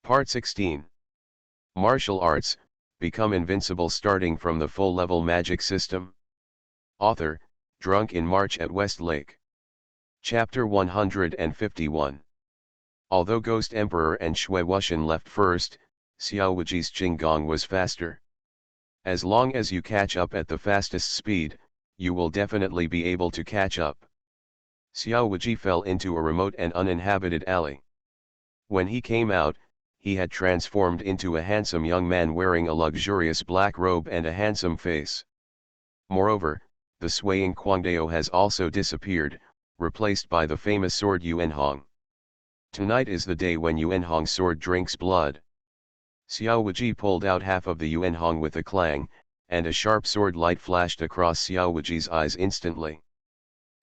Part 16. Martial Arts, Become Invincible starting from the full-level magic system. Author, Drunk in March at Westlake. Chapter 151. Although Ghost Emperor and Shui Wuxian left first, Xiao Wuji's Qinggong was faster. As long as you catch up at the fastest speed, you will definitely be able to catch up. Xiao Wuji fell into a remote and uninhabited alley. When he came out, he had transformed into a handsome young man wearing a luxurious black robe and a handsome face. Moreover, the swaying Guangdao has also disappeared, replaced by the famous sword Yuanhong. Tonight is the day when Yuanhong's sword drinks blood. Xiao Wuji pulled out half of the Yuanhong with a clang, and a sharp sword light flashed across Xiao Wuji's eyes instantly.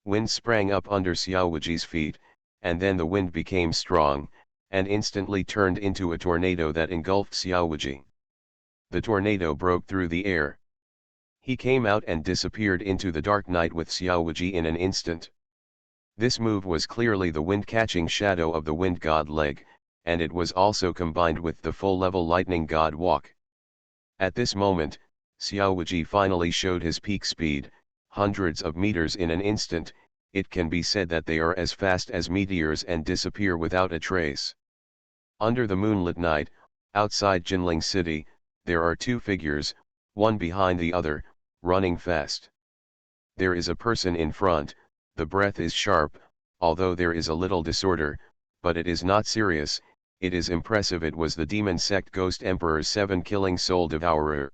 Wind sprang up under Xiao Wuji's feet, and then the wind became strong, and instantly turned into a tornado that engulfed Xiao Wuji. The tornado broke through the air. He came out and disappeared into the dark night with Xiao Wuji in an instant. This move was clearly the wind-catching shadow of the wind god leg, and it was also combined with the full-level lightning god walk. At this moment, Xiao Wuji finally showed his peak speed, hundreds of meters in an instant. It can be said that they are as fast as meteors and disappear without a trace. Under the moonlit night, outside Jinling City, there are two figures, one behind the other, running fast. There is a person in front, the breath is sharp, although there is a little disorder, but it is not serious. It is impressive. It was the demon sect Ghost Emperor's 7-killing soul devourer.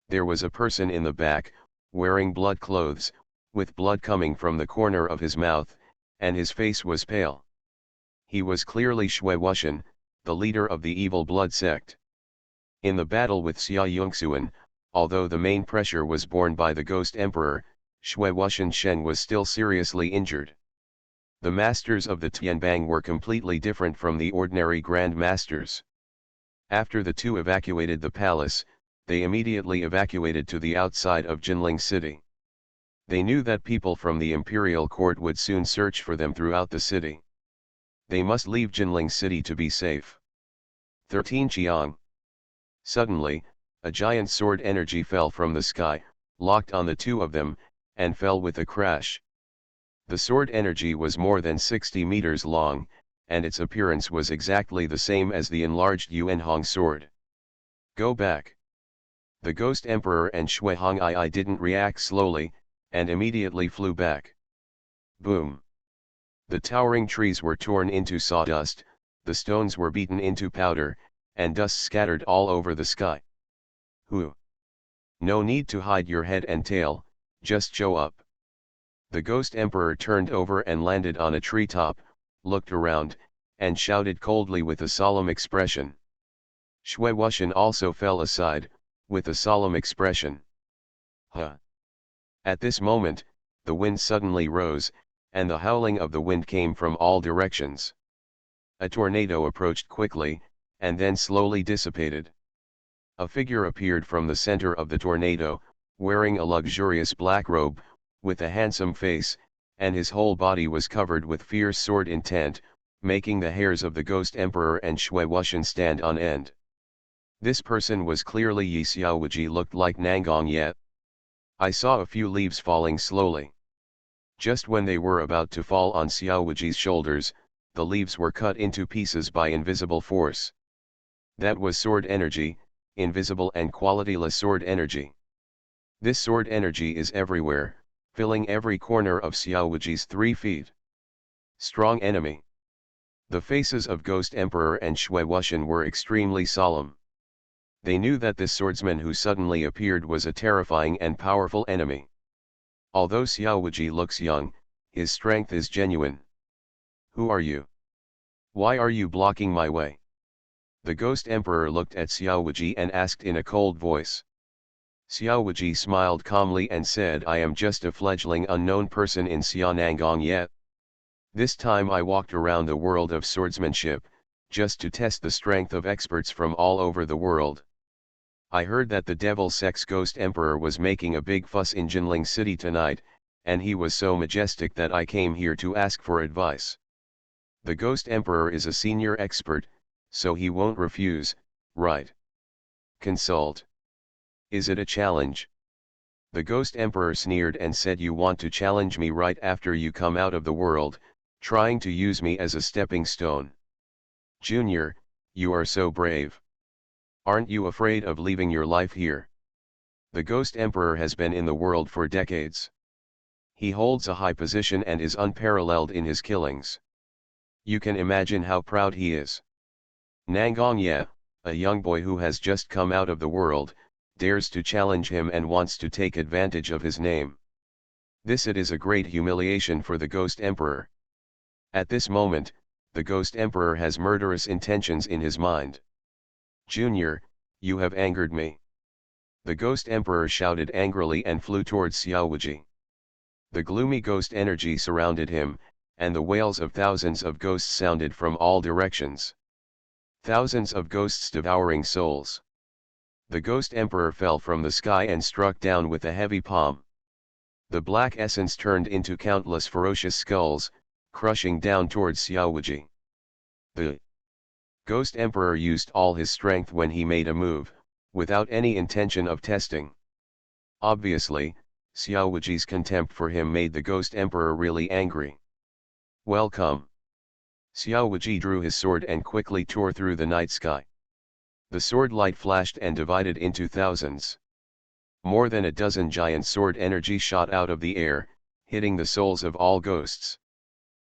There was a person in the back, wearing blood clothes, with blood coming from the corner of his mouth, and his face was pale. He was clearly Shui Wuxian, the leader of the evil blood sect. In the battle with Xia Yongxuan, although the main pressure was borne by the Ghost Emperor, Shui Wuxian Shen was still seriously injured. The masters of the Tianbang were completely different from the ordinary Grand Masters. After the two evacuated the palace, they immediately evacuated to the outside of Jinling City. They knew that people from the imperial court would soon search for them throughout the city. They must leave Jinling City to be safe. 13 Qiang. Suddenly, a giant sword energy fell from the sky, locked on the two of them, and fell with a crash. The sword energy was more than 60 meters long, and its appearance was exactly the same as the enlarged Yuanhong sword. Go back. The Ghost Emperor and Shui Hongai didn't react slowly, and immediately flew back. Boom. The towering trees were torn into sawdust, the stones were beaten into powder, and dust scattered all over the sky. Who? No need to hide your head and tail, just show up. The Ghost Emperor turned over and landed on a treetop, looked around, and shouted coldly with a solemn expression. Shui Wuxian also fell aside, with a solemn expression. Huh. At this moment, the wind suddenly rose, and the howling of the wind came from all directions. A tornado approached quickly, and then slowly dissipated. A figure appeared from the center of the tornado, wearing a luxurious black robe, with a handsome face, and his whole body was covered with fierce sword intent, making the hairs of the Ghost Emperor and Shui Wuxian stand on end. This person was clearly Yi. Xiao Wuji looked like Nangong Yet. I saw a few leaves falling slowly. Just when they were about to fall on Xiao Wuji's shoulders, the leaves were cut into pieces by invisible force. That was sword energy, invisible and qualityless sword energy. This sword energy is everywhere, filling every corner of Xiao Wuji's 3 feet. Strong enemy. The faces of Ghost Emperor and Shui Wuxian were extremely solemn. They knew that this swordsman who suddenly appeared was a terrifying and powerful enemy. Although Xiao Wuji looks young, his strength is genuine. Who are you? Why are you blocking my way? The Ghost Emperor looked at Xiao Wuji and asked in a cold voice. Xiao Wuji smiled calmly and said, I am just a fledgling unknown person in Xianangong Yet. This time I walked around the world of swordsmanship, just to test the strength of experts from all over the world. I heard that the Devil Sex Ghost Emperor was making a big fuss in Jinling City tonight, and he was so majestic that I came here to ask for advice. The Ghost Emperor is a senior expert, So he won't refuse, right? Consult. Is it a challenge? The Ghost Emperor sneered and said, you want to challenge me right after you come out of the world, trying to use me as a stepping stone. Junior, you are so brave. Aren't you afraid of leaving your life here? The Ghost Emperor has been in the world for decades. He holds a high position and is unparalleled in his killings. You can imagine how proud he is. Nangong Ye, a young boy who has just come out of the world, dares to challenge him and wants to take advantage of his name. It is a great humiliation for the Ghost Emperor. At this moment, the Ghost Emperor has murderous intentions in his mind. Junior, you have angered me. The Ghost Emperor shouted angrily and flew towards Xiao Wuji. The gloomy ghost energy surrounded him, and the wails of thousands of ghosts sounded from all directions. Thousands of ghosts devouring souls. The Ghost Emperor fell from the sky and struck down with a heavy palm. The black essence turned into countless ferocious skulls, crushing down towards Xiao Wuji. The Ghost Emperor used all his strength when he made a move, without any intention of testing. Obviously, Xiao Wuji's contempt for him made the Ghost Emperor really angry. Welcome. Xiao Wuji drew his sword and quickly tore through the night sky. The sword light flashed and divided into thousands. More than a dozen giant sword energy shot out of the air, hitting the souls of all ghosts.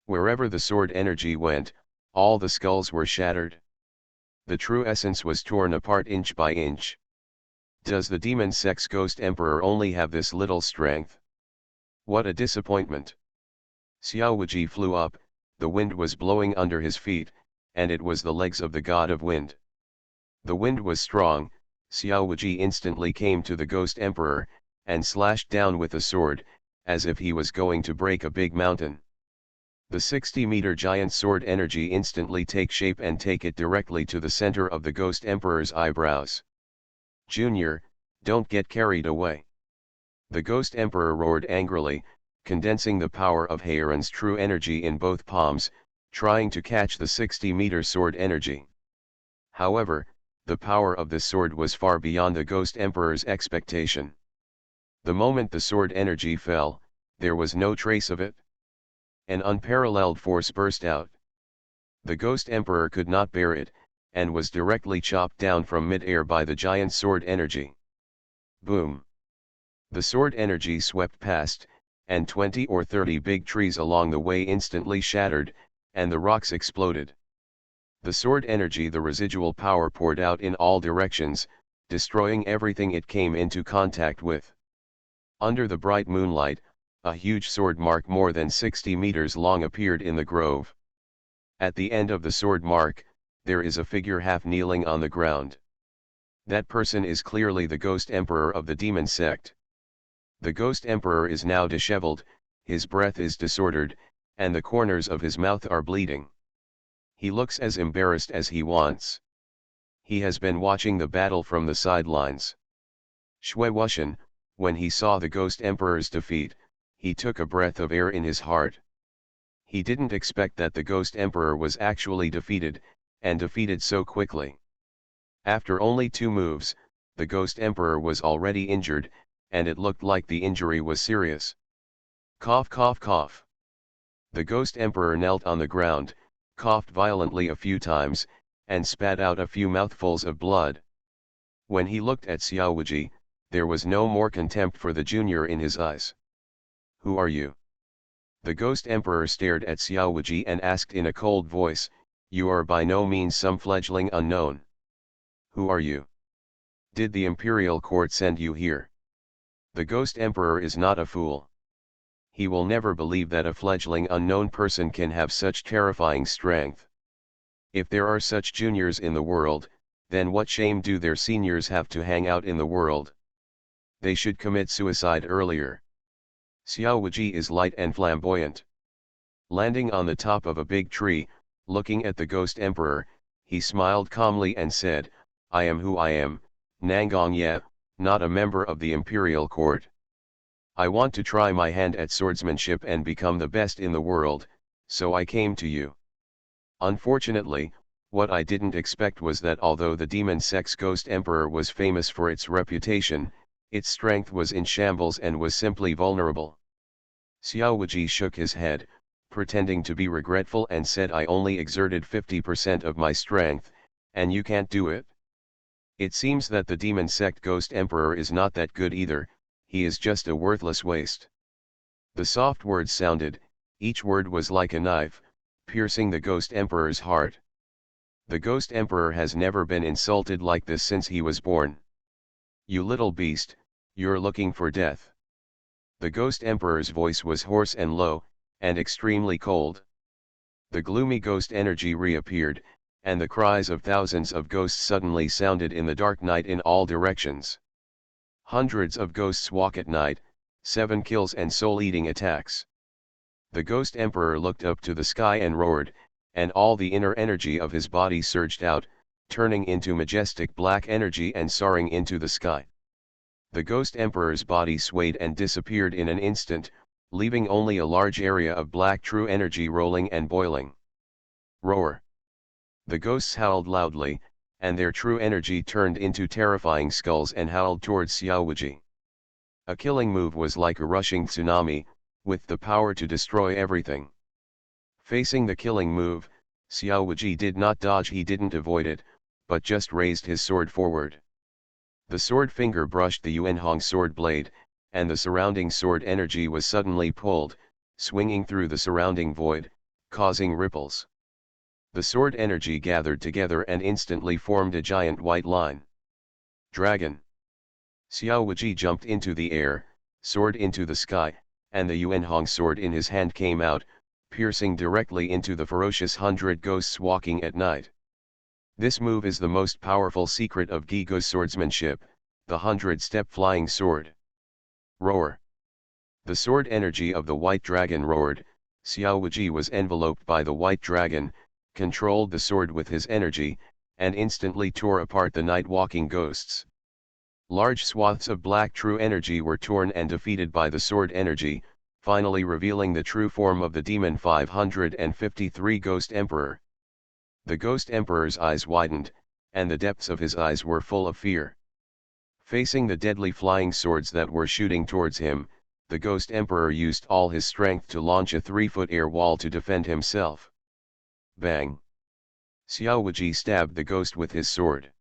Wherever the sword energy went, all the skulls were shattered. The true essence was torn apart inch by inch. Does the demon sex Ghost Emperor only have this little strength? What a disappointment. Xiao Wuji flew up, the wind was blowing under his feet, and it was the legs of the god of wind. The wind was strong, Xiao Wuji instantly came to the Ghost Emperor, and slashed down with a sword, as if he was going to break a big mountain. The 60-meter giant sword energy instantly take shape and take it directly to the center of the Ghost Emperor's eyebrows. Junior, don't get carried away. The Ghost Emperor roared angrily, condensing the power of Heiran's true energy in both palms, trying to catch the 60-meter sword energy. However, the power of the sword was far beyond the Ghost Emperor's expectation. The moment the sword energy fell, there was no trace of it. An unparalleled force burst out. The Ghost Emperor could not bear it, and was directly chopped down from mid-air by the giant sword energy. Boom! The sword energy swept past, and 20 or 30 big trees along the way instantly shattered, and the rocks exploded. The sword energy, the residual power poured out in all directions, destroying everything it came into contact with. Under the bright moonlight, a huge sword mark more than 60 meters long appeared in the grove. At the end of the sword mark, there is a figure half kneeling on the ground. That person is clearly the Ghost Emperor of the demon sect. The Ghost Emperor is now disheveled, his breath is disordered, and the corners of his mouth are bleeding. He looks as embarrassed as he wants. He has been watching the battle from the sidelines. Shui Wuxian, when he saw the Ghost Emperor's defeat, he took a breath of air in his heart. He didn't expect that the Ghost Emperor was actually defeated, and defeated so quickly. After only 2 moves, the Ghost Emperor was already injured, and it looked like the injury was serious. Cough, cough, cough. The Ghost Emperor knelt on the ground, coughed violently a few times, and spat out a few mouthfuls of blood. When he looked at Xiao Wuji, there was no more contempt for the junior in his eyes. Who are you? The Ghost Emperor stared at Xiao Wuji and asked in a cold voice, you are by no means some fledgling unknown. Who are you? Did the imperial court send you here? The Ghost Emperor is not a fool. He will never believe that a fledgling unknown person can have such terrifying strength. If there are such juniors in the world, then what shame do their seniors have to hang out in the world? They should commit suicide earlier. Xiao Wuji is light and flamboyant. Landing on the top of a big tree, looking at the Ghost Emperor, he smiled calmly and said, I am who I am, Nangong Ye, not a member of the imperial court. I want to try my hand at swordsmanship and become the best in the world, so I came to you. Unfortunately, What I didn't expect was that although the demon sex Ghost Emperor was famous for its reputation, its strength was in shambles and was simply vulnerable. Xiao Wuji shook his head, pretending to be regretful and said, I only exerted 50% of my strength, and you can't do it? It seems that the demon sect Ghost Emperor is not that good either, he is just a worthless waste. The soft words sounded, each word was like a knife, piercing the Ghost Emperor's heart. The Ghost Emperor has never been insulted like this since he was born. You little beast, you're looking for death. The Ghost Emperor's voice was hoarse and low, and extremely cold. The gloomy ghost energy reappeared, and the cries of thousands of ghosts suddenly sounded in the dark night in all directions. Hundreds of ghosts walk at night, 7 kills and soul-eating attacks. The Ghost Emperor looked up to the sky and roared, and all the inner energy of his body surged out, turning into majestic black energy and soaring into the sky. The Ghost Emperor's body swayed and disappeared in an instant, leaving only a large area of black true energy rolling and boiling. Roar! The ghosts howled loudly, and their true energy turned into terrifying skulls and howled towards Xiao Wuji. A killing move was like a rushing tsunami, with the power to destroy everything. Facing the killing move, Xiao Wuji did not dodge, he didn't avoid it, but just raised his sword forward. The sword finger brushed the Yuanhong sword blade, and the surrounding sword energy was suddenly pulled, swinging through the surrounding void, causing ripples. The sword energy gathered together and instantly formed a giant white line. Dragon! Xiao Wuji jumped into the air, soared into the sky, and the Yuanhong sword in his hand came out, piercing directly into the ferocious 100 ghosts walking at night. This move is the most powerful secret of Gigo's swordsmanship, the 100-step flying sword. Roar! The sword energy of the white dragon roared. Xiao Wuji was enveloped by the white dragon, controlled the sword with his energy, and instantly tore apart the night-walking ghosts. Large swaths of black true energy were torn and defeated by the sword energy, finally revealing the true form of the demon 553 Ghost Emperor. The Ghost Emperor's eyes widened, and the depths of his eyes were full of fear. Facing the deadly flying swords that were shooting towards him, the Ghost Emperor used all his strength to launch a 3-foot air wall to defend himself. Bang! Xiao Wuji stabbed the ghost with his sword.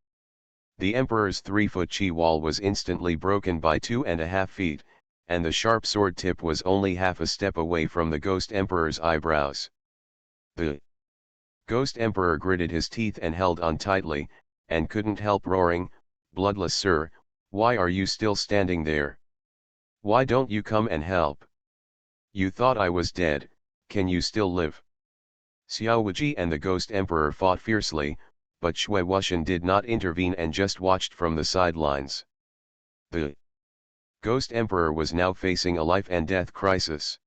The Emperor's 3-foot chi wall was instantly broken by 2.5 feet, and the sharp sword tip was only half a step away from the Ghost Emperor's eyebrows. The Ghost Emperor gritted his teeth and held on tightly, and couldn't help roaring, "Bloodless sir, why are you still standing there? Why don't you come and help? You thought I was dead, can you still live?" Xiao Wuji and the Ghost Emperor fought fiercely, but Shui Wuxian did not intervene and just watched from the sidelines. The Ghost Emperor was now facing a life and death crisis.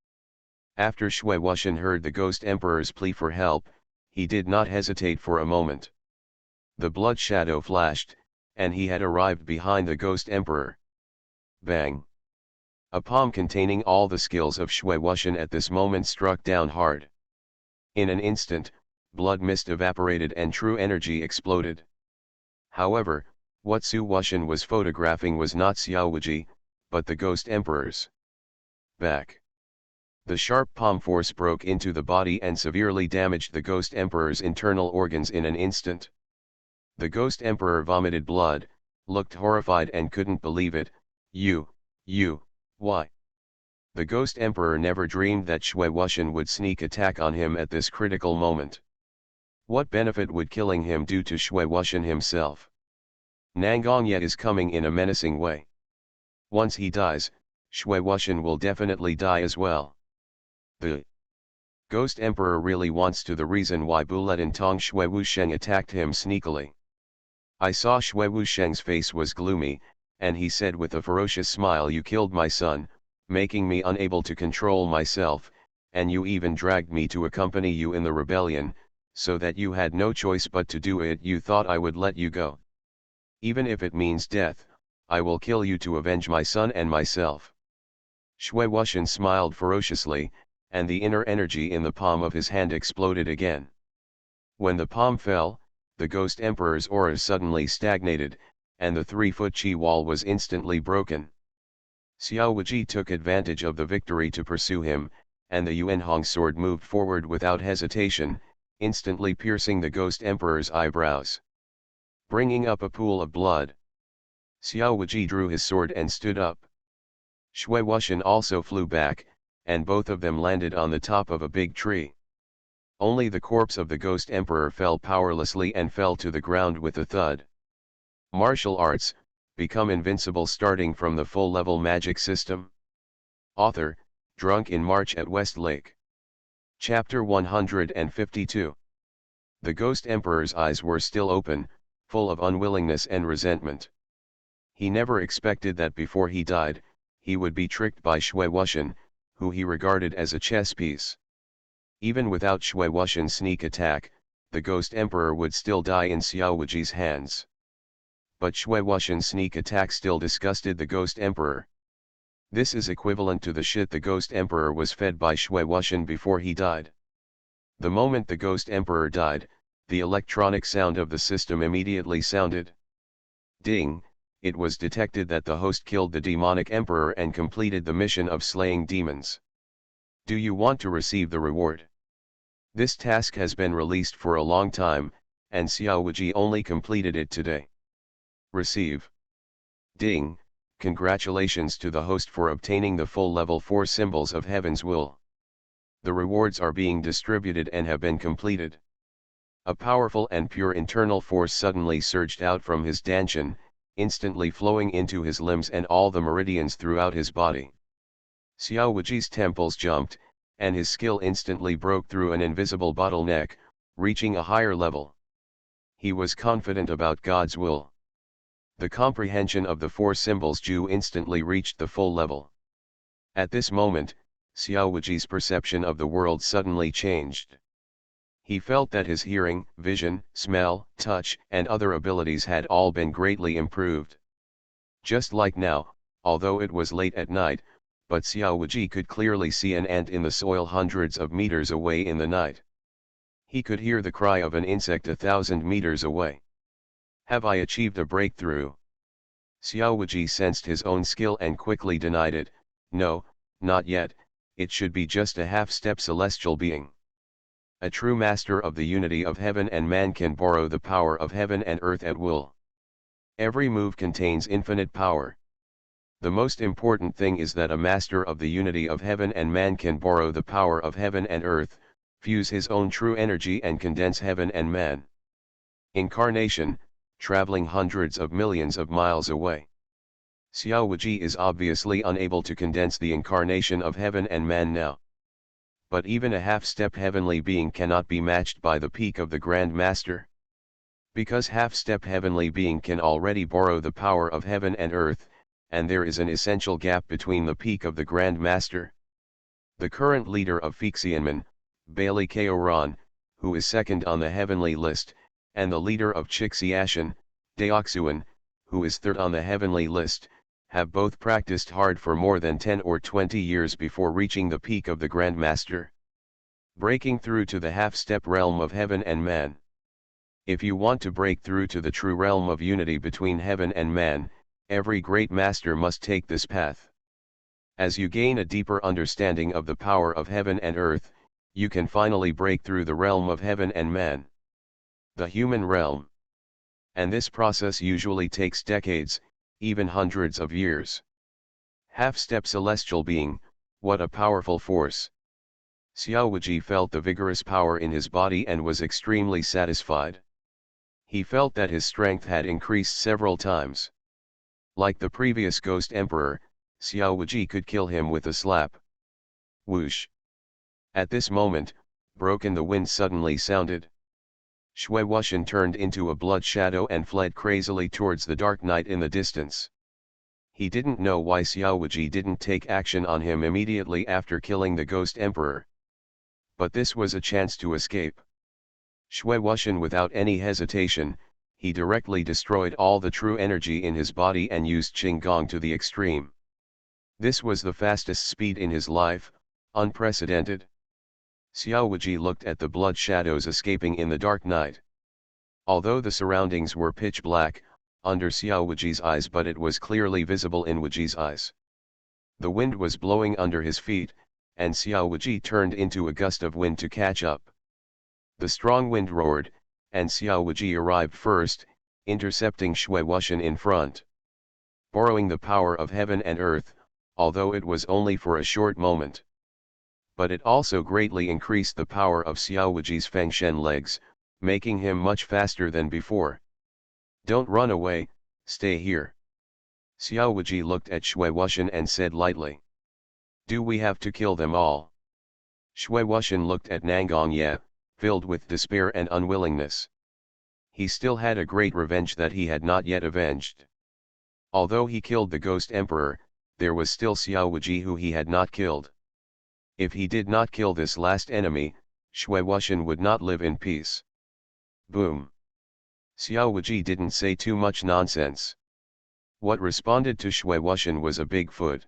After Shui Wuxian heard the Ghost Emperor's plea for help, he did not hesitate for a moment. The blood shadow flashed, and he had arrived behind the Ghost Emperor. Bang! A palm containing all the skills of Shui Wuxian at this moment struck down hard. In an instant, blood mist evaporated and true energy exploded. However, what Su Wuxian was photographing was not Xiao Wuji, but the Ghost Emperor's back. The sharp palm force broke into the body and severely damaged the Ghost Emperor's internal organs in an instant. The Ghost Emperor vomited blood, looked horrified and couldn't believe it. Why? The Ghost Emperor never dreamed that Shui Wuxian would sneak attack on him at this critical moment. What benefit would killing him do to Shui Wuxian himself? Nangong Ye is coming in a menacing way. Once he dies, Shui Wuxian will definitely die as well. The Ghost Emperor really wants to the reason why Buletin Tong Shui Wusheng attacked him sneakily. I saw Shui Wusheng's face was gloomy, and he said with a ferocious smile, "You killed my son, making me unable to control myself, and you even dragged me to accompany you in the rebellion, so that you had no choice but to do it. You thought I would let you go. Even if it means death, I will kill you to avenge my son and myself." Shui Wuxian smiled ferociously, and the inner energy in the palm of his hand exploded again. When the palm fell, the Ghost Emperor's aura suddenly stagnated, and the 3-foot chi wall was instantly broken. Xiao Wuji took advantage of the victory to pursue him, and the Yuanhong sword moved forward without hesitation, instantly piercing the Ghost Emperor's eyebrows, bringing up a pool of blood. Xiao Wuji drew his sword and stood up. Shui Wuxian also flew back, and both of them landed on the top of a big tree. Only the corpse of the Ghost Emperor fell powerlessly and fell to the ground with a thud. Martial arts, become invincible starting from the full-level magic system. Author, Drunk in March at Westlake. Chapter 152. The Ghost Emperor's eyes were still open, full of unwillingness and resentment. He never expected that before he died, he would be tricked by Shui Wuxian, who he regarded as a chess piece. Even without Shui Wuxian's sneak attack, the Ghost Emperor would still die in Xiao Wuji's hands. But Shui Wuxian's sneak attack still disgusted the Ghost Emperor. This is equivalent to the shit the Ghost Emperor was fed by Shui Wuxian before he died. The moment the Ghost Emperor died, the electronic sound of the system immediately sounded. Ding, it was detected that the host killed the demonic emperor and completed the mission of slaying demons. Do you want to receive the reward? This task has been released for a long time, and Xiao Wuji only completed it today. Receive. Ding, congratulations to the host for obtaining the full level 4 symbols of Heaven's Will. The rewards are being distributed and have been completed. A powerful and pure internal force suddenly surged out from his dantian, instantly flowing into his limbs and all the meridians throughout his body. Xiao Wuji's temples jumped, and his skill instantly broke through an invisible bottleneck, reaching a higher level. He was confident about God's will. The comprehension of the 4 symbols Ju instantly reached the full level. At this moment, Xiao Wuji's perception of the world suddenly changed. He felt that his hearing, vision, smell, touch, and other abilities had all been greatly improved. Just like now, although it was late at night, but Xiao Wuji could clearly see an ant in the soil hundreds of meters away in the night. He could hear the cry of an insect 1,000 meters away. Have I achieved a breakthrough? Xiao Wuji sensed his own skill and quickly denied it. No, not yet, it should be just a half-step celestial being. A true master of the unity of heaven and man can borrow the power of heaven and earth at will. Every move contains infinite power. The most important thing is that a master of the unity of heaven and man can borrow the power of heaven and earth, fuse his own true energy and condense heaven and man. Incarnation, traveling hundreds of millions of miles away. Xiao Wuji is obviously unable to condense the incarnation of heaven and man now. But even a half-step heavenly being cannot be matched by the peak of the Grand Master. Because half-step heavenly being can already borrow the power of heaven and earth, and there is an essential gap between the peak of the Grand Master. The current leader of Fixianmen, Bailey Kaoran, who is second on the heavenly list, and the leader of Chixiashan, Daoxuan, who is third on the heavenly list, have both practiced hard for more than 10 or 20 years before reaching the peak of the Grand Master. Breaking through to the half-step realm of heaven and man. If you want to break through to the true realm of unity between heaven and man, every great master must take this path. As you gain a deeper understanding of the power of heaven and earth, you can finally break through the realm of heaven and man. The human realm. And this process usually takes decades, even hundreds of years. Half-step celestial being, what a powerful force. Xiao Wuji felt the vigorous power in his body and was extremely satisfied. He felt that his strength had increased several times. Like the previous Ghost Emperor, Xiao Wuji could kill him with a slap. Whoosh! At this moment, broken the wind suddenly sounded. Shui Wuxian turned into a blood shadow and fled crazily towards the dark night in the distance. He didn't know why Xiao Wuji didn't take action on him immediately after killing the Ghost Emperor. But this was a chance to escape. Shui Wuxian without any hesitation, he directly destroyed all the true energy in his body and used Qinggong to the extreme. This was the fastest speed in his life, unprecedented. Xiao Wuji looked at the blood shadows escaping in the dark night. Although the surroundings were pitch black, under Xiao Wuji's eyes, but it was clearly visible in Wuji's eyes. The wind was blowing under his feet, and Xiao Wuji turned into a gust of wind to catch up. The strong wind roared, and Xiao Wuji arrived first, intercepting Shui Wuxian in front. Borrowing the power of heaven and earth, although it was only for a short moment. But it also greatly increased the power of Xiao Wuji's Fengshen legs, making him much faster than before. "Don't run away, stay here." Xiao Wuji looked at Shui Wuxian and said lightly. "Do we have to kill them all?" Shui Wuxian looked at Nangang Ye, filled with despair and unwillingness. He still had a great revenge that he had not yet avenged. Although he killed the Ghost Emperor, there was still Xiao Wuji who he had not killed. If he did not kill this last enemy, Shui Wuxian would not live in peace. Boom! Xiao Wuji didn't say too much nonsense. What responded to Shui Wuxian was a big foot.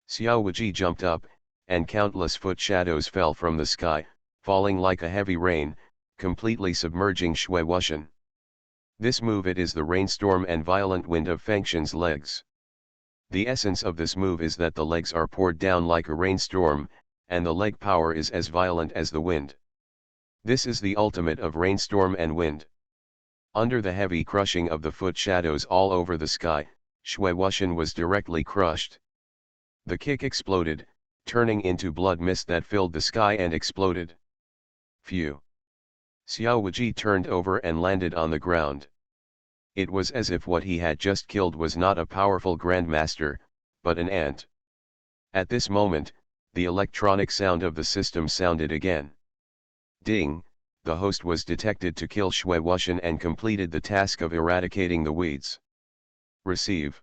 Xiao Wuji jumped up, and countless foot shadows fell from the sky, falling like a heavy rain, completely submerging Shui Wuxian. This move, it is the rainstorm and violent wind of Fengshen's legs. The essence of this move is that the legs are poured down like a rainstorm, and the leg power is as violent as the wind. This is the ultimate of rainstorm and wind. Under the heavy crushing of the foot shadows all over the sky, Shui Wuxian was directly crushed. The kick exploded, turning into blood mist that filled the sky and exploded. Phew! Xiao Wuji turned over and landed on the ground. It was as if what he had just killed was not a powerful grandmaster, but an ant. At this moment, the electronic sound of the system sounded again. Ding! The host was detected to kill Shui Wuxian and completed the task of eradicating the weeds. Receive.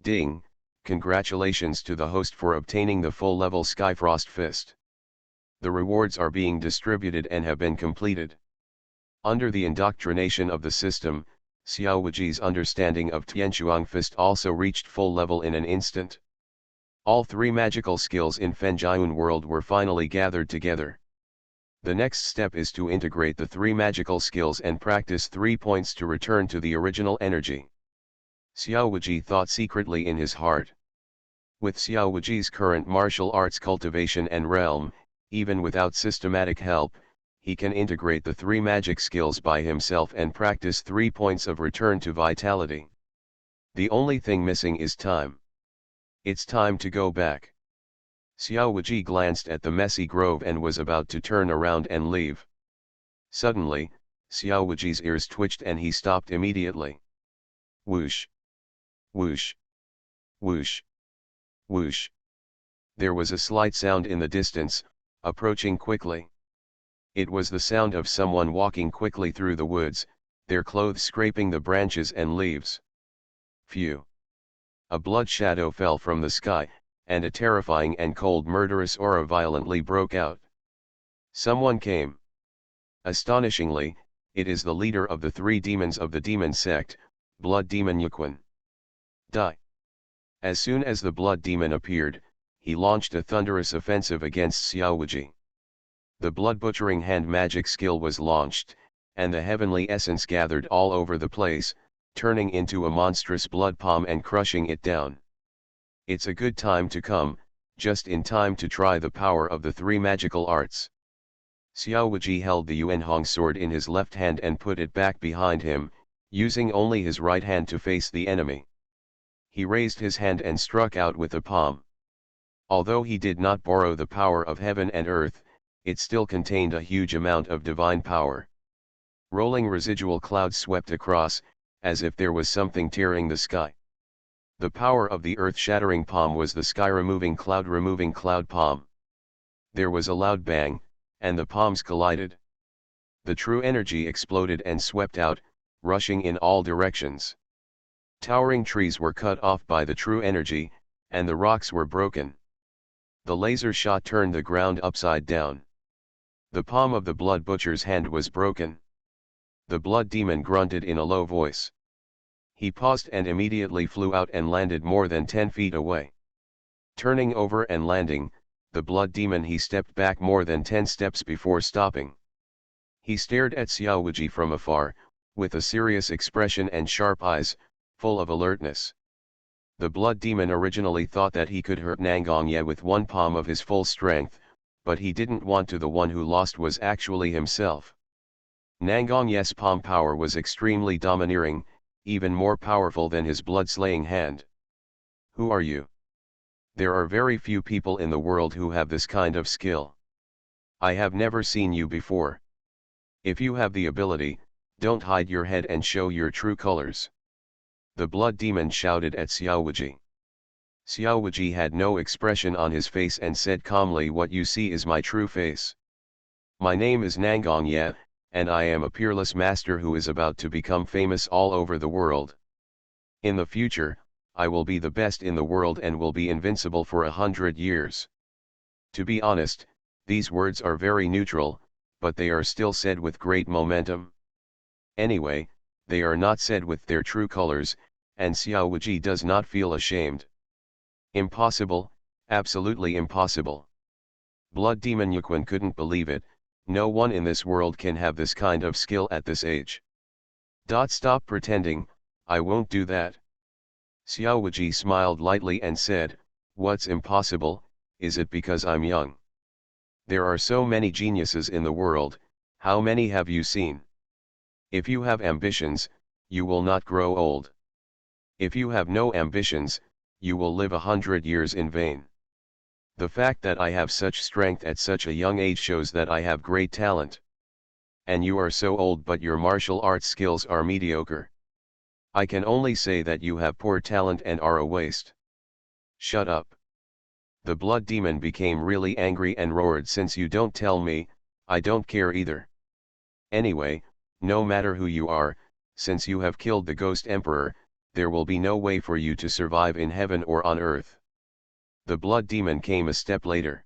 Ding! Congratulations to the host for obtaining the full-level Skyfrost Fist. The rewards are being distributed and have been completed. Under the indoctrination of the system, Xiao Wuji's understanding of Tianshuang Fist also reached full level in an instant. All three magical skills in Fenjian world were finally gathered together. The next step is to integrate the three magical skills and practice 3 points to return to the original energy. Xiao Wuji thought secretly in his heart. With Xiao Wuji's current martial arts cultivation and realm, even without systematic help, he can integrate the three magic skills by himself and practice 3 points of return to vitality. The only thing missing is time. It's time to go back. Xiao Wuji glanced at the messy grove and was about to turn around and leave. Suddenly, Xiao Wuji's ears twitched and he stopped immediately. Whoosh! Whoosh! Whoosh! Whoosh! There was a slight sound in the distance, approaching quickly. It was the sound of someone walking quickly through the woods, their clothes scraping the branches and leaves. Phew! A blood shadow fell from the sky, and a terrifying and cold murderous aura violently broke out. Someone came. Astonishingly, it is the leader of the three demons of the demon sect, Blood Demon Yuquan. Die! As soon as the Blood Demon appeared, he launched a thunderous offensive against Xiao Wuji. The blood-butchering hand magic skill was launched, and the heavenly essence gathered all over the place, turning into a monstrous blood palm and crushing it down. It's a good time to come, just in time to try the power of the three magical arts. Xiao Wuji held the Yuanhong sword in his left hand and put it back behind him, using only his right hand to face the enemy. He raised his hand and struck out with the palm. Although he did not borrow the power of heaven and earth, it still contained a huge amount of divine power. Rolling residual clouds swept across, as if there was something tearing the sky. The power of the earth-shattering palm was the sky-removing cloud palm. There was a loud bang, and the palms collided. The true energy exploded and swept out, rushing in all directions. Towering trees were cut off by the true energy, and the rocks were broken. The laser shot turned the ground upside down. The palm of the blood butcher's hand was broken. The blood demon grunted in a low voice. He paused and immediately flew out and landed more than 10 feet away. Turning over and landing, the blood demon he stepped back more than 10 steps before stopping. He stared at Xiao Wuji from afar, with a serious expression and sharp eyes, full of alertness. The blood demon originally thought that he could hurt Nangongye with one palm of his full strength, but he didn't want to. The one who lost was actually himself. Nangongye's palm power was extremely domineering, even more powerful than his blood-slaying hand. Who are you? There are very few people in the world who have this kind of skill. I have never seen you before. If you have the ability, don't hide your head and show your true colors. The blood demon shouted at Xiaowuji. Xiaowuji had no expression on his face and said calmly, "What you see is my true face. My name is Nangongye, and I am a peerless master who is about to become famous all over the world. In the future, I will be the best in the world and will be invincible for 100 years. To be honest, these words are very neutral, but they are still said with great momentum. Anyway, they are not said with their true colors, and Xiaowuji does not feel ashamed. Impossible, absolutely impossible. Blood Demon Yuquan couldn't believe it. No one in this world can have this kind of skill at this age. Stop pretending, I won't do that. Xiaowuji smiled lightly and said, "What's impossible, is it because I'm young? There are so many geniuses in the world, how many have you seen? If you have ambitions, you will not grow old. If you have no ambitions, you will live 100 years in vain. The fact that I have such strength at such a young age shows that I have great talent. And you are so old but your martial arts skills are mediocre. I can only say that you have poor talent and are a waste. Shut up." The blood demon became really angry and roared, "Since you don't tell me, I don't care either. Anyway, no matter who you are, since you have killed the Ghost Emperor, there will be no way for you to survive in heaven or on earth." The blood demon came a step later.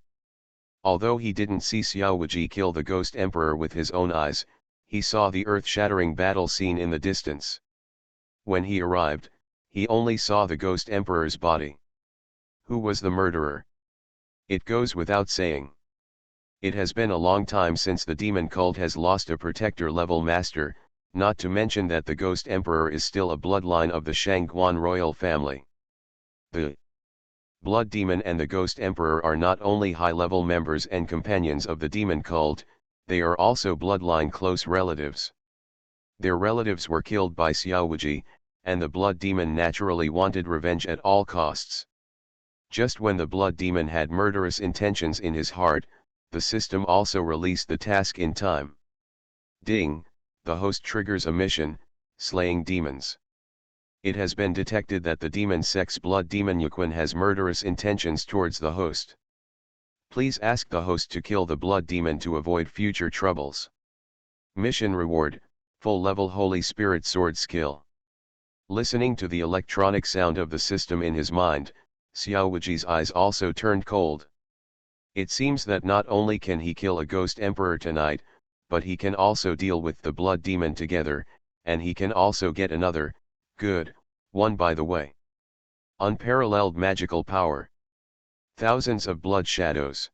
Although he didn't see Xiaowuji kill the Ghost Emperor with his own eyes, he saw the earth-shattering battle scene in the distance. When he arrived, he only saw the Ghost Emperor's body. Who was the murderer? It goes without saying. It has been a long time since the demon cult has lost a protector-level master, not to mention that the Ghost Emperor is still a bloodline of the Shangguan royal family. The Blood Demon and the Ghost Emperor are not only high-level members and companions of the demon cult, they are also bloodline close relatives. Their relatives were killed by Xiaowuji, and the Blood Demon naturally wanted revenge at all costs. Just when the Blood Demon had murderous intentions in his heart, the system also released the task in time. Ding, the host triggers a mission, slaying demons. It has been detected that the demon sex Blood Demon Yuquan has murderous intentions towards the host. Please ask the host to kill the Blood Demon to avoid future troubles. Mission reward, full level Holy Spirit sword skill. Listening to the electronic sound of the system in his mind, Xiaowuji's eyes also turned cold. It seems that not only can he kill a Ghost Emperor tonight, but he can also deal with the Blood Demon together, and he can also get another, good, one by the way. Unparalleled magical power. Thousands of blood shadows.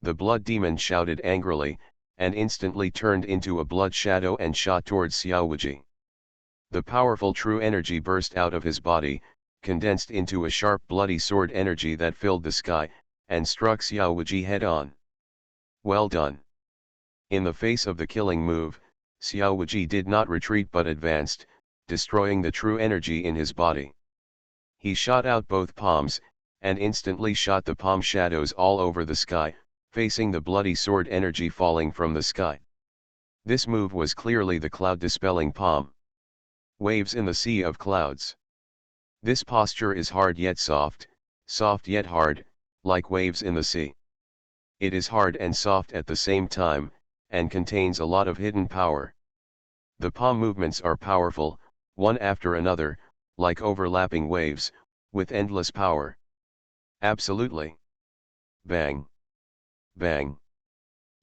The Blood Demon shouted angrily, and instantly turned into a blood shadow and shot towards Xiaowuji. The powerful true energy burst out of his body, condensed into a sharp bloody sword energy that filled the sky, and struck Xiaowuji head-on. Well done. In the face of the killing move, Xiaowuji did not retreat but advanced, destroying the true energy in his body. He shot out both palms, and instantly shot the palm shadows all over the sky, facing the bloody sword energy falling from the sky. This move was clearly the cloud-dispelling palm. Waves in the sea of clouds. This posture is hard yet soft, soft yet hard, like waves in the sea. It is hard and soft at the same time, and contains a lot of hidden power. The palm movements are powerful, one after another, like overlapping waves, with endless power. Absolutely. Bang. Bang.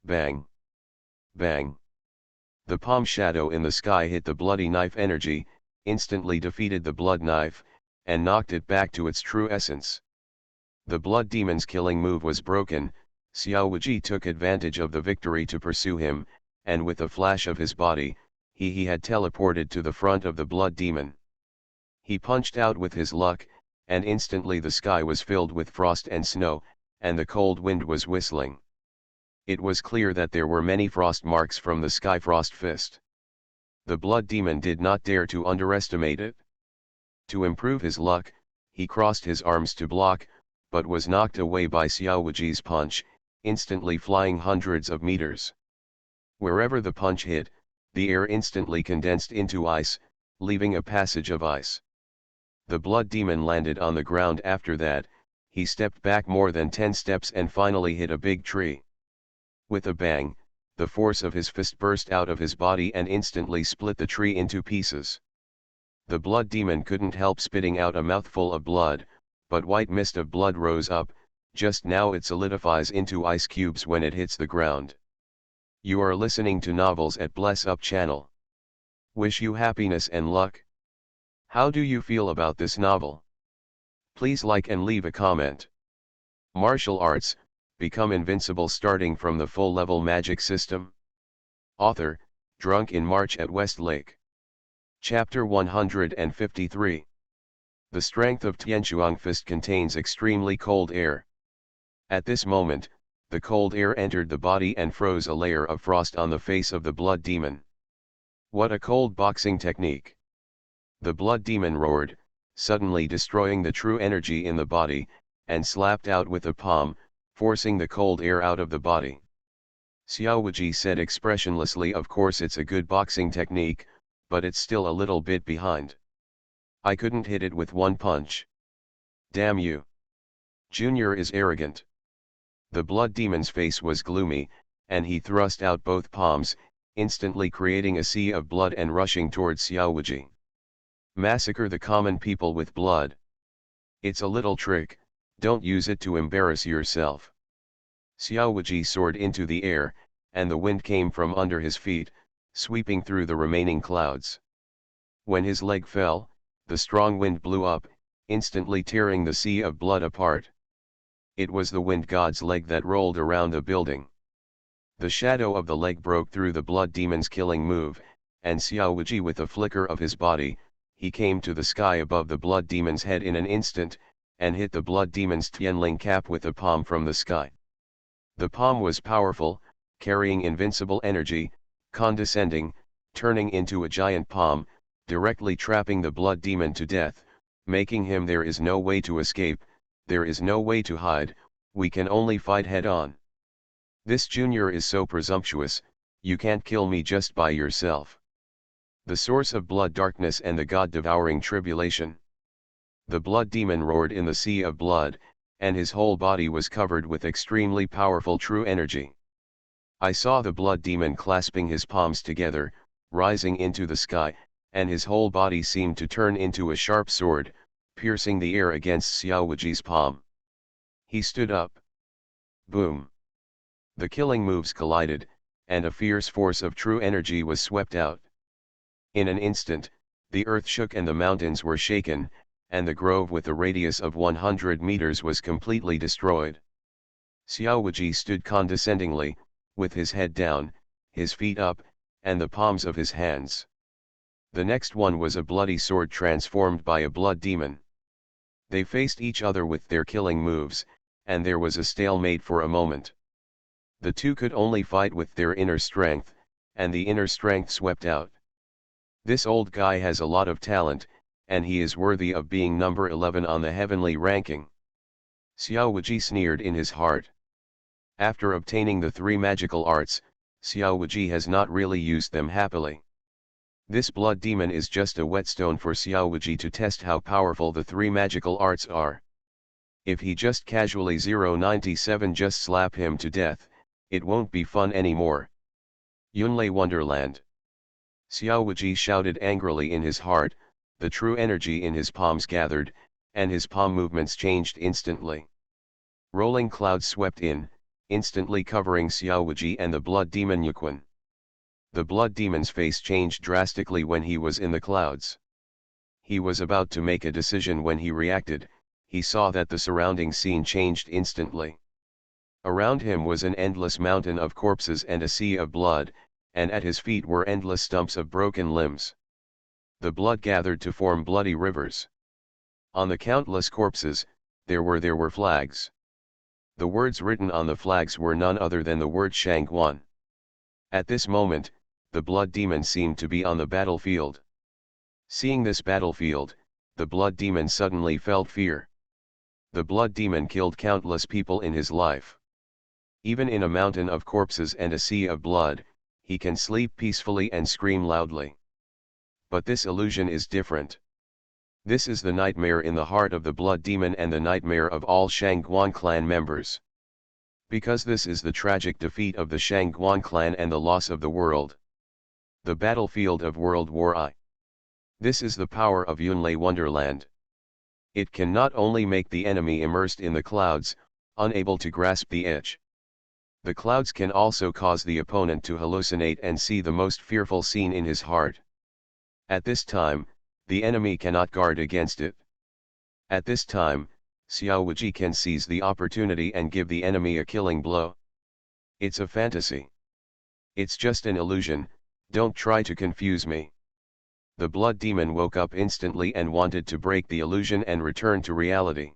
Bang. Bang. The palm shadow in the sky hit the bloody knife energy, instantly defeated the blood knife, and knocked it back to its true essence. The Blood Demon's killing move was broken. Xiaowuji took advantage of the victory to pursue him, and with a flash of his body, he had teleported to the front of the blood demon. He punched out with his luck, and instantly the sky was filled with frost and snow, and the cold wind was whistling. It was clear that there were many frost marks from the Skyfrost fist. The blood demon did not dare to underestimate it. To improve his luck, he crossed his arms to block, but was knocked away by Xiao Wuji's punch, instantly flying hundreds of meters. Wherever the punch hit, the air instantly condensed into ice, leaving a passage of ice. The blood demon landed on the ground. After that, he stepped back more than 10 steps and finally hit a big tree. With a bang, the force of his fist burst out of his body and instantly split the tree into pieces. The blood demon couldn't help spitting out a mouthful of blood, but white mist of blood rose up. Just now it solidifies into ice cubes when it hits the ground. You are listening to Novels at Bless Up channel. Wish you happiness and luck. How do you feel about this novel? Please like and leave a comment. Martial arts, become invincible starting from the full level magic system. Author, drunk in March at Westlake. Chapter 153. The strength of Tianshuang Fist contains extremely cold air. At this moment, the cold air entered the body and froze a layer of frost on the face of the blood demon. What a cold boxing technique! The blood demon roared, suddenly destroying the true energy in the body, and slapped out with a palm, forcing the cold air out of the body. Xiao Wuji said expressionlessly, "Of course it's a good boxing technique, but it's still a little bit behind. I couldn't hit it with one punch. Damn you. Junior is arrogant." The blood demon's face was gloomy, and he thrust out both palms, instantly creating a sea of blood and rushing towards Xiao Wuji. Massacre the common people with blood. It's a little trick, don't use it to embarrass yourself. Xiao Wuji soared into the air, and the wind came from under his feet, sweeping through the remaining clouds. When his leg fell, the strong wind blew up, instantly tearing the sea of blood apart. It was the wind god's leg that rolled around the building. The shadow of the leg broke through the blood demon's killing move, and Xiao Wuji, with a flicker of his body, he came to the sky above the blood demon's head in an instant, and hit the blood demon's Tianling cap with a palm from the sky. The palm was powerful, carrying invincible energy, condescending, turning into a giant palm, directly trapping the blood demon to death, making him, "There is no way to escape, there is no way to hide, we can only fight head on. This junior is so presumptuous, you can't kill me just by yourself." The source of blood darkness and the god-devouring tribulation. The blood demon roared in the sea of blood, and his whole body was covered with extremely powerful true energy. I saw the blood demon clasping his palms together, rising into the sky, and his whole body seemed to turn into a sharp sword, piercing the air against Xiao Wuji's palm. He stood up. Boom! The killing moves collided, and a fierce force of true energy was swept out. In an instant, the earth shook and the mountains were shaken, and the grove with a radius of 100 meters was completely destroyed. Xiao Wuji stood condescendingly, with his head down, his feet up, and the palms of his hands. The next one was a bloody sword transformed by a blood demon. They faced each other with their killing moves, and there was a stalemate for a moment. The two could only fight with their inner strength, and the inner strength swept out. This old guy has a lot of talent, and he is worthy of being number 11 on the heavenly ranking. Xiao Wuji sneered in his heart. After obtaining the 3 magical arts, Xiao Wuji has not really used them happily. This blood demon is just a whetstone for Xiao Wuji to test how powerful the 3 magical arts are. If he just casually 097 just slap him to death, it won't be fun anymore. Yunlei Wonderland. Xiao Wuji shouted angrily in his heart, the true energy in his palms gathered, and his palm movements changed instantly. Rolling clouds swept in, instantly covering Xiao Wuji and the blood demon Yuquan. The blood demon's face changed drastically when he was in the clouds. He was about to make a decision when he reacted. He saw that the surrounding scene changed instantly. Around him was an endless mountain of corpses and a sea of blood, and at his feet were endless stumps of broken limbs. The blood gathered to form bloody rivers. On the countless corpses, there were flags. The words written on the flags were none other than the word Shangguan. At this moment, the blood demon seemed to be on the battlefield. Seeing this battlefield, the blood demon suddenly felt fear. The blood demon killed countless people in his life. Even in a mountain of corpses and a sea of blood, he can sleep peacefully and scream loudly. But this illusion is different. This is the nightmare in the heart of the blood demon and the nightmare of all Shangguan clan members. Because this is the tragic defeat of the Shangguan clan and the loss of the world. The battlefield of World War I. This is the power of Yunlei Wonderland. It can not only make the enemy immersed in the clouds, unable to grasp the edge. The clouds can also cause the opponent to hallucinate and see the most fearful scene in his heart. At this time, the enemy cannot guard against it. At this time, Xiao Wuji can seize the opportunity and give the enemy a killing blow. It's a fantasy. It's just an illusion, don't try to confuse me. The blood demon woke up instantly and wanted to break the illusion and return to reality.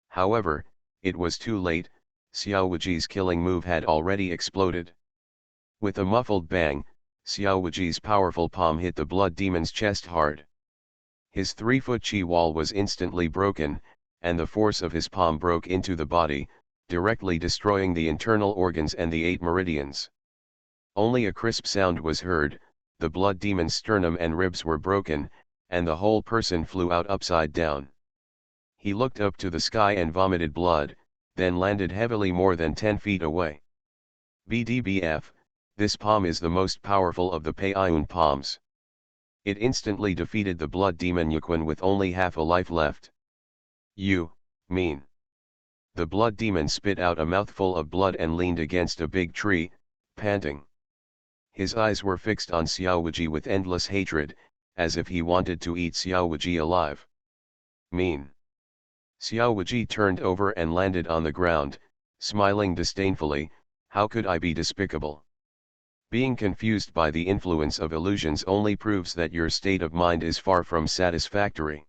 However, it was too late. Xiao Wuji's killing move had already exploded. With a muffled bang, Xiao Wuji's powerful palm hit the blood demon's chest hard. His 3-foot chi wall was instantly broken, and the force of his palm broke into the body, directly destroying the internal organs and the 8 meridians. Only a crisp sound was heard, the blood demon's sternum and ribs were broken, and the whole person flew out upside down. He looked up to the sky and vomited blood, then landed heavily more than 10 feet away. BDBF, this palm is the most powerful of the Peiyun palms. It instantly defeated the blood demon Yuquan with only half a life left. You mean? The blood demon spit out a mouthful of blood and leaned against a big tree, panting. His eyes were fixed on Xiao Wuji with endless hatred, as if he wanted to eat Xiao Wuji alive. Mean? Xiao Wuji turned over and landed on the ground, smiling disdainfully, how could I be despicable? Being confused by the influence of illusions only proves that your state of mind is far from satisfactory.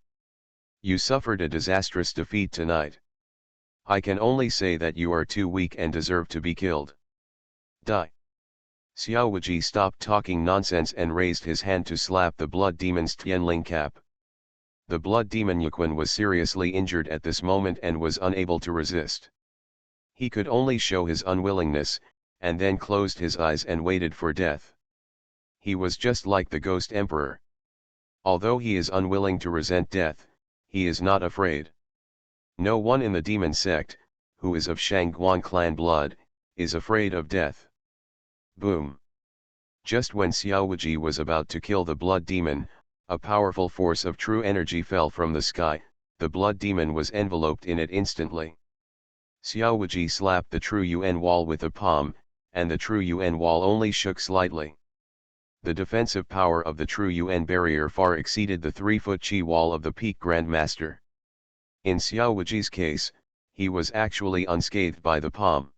You suffered a disastrous defeat tonight. I can only say that you are too weak and deserve to be killed. Die. Xiao Wuji stopped talking nonsense and raised his hand to slap the blood demon's Tianling cap. The blood demon Yuquan was seriously injured at this moment and was unable to resist. He could only show his unwillingness, and then closed his eyes and waited for death. He was just like the Ghost Emperor. Although he is unwilling to resent death, he is not afraid. No one in the demon sect, who is of Shangguan clan blood, is afraid of death. Boom! Just when Xiao Wuji was about to kill the blood demon, a powerful force of true energy fell from the sky, the blood demon was enveloped in it instantly. Xiao Wuji slapped the true Yuan wall with a palm, and the true Yuan wall only shook slightly. The defensive power of the true Yuan barrier far exceeded the 3-foot chi wall of the peak Grandmaster. In Xiao Wuji's case, he was actually unscathed by the palm.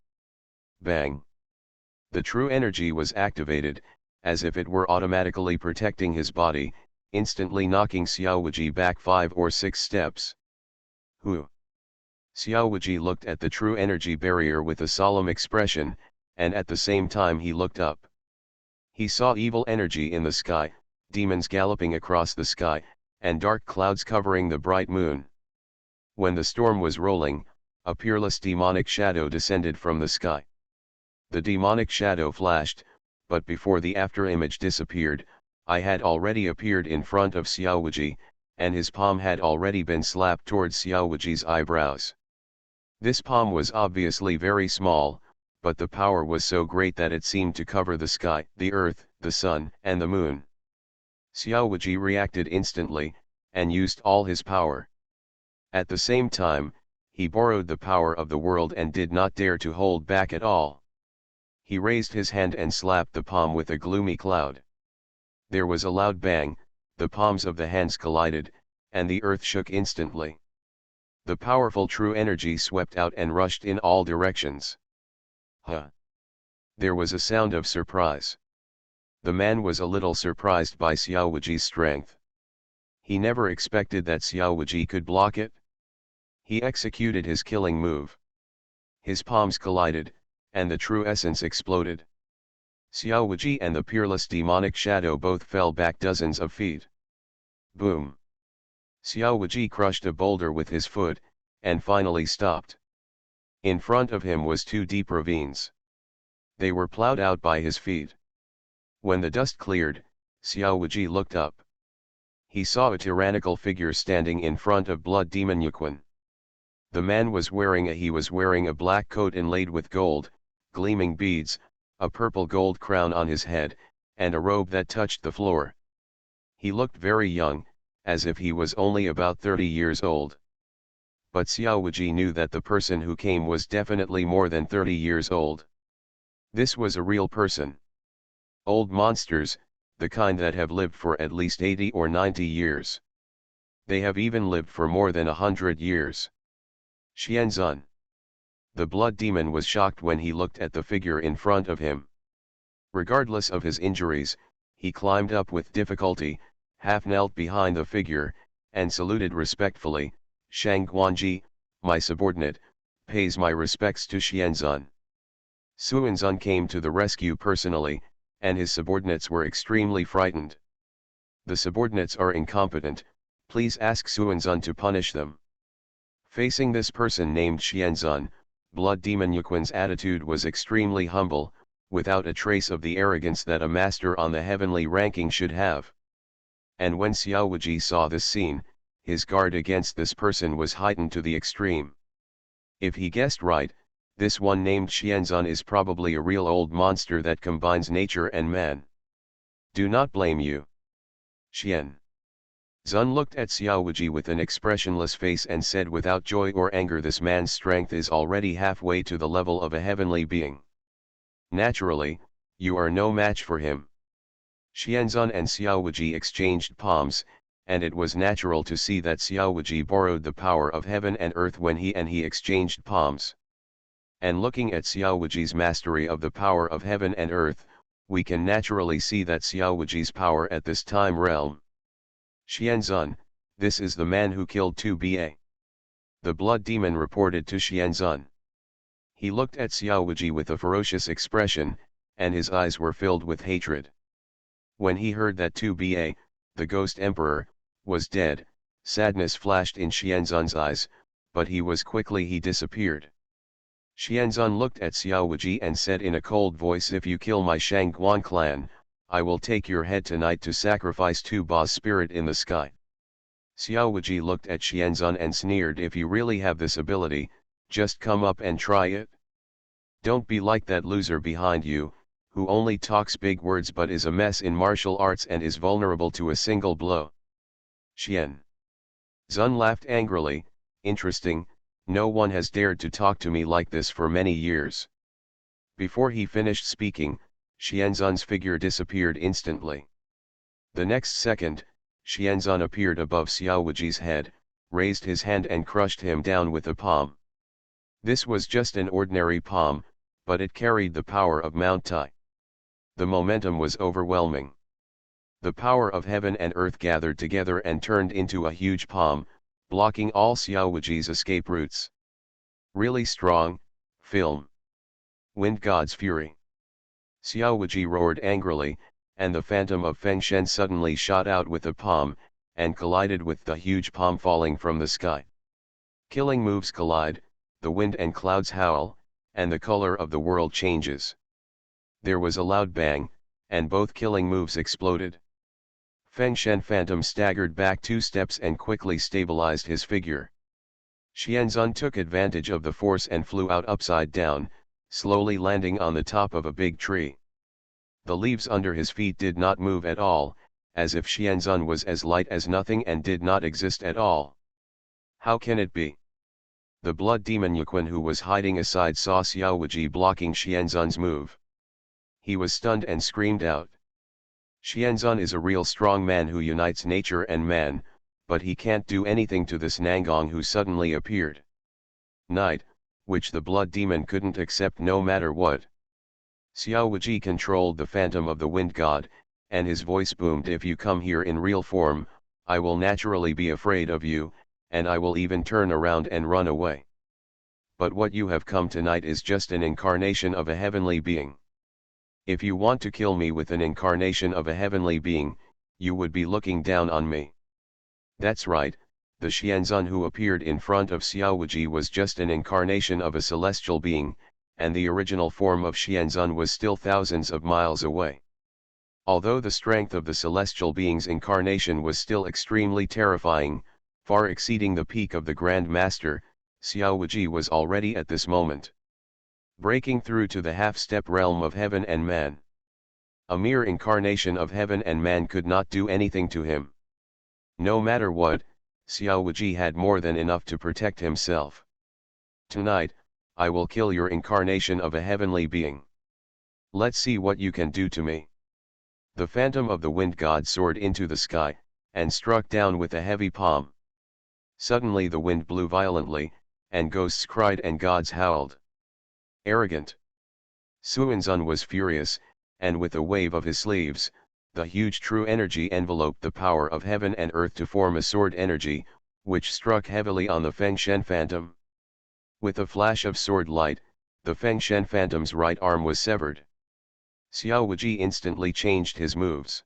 Bang! The true energy was activated, as if it were automatically protecting his body, instantly knocking Xiao Wuji back 5 or 6 steps. Who? Xiao Wuji looked at the true energy barrier with a solemn expression, and at the same time he looked up. He saw evil energy in the sky, demons galloping across the sky, and dark clouds covering the bright moon. When the storm was rolling, a peerless demonic shadow descended from the sky. The demonic shadow flashed, but before the afterimage disappeared, I had already appeared in front of Xiao Wuji, and his palm had already been slapped towards Xiao Wuji's eyebrows. This palm was obviously very small, but the power was so great that it seemed to cover the sky, the earth, the sun, and the moon. Xiao Wuji reacted instantly, and used all his power. At the same time, he borrowed the power of the world and did not dare to hold back at all. He raised his hand and slapped the palm with a gloomy cloud. There was a loud bang, the palms of the hands collided, and the earth shook instantly. The powerful true energy swept out and rushed in all directions. Huh! There was a sound of surprise. The man was a little surprised by Xiao Wuji's strength. He never expected that Xiao Wuji could block it. He executed his killing move. His palms collided, and the true essence exploded. Xiao Wuji and the peerless demonic shadow both fell back dozens of feet. Boom! Xiao Wuji crushed a boulder with his foot, and finally stopped. In front of him was two deep ravines. They were plowed out by his feet. When the dust cleared, Xiao Wuji looked up. He saw a tyrannical figure standing in front of Blood Demon Yuquan. The man was wearing a black coat inlaid with gold, gleaming beads, a purple gold crown on his head, and a robe that touched the floor. He looked very young, as if he was only about 30 years old. But Xiao Wuji knew that the person who came was definitely more than 30 years old. This was a real person. Old monsters, the kind that have lived for at least 80 or 90 years. They have even lived for more than 100 years. Xianzun. The blood demon was shocked when he looked at the figure in front of him. Regardless of his injuries, he climbed up with difficulty, half knelt behind the figure, and saluted respectfully. Shang Guanji, my subordinate, pays my respects to Xianzun. Suanzun came to the rescue personally, and his subordinates were extremely frightened. The subordinates are incompetent, please ask Suanzun to punish them. Facing this person named Xianzun, Blood Demon Yuquan's attitude was extremely humble, without a trace of the arrogance that a master on the heavenly ranking should have. And when Xiao Wuji saw this scene, his guard against this person was heightened to the extreme. If he guessed right, this one named Xianzun is probably a real old monster that combines nature and man. Do not blame you. Xian. Zun looked at Xiao Wuji with an expressionless face and said without joy or anger, this man's strength is already halfway to the level of a heavenly being. Naturally, you are no match for him. Xianzun and Xiao Wuji exchanged palms, and it was natural to see that Xiao Wuji borrowed the power of heaven and earth when he exchanged palms. And looking at Xiao Wuji's mastery of the power of heaven and earth, we can naturally see that Xiao Wuji's power at this time realm. Xianzun, this is the man who killed 2Ba. The blood demon reported to Xianzun. He looked at Xiao Wuji with a ferocious expression, and his eyes were filled with hatred. When he heard that 2Ba, the ghost emperor, was dead, sadness flashed in Xianzun's eyes, but he disappeared. Xianzun looked at Xiao Wuji and said in a cold voice, if you kill my Shangguan clan, I will take your head tonight to sacrifice to Ba's spirit in the sky. Xiao Wuji looked at Xianzun and sneered, if you really have this ability, just come up and try it. Don't be like that loser behind you, who only talks big words but is a mess in martial arts and is vulnerable to a single blow. Xian. Zun laughed angrily, interesting, no one has dared to talk to me like this for many years. Before he finished speaking, Xianzun's figure disappeared instantly. The next second, Xianzun appeared above Xiao Wuji's head, raised his hand and crushed him down with a palm. This was just an ordinary palm, but it carried the power of Mount Tai. The momentum was overwhelming. The power of heaven and earth gathered together and turned into a huge palm, blocking all Xiao Wuji's escape routes. Really strong, film. Wind God's fury. Xiao Wuji roared angrily, and the phantom of Feng Shen suddenly shot out with a palm, and collided with the huge palm falling from the sky. Killing moves collide, the wind and clouds howl, and the color of the world changes. There was a loud bang, and both killing moves exploded. Feng Shen phantom staggered back 2 steps and quickly stabilized his figure. Xianzun took advantage of the force and flew out upside down, slowly landing on the top of a big tree. The leaves under his feet did not move at all, as if Xianzun was as light as nothing and did not exist at all. How can it be? The blood demon Yuquan, who was hiding aside, saw Xiao Wuji blocking Xianzun's move. He was stunned and screamed out. Xianzun is a real strong man who unites nature and man, but he can't do anything to this Nangong who suddenly appeared. Night, which the blood demon couldn't accept no matter what. Xiao Wuji controlled the phantom of the wind god, and his voice boomed, "If you come here in real form, I will naturally be afraid of you, and I will even turn around and run away. But what you have come tonight is just an incarnation of a heavenly being. If you want to kill me with an incarnation of a heavenly being, you would be looking down on me." That's right, the Xianzun who appeared in front of Xiao Wuji was just an incarnation of a celestial being, and the original form of Xianzun was still thousands of miles away. Although the strength of the celestial being's incarnation was still extremely terrifying, far exceeding the peak of the Grand Master, Xiao Wuji was already at this moment breaking through to the half-step realm of heaven and man. A mere incarnation of heaven and man could not do anything to him. No matter what, Xiao Wuji had more than enough to protect himself. "Tonight, I will kill your incarnation of a heavenly being. Let's see what you can do to me." The phantom of the wind god soared into the sky, and struck down with a heavy palm. Suddenly the wind blew violently, and ghosts cried and gods howled. Arrogant! Suanzun was furious, and with a wave of his sleeves, the huge true energy enveloped the power of heaven and earth to form a sword energy, which struck heavily on the Fengshen phantom. With a flash of sword light, the Fengshen phantom's right arm was severed. Xiao Wuji instantly changed his moves.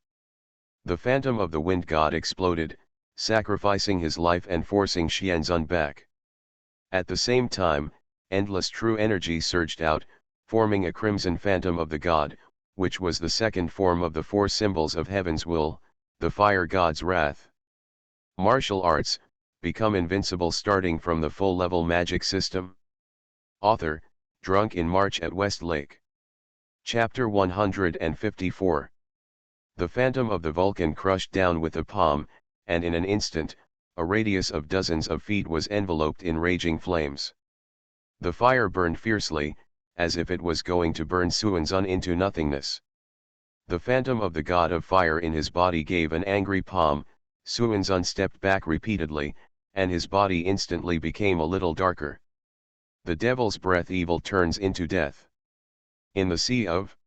The phantom of the wind god exploded, sacrificing his life and forcing Xianzun back. At the same time, endless true energy surged out, forming a crimson phantom of the god, which was the second form of the four symbols of heaven's will, the fire god's wrath. Martial arts, become invincible starting from the full-level magic system. Author, Drunk in March at Westlake. Chapter 154. The phantom of the Vulcan crushed down with a palm, and in an instant, a radius of dozens of feet was enveloped in raging flames. The fire burned fiercely, as if it was going to burn Suanzun into nothingness. The phantom of the god of fire in his body gave an angry palm. Suanzun stepped back repeatedly, and his body instantly became a little darker. The devil's breath, evil turns into death. In the sea of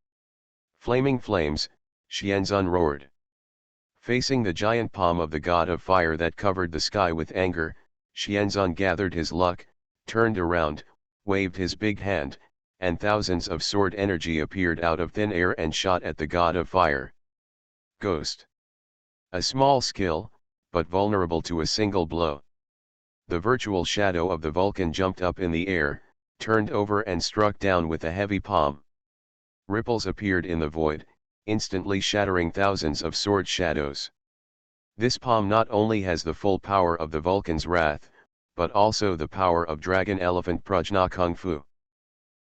flaming flames, Xianzun roared. Facing the giant palm of the god of fire that covered the sky with anger, Xianzun gathered his luck, turned around, waved his big hand, and thousands of sword energy appeared out of thin air and shot at the god of fire. Ghost. A small skill, but vulnerable to a single blow. The virtual shadow of the Vulcan jumped up in the air, turned over and struck down with a heavy palm. Ripples appeared in the void, instantly shattering thousands of sword shadows. This palm not only has the full power of the Vulcan's wrath, but also the power of Dragon Elephant Prajna Kung Fu.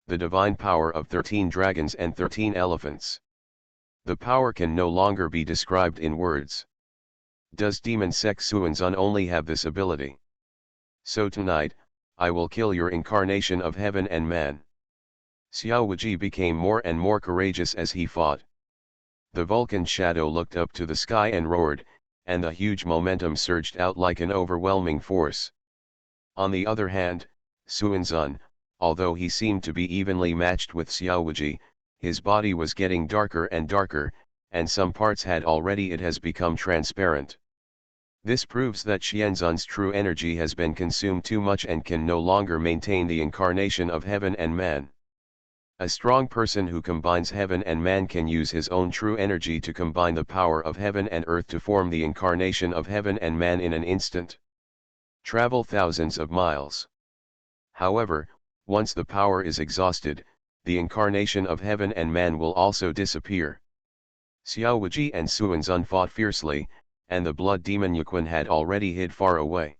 The divine power of 13 dragons and 13 elephants. The power can no longer be described in words. Does Demon Sek Suanzun only have this ability? So tonight, I will kill your incarnation of heaven and man. Xiao Wuji became more and more courageous as he fought. The Vulcan shadow looked up to the sky and roared, and the huge momentum surged out like an overwhelming force. On the other hand, Suanzun, although he seemed to be evenly matched with Xiao Wuji, his body was getting darker and darker, and some parts had already it has become transparent. This proves that Xianzun's true energy has been consumed too much and can no longer maintain the incarnation of heaven and man. A strong person who combines heaven and man can use his own true energy to combine the power of heaven and earth to form the incarnation of heaven and man in an instant. Travel thousands of miles. However, once the power is exhausted, the incarnation of heaven and man will also disappear. Xiao Wuji and Suanzun fought fiercely, and the blood demon Yuquan had already hid far away.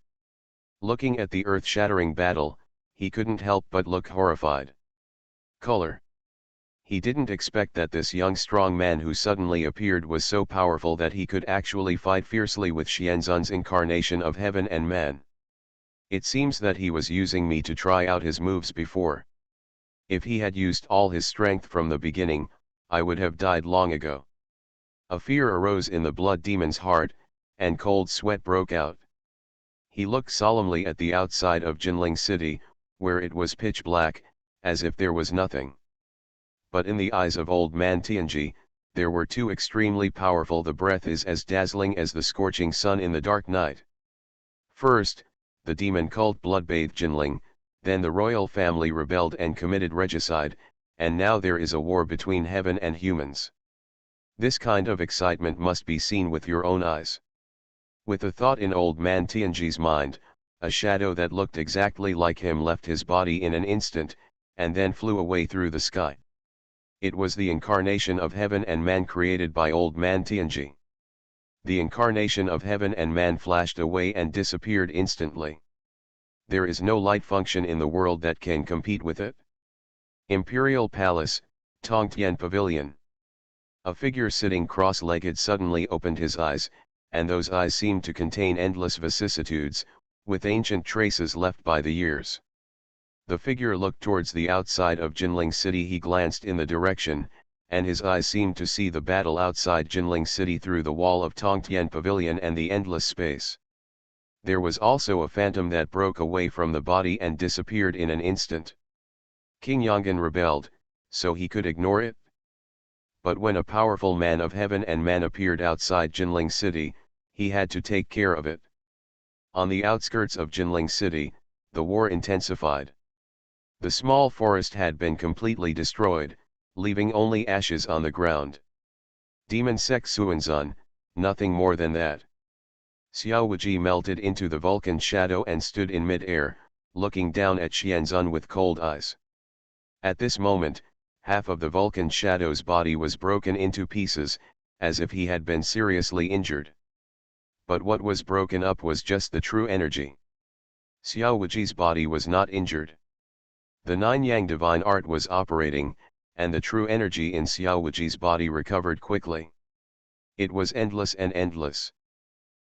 Looking at the earth-shattering battle, he couldn't help but look horrified. Color. He didn't expect that this young strong man who suddenly appeared was so powerful that he could actually fight fiercely with Xianzun's incarnation of heaven and man. It seems that he was using me to try out his moves before. If he had used all his strength from the beginning, I would have died long ago. A fear arose in the blood demon's heart, and cold sweat broke out. He looked solemnly at the outside of Jinling City, where it was pitch black, as if there was nothing. but in the eyes of old man Tianji, there were two extremely powerful. The breath is as dazzling as the scorching sun in the dark night. First, the demon cult bloodbathed Jinling, then the royal family rebelled and committed regicide, and now there is a war between heaven and humans. This kind of excitement must be seen with your own eyes. With a thought in old man Tianji's mind, a shadow that looked exactly like him left his body in an instant, and then flew away through the sky. It was the incarnation of heaven and man created by old man Tianji. The incarnation of heaven and man flashed away and disappeared instantly. There is no light function in the world that can compete with it. Imperial Palace, Tongtian Pavilion. A figure sitting cross-legged suddenly opened his eyes, and those eyes seemed to contain endless vicissitudes, with ancient traces left by the years. The figure looked towards the outside of Jinling City. He glanced in the direction, and his eyes seemed to see the battle outside Jinling City through the wall of Tongtian Pavilion and the endless space. There was also a phantom that broke away from the body and disappeared in an instant. King Yongan rebelled, so he could ignore it. But when a powerful man of heaven and man appeared outside Jinling City, he had to take care of it. On the outskirts of Jinling City, the war intensified. The small forest had been completely destroyed, leaving only ashes on the ground. Demon Sek Suanzun, nothing more than that. Xiao Wuji melted into the Vulcan shadow and stood in mid-air, looking down at Xianzun with cold eyes. At this moment, half of the Vulcan shadow's body was broken into pieces, as if he had been seriously injured. But what was broken up was just the true energy. Xiao Wuji's body was not injured. The Nine-Yang divine art was operating, and the true energy in Xiao Wuji's body recovered quickly. It was endless and endless.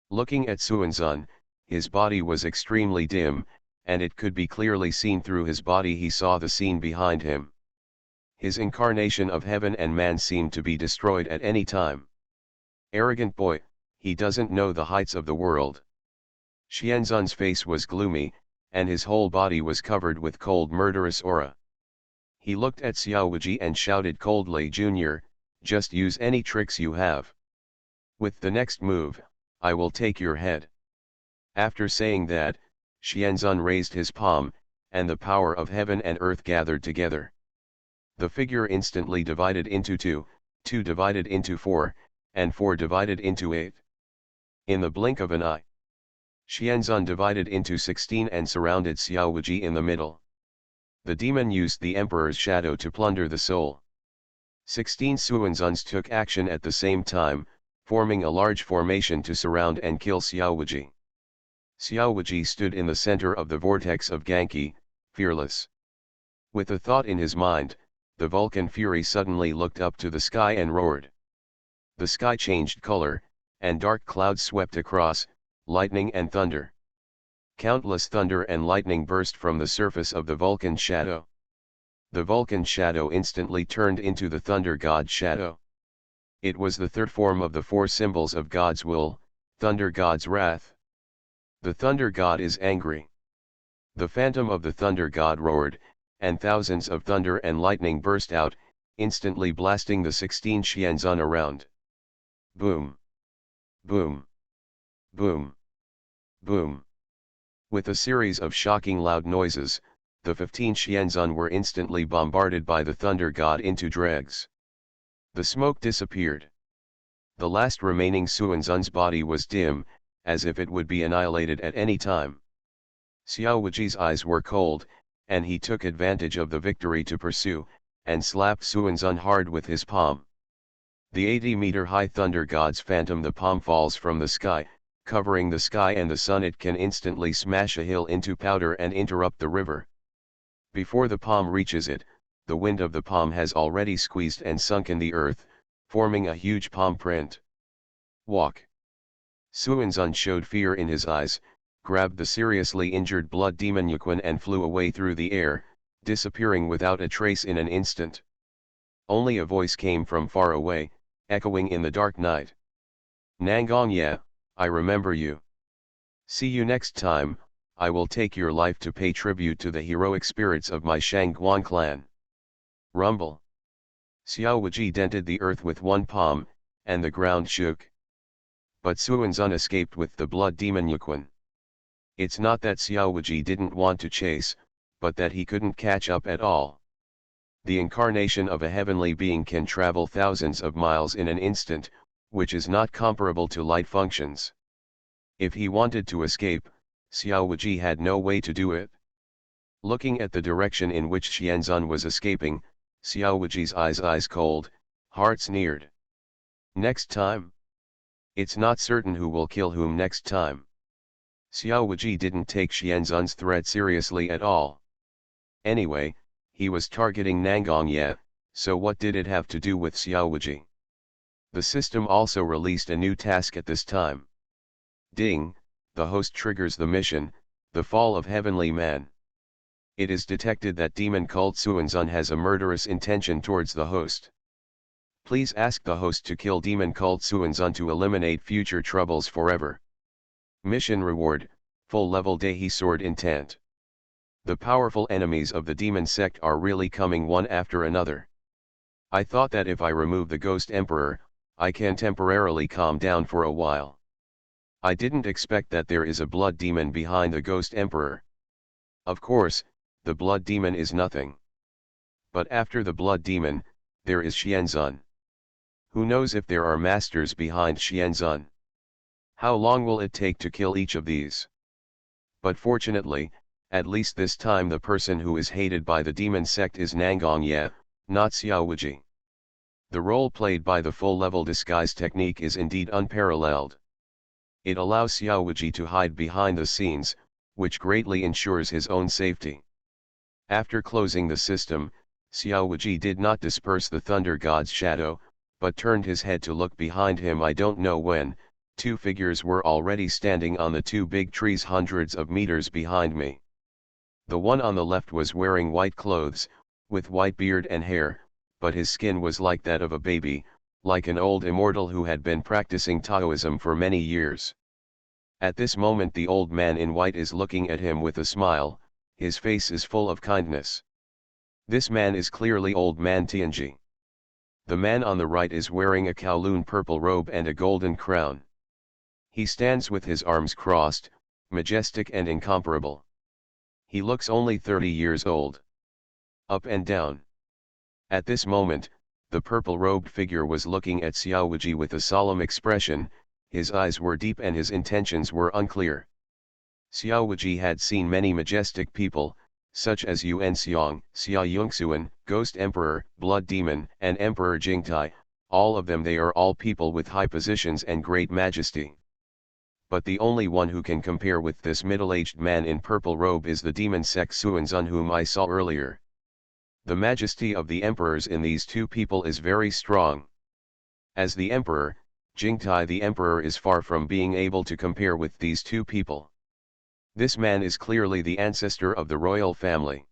Looking at Suanzun, his body was extremely dim, and it could be clearly seen through his body. He saw the scene behind him. His incarnation of heaven and man seemed to be destroyed at any time. Arrogant boy, he doesn't know the heights of the world. Xianzun's face was gloomy, and his whole body was covered with cold murderous aura. He looked at Xiao Wuji and shouted coldly, "Junior, just use any tricks you have. With the next move, I will take your head." After saying that, Xianzun raised his palm, and the power of heaven and earth gathered together. The figure instantly divided into two, two divided into four, and four divided into 8. In the blink of an eye, Xianzun divided into 16 and surrounded Xiao Wuji in the middle. The demon used the emperor's shadow to plunder the soul. 16 Suanzuns took action at the same time, forming a large formation to surround and kill Xiao Wuji. Xiao Wuji stood in the center of the vortex of Genki, fearless. With a thought in his mind, the Vulcan Fury suddenly looked up to the sky and roared. The sky changed color, and dark clouds swept across, lightning and thunder. Countless thunder and lightning burst from the surface of the Vulcan shadow. The Vulcan shadow instantly turned into the thunder god shadow. It was the third form of the four symbols of God's will, thunder god's wrath. The thunder god is angry. The phantom of the thunder god roared, and thousands of thunder and lightning burst out, instantly blasting the 16 Xianzun around. Boom! Boom! Boom! Boom! With a series of shocking loud noises, the 15 Xianzun were instantly bombarded by the thunder god into dregs. The smoke disappeared. The last remaining Suanzun's body was dim, as if it would be annihilated at any time. Xiao Wuji's eyes were cold, and he took advantage of the victory to pursue, and slapped Suanzun hard with his palm. The 80-meter-high thunder god's phantom, the palm falls from the sky, covering the sky and the sun. It can instantly smash a hill into powder and interrupt the river. Before the palm reaches it, the wind of the palm has already squeezed and sunken the earth, forming a huge palm print. Walk! Suanzun showed fear in his eyes, grabbed the seriously injured blood demon Yuquan and flew away through the air, disappearing without a trace in an instant. Only a voice came from far away, echoing in the dark night. "Nangongya, I remember you. See you next time. I will take your life to pay tribute to the heroic spirits of my Shangguan clan." Rumble. Xiao Wuji dented the earth with one palm, and the ground shook. But Suanzun escaped with the blood demon Yuquan. It's not that Xiao Wuji didn't want to chase, but that he couldn't catch up at all. The incarnation of a heavenly being can travel thousands of miles in an instant, which is not comparable to light functions. If he wanted to escape, Xiao Wuji had no way to do it. Looking at the direction in which Xianzun was escaping, Xiao Wuji's eyes cold, heart sneered. Next time? It's not certain who will kill whom next time. Xiao Wuji didn't take Xianzun's threat seriously at all. Anyway, he was targeting Nangongye, so what did it have to do with Xiao Wuji? The system also released a new task at this time. Ding, the host triggers the mission, the fall of Heavenly Man. It is detected that demon cult Suanzun has a murderous intention towards the host. Please ask the host to kill demon cult Suanzun to eliminate future troubles forever. Mission reward, full level Dehi sword intent. The powerful enemies of the demon sect are really coming one after another. I thought that if I remove the Ghost Emperor, I can temporarily calm down for a while. I didn't expect that there is a blood demon behind the Ghost Emperor. Of course, the blood demon is nothing. But after the blood demon, there is Xianzun. Who knows if there are masters behind Xianzun? How long will it take to kill each of these? But fortunately, at least this time the person who is hated by the demon sect is Nangongye, not Xiao Wuji. The role played by the full-level disguise technique is indeed unparalleled. It allows Xiao Wuji to hide behind the scenes, which greatly ensures his own safety. After closing the system, Xiao Wuji did not disperse the Thunder God's shadow, but turned his head to look behind him. I don't know when, two figures were already standing on the two big trees hundreds of meters behind me. The one on the left was wearing white clothes, with white beard and hair, but his skin was like that of a baby, like an old immortal who had been practicing Taoism for many years. At this moment the old man in white is looking at him with a smile, his face is full of kindness. This man is clearly Old Man Tianji. The man on the right is wearing a Kowloon purple robe and a golden crown. He stands with his arms crossed, majestic and incomparable. He looks only 30 years old. Up and down. At this moment, the purple-robed figure was looking at Xiao Wuji with a solemn expression, his eyes were deep and his intentions were unclear. Xiao Wuji had seen many majestic people, such as Yuan Xiong, Xia Yongxuan, Ghost Emperor, Blood Demon, and Emperor Jingtai, all of them they are all people with high positions and great majesty. But the only one who can compare with this middle-aged man in purple robe is the demon sect Suanzun whom I saw earlier. The majesty of the emperors in these two people is very strong. As the emperor, Jingtai the emperor is far from being able to compare with these two people. This man is clearly the ancestor of the royal family.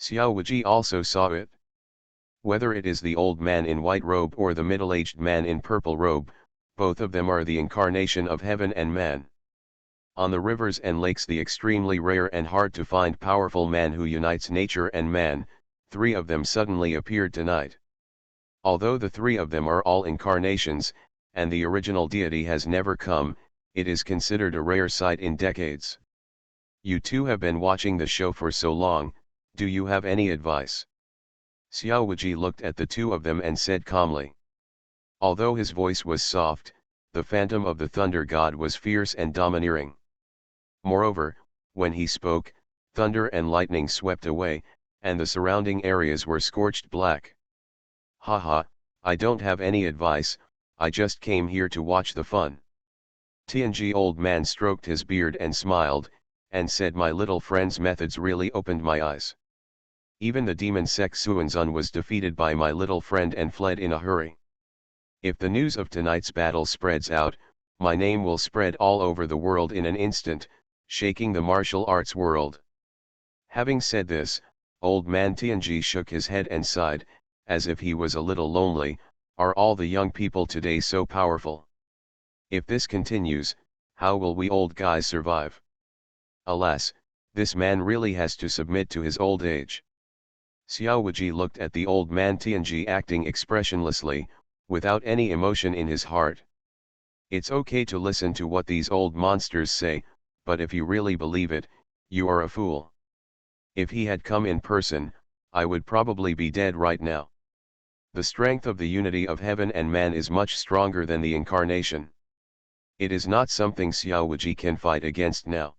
Xiao Wuji also saw it. Whether it is the old man in white robe or the middle-aged man in purple robe, both of them are the incarnation of heaven and man. On the rivers and lakes the extremely rare and hard to find powerful man who unites nature and man, three of them suddenly appeared tonight. Although the three of them are all incarnations, and the original deity has never come, it is considered a rare sight in decades. You two have been watching the show for so long, do you have any advice? Xiao Wuji looked at the two of them and said calmly. Although his voice was soft, the phantom of the thunder god was fierce and domineering. Moreover, when he spoke, thunder and lightning swept away, and the surrounding areas were scorched black. Haha, I don't have any advice, I just came here to watch the fun. Tianji old man stroked his beard and smiled, and said my little friend's methods really opened my eyes. Even the demon sect Suanzun was defeated by my little friend and fled in a hurry. If the news of tonight's battle spreads out, my name will spread all over the world in an instant, shaking the martial arts world. Having said this, old man Tianji shook his head and sighed, as if he was a little lonely. Are all the young people today so powerful? If this continues, how will we old guys survive? Alas, this man really has to submit to his old age. Xiao Wuji looked at the old man Tianji acting expressionlessly, without any emotion in his heart. It's okay to listen to what these old monsters say, but if you really believe it, you are a fool. If he had come in person, I would probably be dead right now. The strength of the unity of heaven and man is much stronger than the incarnation. It is not something Xiao Wuji can fight against now.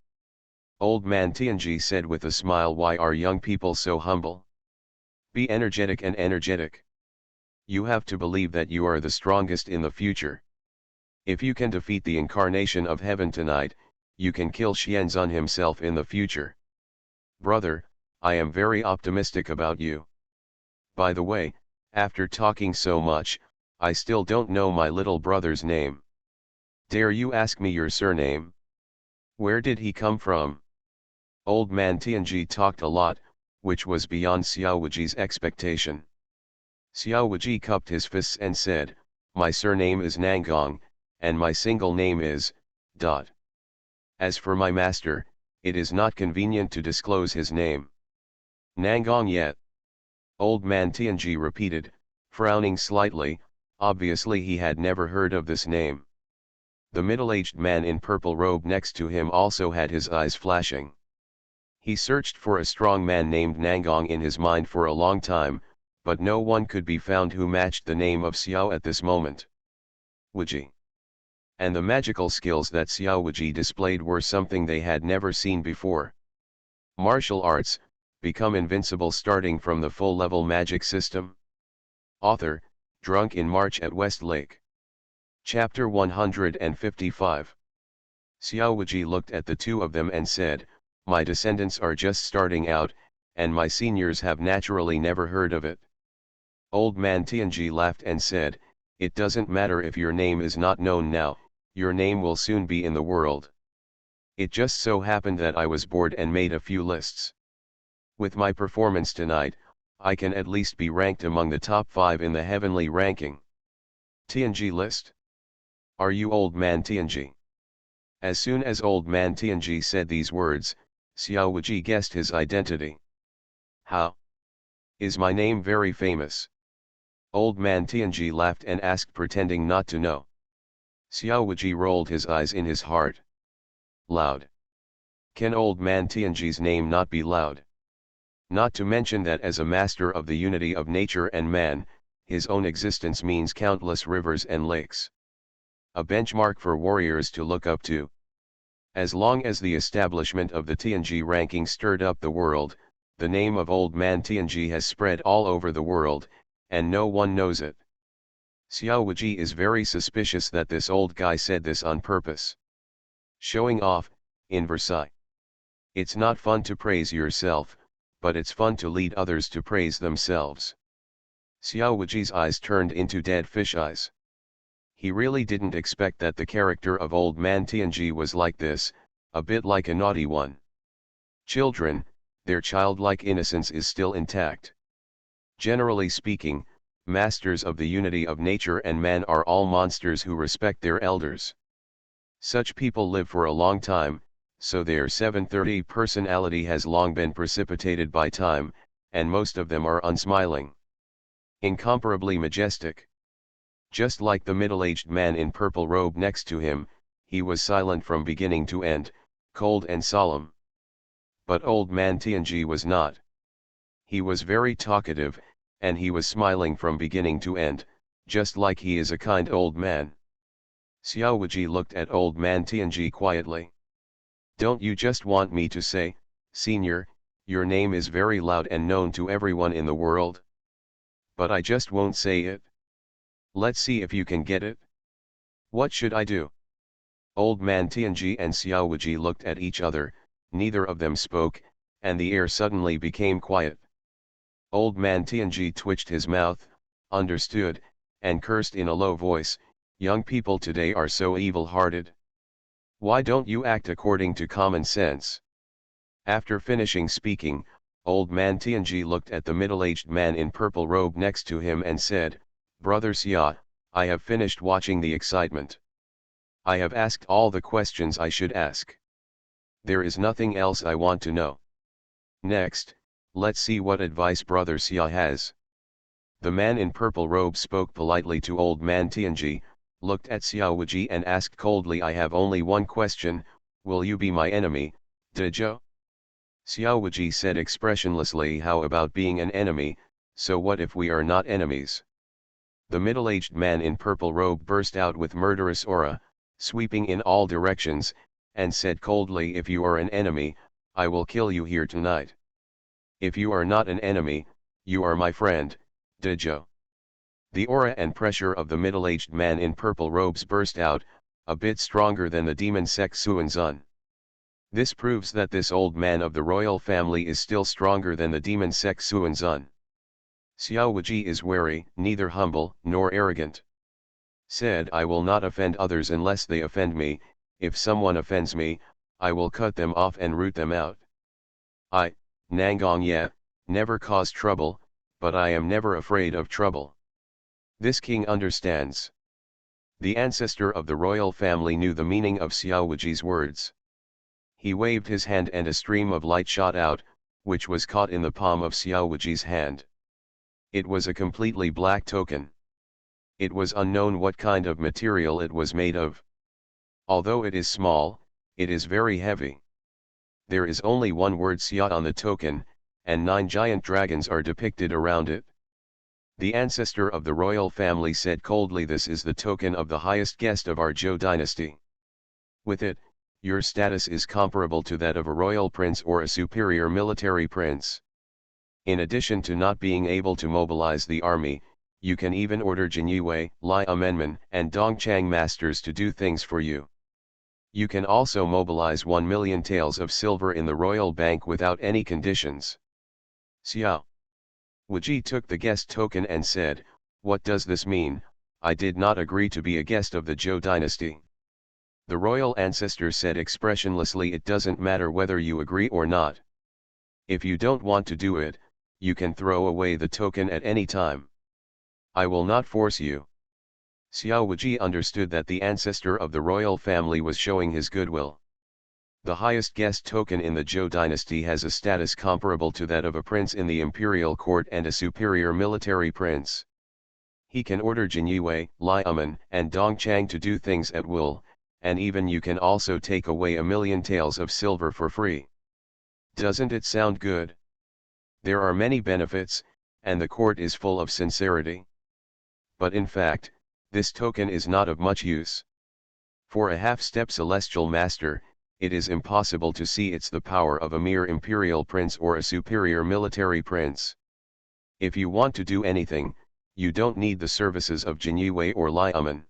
Old man Tianji said with a smile, why are young people so humble? Be energetic and energetic. You have to believe that you are the strongest in the future. If you can defeat the incarnation of heaven tonight, you can kill Xianzun himself in the future. Brother, I am very optimistic about you. By the way, after talking so much, I still don't know my little brother's name. Dare you ask me your surname? Where did he come from? Old man Tianji talked a lot, which was beyond Xiao Wuji's expectation. Xiao Wuji cupped his fists and said, my surname is Nangong, and my single name is, ... As for my master, it is not convenient to disclose his name. Nangong yet? Old man Tianji repeated, frowning slightly, obviously he had never heard of this name. The middle-aged man in purple robe next to him also had his eyes flashing. He searched for a strong man named Nangong in his mind for a long time, but no one could be found who matched the name of Xiao at this moment. Wuji. And the magical skills that Xiao Wuji displayed were something they had never seen before. Martial arts, become invincible starting from the full-level magic system. Author, Drunk in March at West Lake. Chapter 155. Xiao Wuji looked at the two of them and said, my descendants are just starting out, and my seniors have naturally never heard of it. Old man Tianji laughed and said, it doesn't matter if your name is not known now, your name will soon be in the world. It just so happened that I was bored and made a few lists. With my performance tonight, I can at least be ranked among the top 5 in the heavenly ranking. Tianji list? Are you old man Tianji? As soon as old man Tianji said these words, Xiao Wuji guessed his identity. How? Is my name very famous? Old man Tianji laughed and asked, pretending not to know. Xiao Wuji rolled his eyes in his heart. Loud. Can old man Tianji's name not be loud? Not to mention that as a master of the unity of nature and man, his own existence means countless rivers and lakes. A benchmark for warriors to look up to. As long as the establishment of the Tianji ranking stirred up the world, the name of old man Tianji has spread all over the world, and no one knows it. Xiao Wuji is very suspicious that this old guy said this on purpose. Showing off, in Versailles. It's not fun to praise yourself, but it's fun to lead others to praise themselves. Xiao Wuji's eyes turned into dead fish eyes. He really didn't expect that the character of old man Tianji was like this, a bit like a naughty one. Children, their childlike innocence is still intact. Generally speaking, masters of the unity of nature and man are all monsters who respect their elders. Such people live for a long time, so their 730 personality has long been precipitated by time, and most of them are unsmiling. Incomparably majestic. Just like the middle-aged man in purple robe next to him, he was silent from beginning to end, cold and solemn. But old man Tianji was not. He was very talkative, and he was smiling from beginning to end, just like he is a kind old man. Xiao Wuji looked at old man Tianji quietly. Don't you just want me to say, Senior, your name is very loud and known to everyone in the world? But I just won't say it. Let's see if you can get it. What should I do? Old man Tianji and Xiao Wuji looked at each other, neither of them spoke, and the air suddenly became quiet. Old man Tianji twitched his mouth, understood, and cursed in a low voice, young people today are so evil-hearted. Why don't you act according to common sense? After finishing speaking, old man Tianji looked at the middle-aged man in purple robe next to him and said, Brother Xia, I have finished watching the excitement. I have asked all the questions I should ask. There is nothing else I want to know. Next, let's see what advice Brother Xia has. The man in purple robe spoke politely to old man Tianji, looked at Xiao Wuji and asked coldly, I have only one question, will you be my enemy, Dezhou? Xiao Wuji said expressionlessly, how about being an enemy, so what if we are not enemies? The middle-aged man in purple robe burst out with murderous aura, sweeping in all directions, and said coldly, if you are an enemy, I will kill you here tonight. If you are not an enemy, you are my friend, Dezhou. The aura and pressure of the middle-aged man in purple robes burst out, a bit stronger than the demon sect Xuanzun. This proves that this old man of the royal family is still stronger than the demon sect Xuanzun. Xiao Wuji is wary, neither humble nor arrogant. Said, I will not offend others unless they offend me, if someone offends me, I will cut them off and root them out. I, Nangong Ye, never cause trouble, but I am never afraid of trouble. This king understands. The ancestor of the royal family knew the meaning of Xiao Wuji's words. He waved his hand and a stream of light shot out, which was caught in the palm of Xiao Wuji's hand. It was a completely black token. It was unknown what kind of material it was made of. Although it is small, it is very heavy. There is only one word Xia on the token, and 9 giant dragons are depicted around it. The ancestor of the royal family said coldly, this is the token of the highest guest of our Zhou dynasty. With it, your status is comparable to that of a royal prince or a superior military prince. In addition to not being able to mobilize the army, you can even order Jinyue, Lai Amenmen, and Dongchang masters to do things for you. You can also mobilize 1 million taels of silver in the royal bank without any conditions. Xiao Wuji took the guest token and said, what does this mean? I did not agree to be a guest of the Zhou dynasty. The royal ancestor said expressionlessly, it doesn't matter whether you agree or not. If you don't want to do it, you can throw away the token at any time. I will not force you. Xiao Wuji understood that the ancestor of the royal family was showing his goodwill. The highest guest token in the Zhou dynasty has a status comparable to that of a prince in the imperial court and a superior military prince. He can order Jinyue, Lai Amen, and Dongchang to do things at will, and even you can also take away 1 million taels of silver for free. Doesn't it sound good? There are many benefits, and the court is full of sincerity. But in fact, this token is not of much use. For a half-step celestial master, it is impossible to see it's the power of a mere imperial prince or a superior military prince. If you want to do anything, you don't need the services of Jinyue or Lai Amen.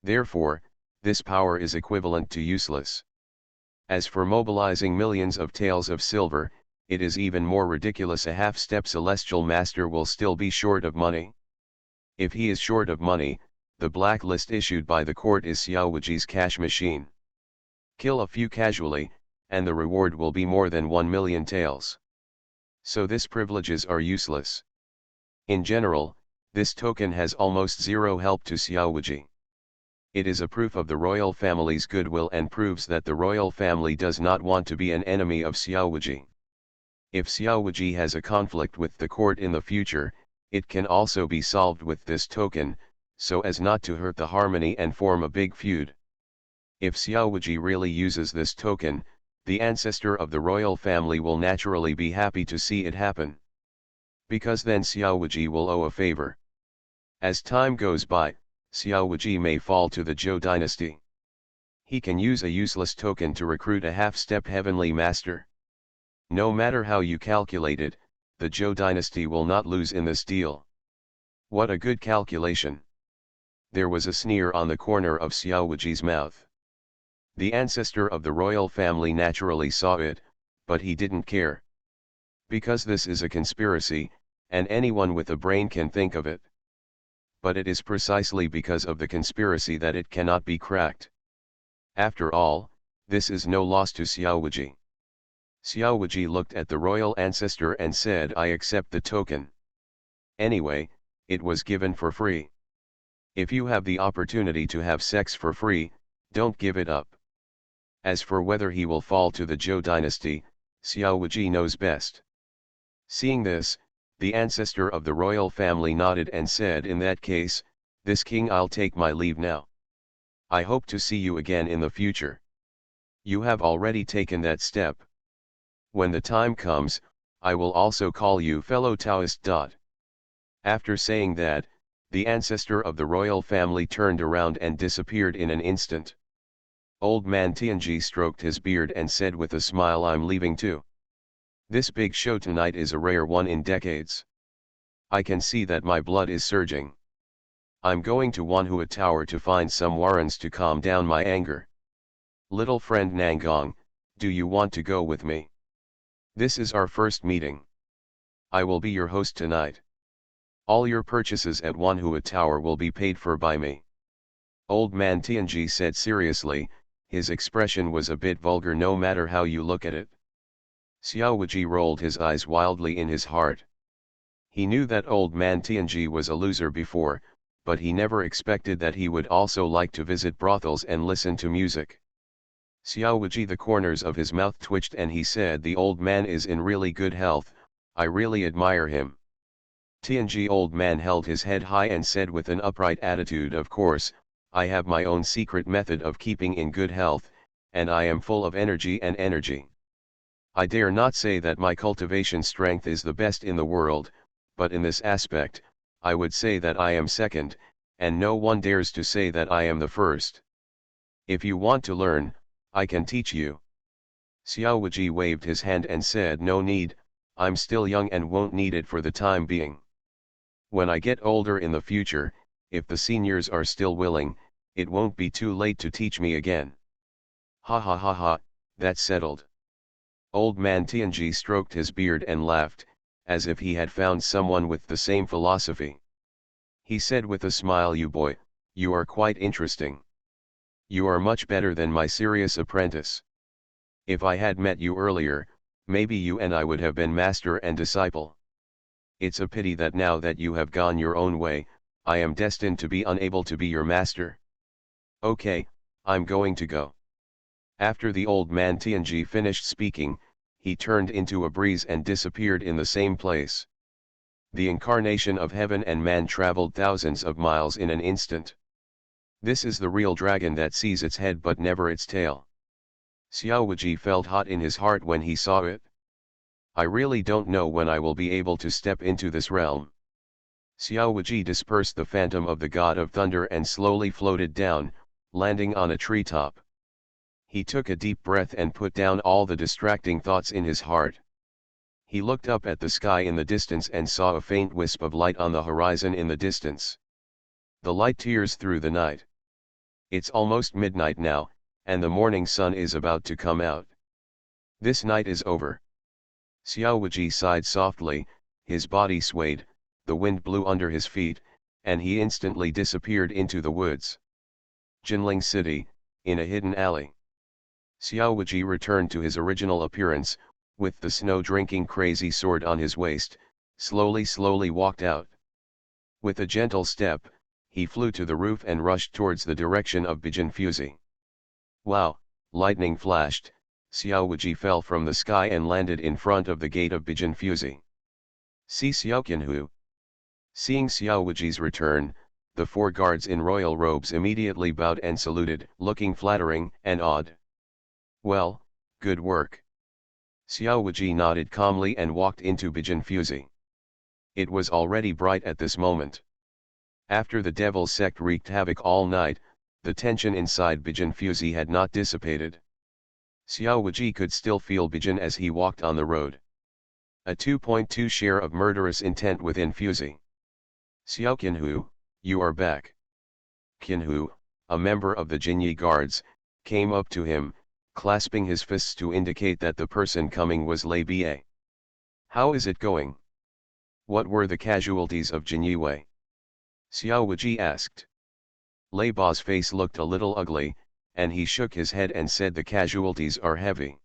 Therefore, this power is equivalent to useless. As for mobilizing millions of taels of silver, it is even more ridiculous. A half-step celestial master will still be short of money. If he is short of money, the blacklist issued by the court is Xiao Wuji's cash machine. Kill a few casually, and the reward will be more than 1 million taels. So these privileges are useless. In general, this token has almost zero help to Xiao Wuji. It is a proof of the royal family's goodwill and proves that the royal family does not want to be an enemy of Xiao Wuji. If Xiao Wuji has a conflict with the court in the future, it can also be solved with this token, so as not to hurt the harmony and form a big feud. If Xiao Wuji really uses this token, the ancestor of the royal family will naturally be happy to see it happen. Because then Xiao Wuji will owe a favor. As time goes by, Xiao Wuji may fall to the Zhou dynasty. He can use a useless token to recruit a half-step heavenly master. No matter how you calculate it, the Zhou dynasty will not lose in this deal. What a good calculation. There was a sneer on the corner of Xiao Wuji's mouth. The ancestor of the royal family naturally saw it, but he didn't care. Because this is a conspiracy, and anyone with a brain can think of it. But it is precisely because of the conspiracy that it cannot be cracked. After all, this is no loss to Xiao Wuji. Xiao Wuji looked at the royal ancestor and said, I accept the token. Anyway, it was given for free. If you have the opportunity to have sex for free, don't give it up. As for whether he will fall to the Zhou dynasty, Xiao Wuji knows best. Seeing this, the ancestor of the royal family nodded and said, in that case, this king, I'll take my leave now. I hope to see you again in the future. You have already taken that step. When the time comes, I will also call you fellow Taoist. After saying that, the ancestor of the royal family turned around and disappeared in an instant. Old man Tianji stroked his beard and said with a smile, I'm leaving too. This big show tonight is a rare one in decades. I can see that my blood is surging. I'm going to Wanhua Tower to find some warrants to calm down my anger. Little friend Nangong, do you want to go with me? This is our first meeting. I will be your host tonight. All your purchases at Wanhua Tower will be paid for by me. Old man Tianji said seriously, his expression was a bit vulgar no matter how you look at it. Xiao Wuji rolled his eyes wildly in his heart. He knew that old man Tianji was a loser before, but he never expected that he would also like to visit brothels and listen to music. Xiao Wuji, the corners of his mouth twitched and he said, the old man is in really good health, I really admire him. Tianji old man held his head high and said with an upright attitude, of course, I have my own secret method of keeping in good health, and I am full of energy and energy. I dare not say that my cultivation strength is the best in the world, but in this aspect, I would say that I am second, and no one dares to say that I am the first. If you want to learn, I can teach you. Xiao Wuji waved his hand and said, no need, I'm still young and won't need it for the time being. When I get older in the future, if the seniors are still willing, it won't be too late to teach me again. Ha ha ha ha, that's settled. Old man Tianji stroked his beard and laughed, as if he had found someone with the same philosophy. He said with a smile, you boy, you are quite interesting. You are much better than my serious apprentice. If I had met you earlier, maybe you and I would have been master and disciple. It's a pity that now that you have gone your own way, I am destined to be unable to be your master. Okay, I'm going to go. After the old man Tianji finished speaking, he turned into a breeze and disappeared in the same place. The incarnation of heaven and man traveled thousands of miles in an instant. This is the real dragon that sees its head but never its tail. Xiao Wuji felt hot in his heart when he saw it. I really don't know when I will be able to step into this realm. Xiao Wuji dispersed the phantom of the god of thunder and slowly floated down, landing on a treetop. He took a deep breath and put down all the distracting thoughts in his heart. He looked up at the sky in the distance and saw a faint wisp of light on the horizon in the distance. The light tears through the night. It's almost midnight now, and the morning sun is about to come out. This night is over. Xiao Wuji sighed softly, his body swayed, the wind blew under his feet, and he instantly disappeared into the woods. Jinling City, in a hidden alley. Xiao Wuji returned to his original appearance, with the snow-drinking crazy sword on his waist, slowly walked out. With a gentle step, he flew to the roof and rushed towards the direction of Bijin Fuzi. Wow, lightning flashed, Xiao Wuji fell from the sky and landed in front of the gate of Bijin Fuzi. See Xiaoqianhu. Seeing Xiao Wuji's return, the 4 guards in royal robes immediately bowed and saluted, looking flattering and awed. Well, good work. Xiao Wuji nodded calmly and walked into Bijin Fuzi. It was already bright at this moment. After the devil sect wreaked havoc all night, the tension inside Bijin Fuzi had not dissipated. Xiao Wuji could still feel Bijin as he walked on the road. A 2.2 share of murderous intent within Fuzi. Xiaoqianhu, you are back. Qianhu, a member of the Jinyi guards, came up to him, clasping his fists to indicate that the person coming was Lei Ba. How is it going? What were the casualties of Jinyi Wei? Xiao Wuji asked. Lei Ba's face looked a little ugly, and he shook his head and said the casualties are heavy.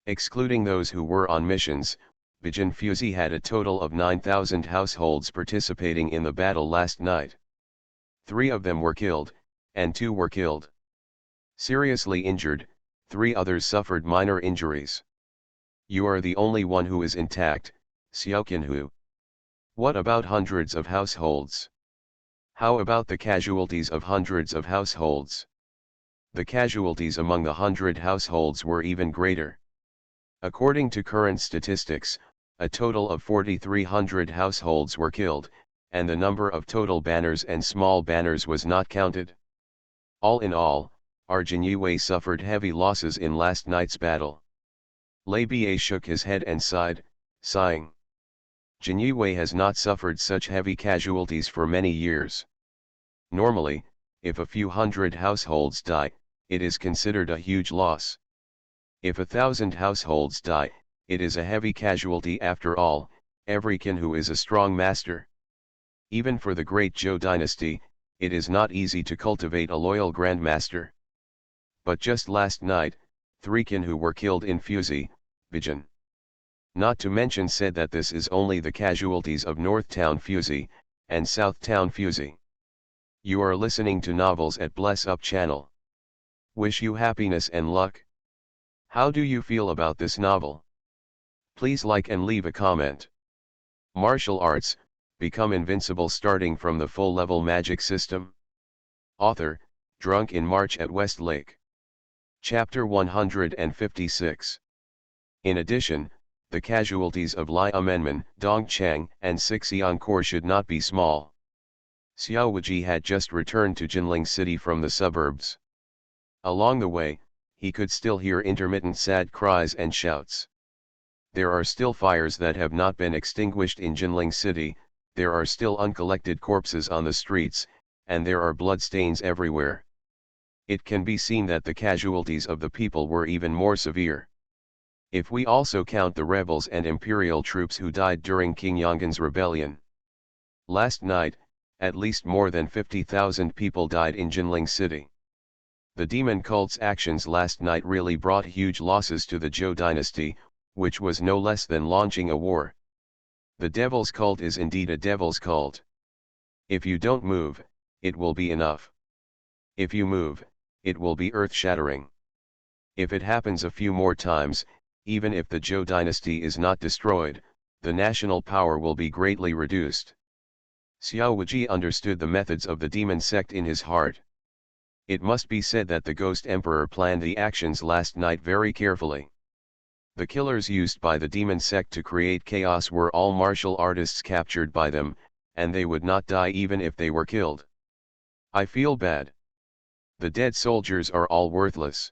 Excluding those who were on missions, Bijin Fuzi had a total of 9,000 households participating in the battle last night. 3 of them were killed, and 2 were killed. Seriously injured, 3 others suffered minor injuries. You are the only one who is intact, Xiaoqinhu. What about hundreds of households? How about the casualties of hundreds of households? The casualties among the 100 households were even greater. According to current statistics, a total of 4,300 households were killed, and the number of total banners and small banners was not counted. All in all, our Jinyue suffered heavy losses in last night's battle. Lei Bie shook his head and sighed, sighing. Jinyue has not suffered such heavy casualties for many years. Normally, if a few hundred households die, it is considered a huge loss. If 1,000 households die, it is a heavy casualty. After all, every Kinhu is a strong master. Even for the great Zhou dynasty, it is not easy to cultivate a loyal grandmaster. But just last night, 3 Kinhu were killed in Fuzi, Bijan. Not to mention said that this is only the casualties of North Town Fuzi, and South Town Fuzi. You are listening to Novels at Bless Up channel. Wish you happiness and luck. How do you feel about this novel? Please like and leave a comment. Martial arts, become invincible starting from the full level magic system. Author, Drunk in March at West Lake. Chapter 156. In addition, the casualties of Lai Amenmen, Dongchang, and Sixiang Corps should not be small. Xiao Wuji had just returned to Jinling City from the suburbs. Along the way, he could still hear intermittent sad cries and shouts. There are still fires that have not been extinguished in Jinling City, there are still uncollected corpses on the streets, and there are bloodstains everywhere. It can be seen that the casualties of the people were even more severe. If we also count the rebels and imperial troops who died during King Yonggan's rebellion. Last night, at least more than 50,000 people died in Jinling City. The demon cult's actions last night really brought huge losses to the Zhou dynasty, which was no less than launching a war. The devil's cult is indeed a devil's cult. If you don't move, it will be enough. If you move, it will be earth-shattering. If it happens a few more times, even if the Zhou dynasty is not destroyed, the national power will be greatly reduced. Xiao Wuji understood the methods of the demon sect in his heart. It must be said that the Ghost Emperor planned the actions last night very carefully. The killers used by the demon sect to create chaos were all martial artists captured by them, and they would not die even if they were killed. I feel bad. The dead soldiers are all worthless.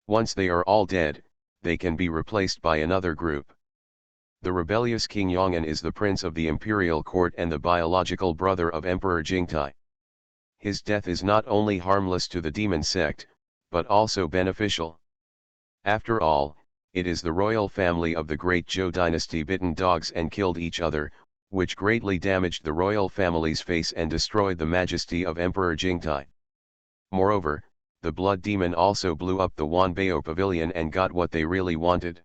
Once they are all dead, they can be replaced by another group. The rebellious King Yong'an is the prince of the imperial court and the biological brother of Emperor Jingtai. His death is not only harmless to the demon sect, but also beneficial. After all, it is the royal family of the great Zhou dynasty bitten dogs and killed each other, which greatly damaged the royal family's face and destroyed the majesty of Emperor Jingtai. Moreover, the blood demon also blew up the Wanbao pavilion and got what they really wanted.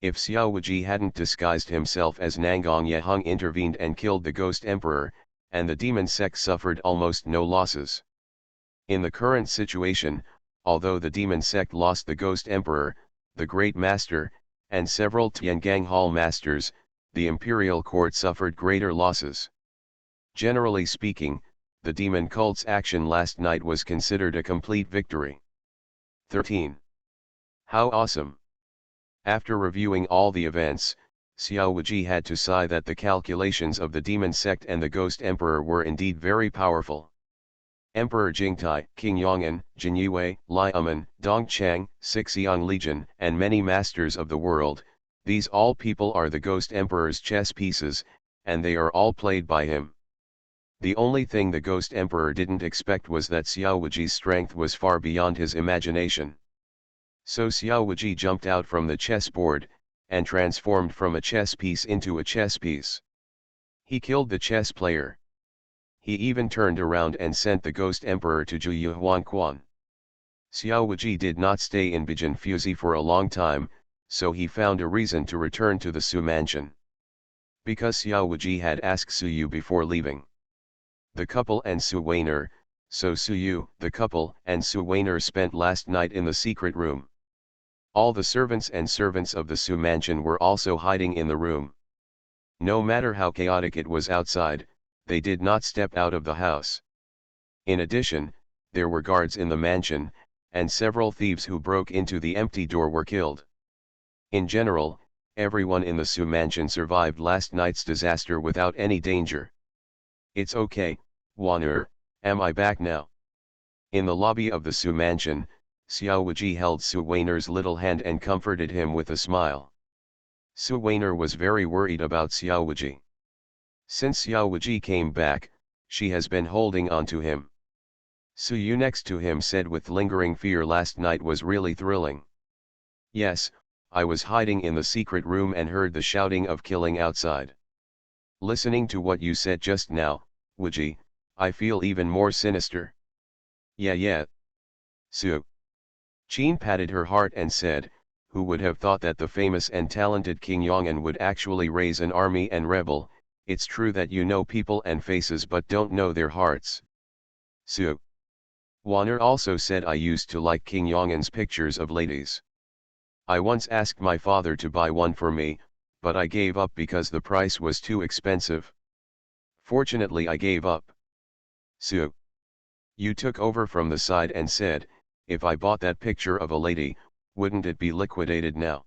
If Xiao Wuji hadn't disguised himself as Nangong Yehung intervened and killed the Ghost Emperor, and the demon sect suffered almost no losses. In the current situation, although the demon sect lost the Ghost Emperor, the Great Master, and several Tiangang Hall masters, the imperial court suffered greater losses. Generally speaking, the demon cult's action last night was considered a complete victory. 13. How awesome! After reviewing all the events, Xiao Wuji had to sigh that the calculations of the demon sect and the Ghost Emperor were indeed very powerful. Emperor Jingtai, King Yong'an, Jinyue, Lai Amen, Dongchang, Sixiang Legion, and many masters of the world, these all people are the Ghost Emperor's chess pieces, and they are all played by him. The only thing the Ghost Emperor didn't expect was that Xiao Wuji's strength was far beyond his imagination. So Xiao Wuji jumped out from the chessboard, and transformed from a chess piece into a chess piece. He killed the chess player. He even turned around and sent the Ghost Emperor to Juyu Huangquan. Xiao Wuji did not stay in Bijan Fuzi for a long time, so he found a reason to return to the Su mansion. Because Xiao Wuji had asked Suyu before leaving. The couple and Su Weiner, so Suyu, the couple, and Su Weiner spent last night in the secret room. All the servants and servants of the Su mansion were also hiding in the room. No matter how chaotic it was outside, they did not step out of the house. In addition, there were guards in the mansion, and several thieves who broke into the empty door were killed. In general, everyone in the Su mansion survived last night's disaster without any danger. It's okay, Wan'er, am I back now? In the lobby of the Su mansion, Xiao Wuji held Su Weiner's little hand and comforted him with a smile. Su Weiner was very worried about Xiao Wuji. Since Xiao Wuji came back, she has been holding on to him. Su Yu next to him said with lingering fear, last night was really thrilling. Yes, I was hiding in the secret room and heard the shouting of killing outside. Listening to what you said just now, Wuji, I feel even more sinister. Yeah. Su Qin patted her heart and said, who would have thought that the famous and talented King Yong'an would actually raise an army and rebel? It's true that you know people and faces but don't know their hearts. Su Wan'er also said, I used to like King Yong'an's pictures of ladies. I once asked my father to buy one for me, but I gave up because the price was too expensive. Fortunately I gave up. Su Yu took over from the side and said, if I bought that picture of a lady, wouldn't it be liquidated now?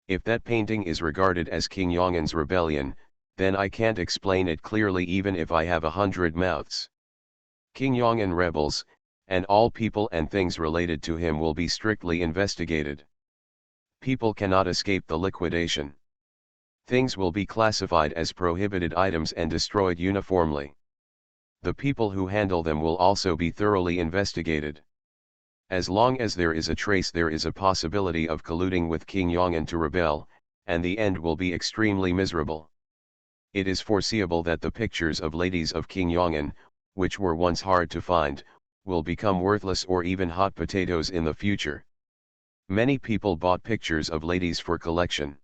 If that painting is regarded as King Yong'an's rebellion, then I can't explain it clearly even if I have 100 mouths. King Yong'an rebels, and all people and things related to him will be strictly investigated. People cannot escape the liquidation. Things will be classified as prohibited items and destroyed uniformly. The people who handle them will also be thoroughly investigated. As long as there is a trace, there is a possibility of colluding with King Yong'an to rebel, and the end will be extremely miserable. It is foreseeable that the pictures of ladies of King Yong'an, which were once hard to find, will become worthless or even hot potatoes in the future. Many people bought pictures of ladies for collection.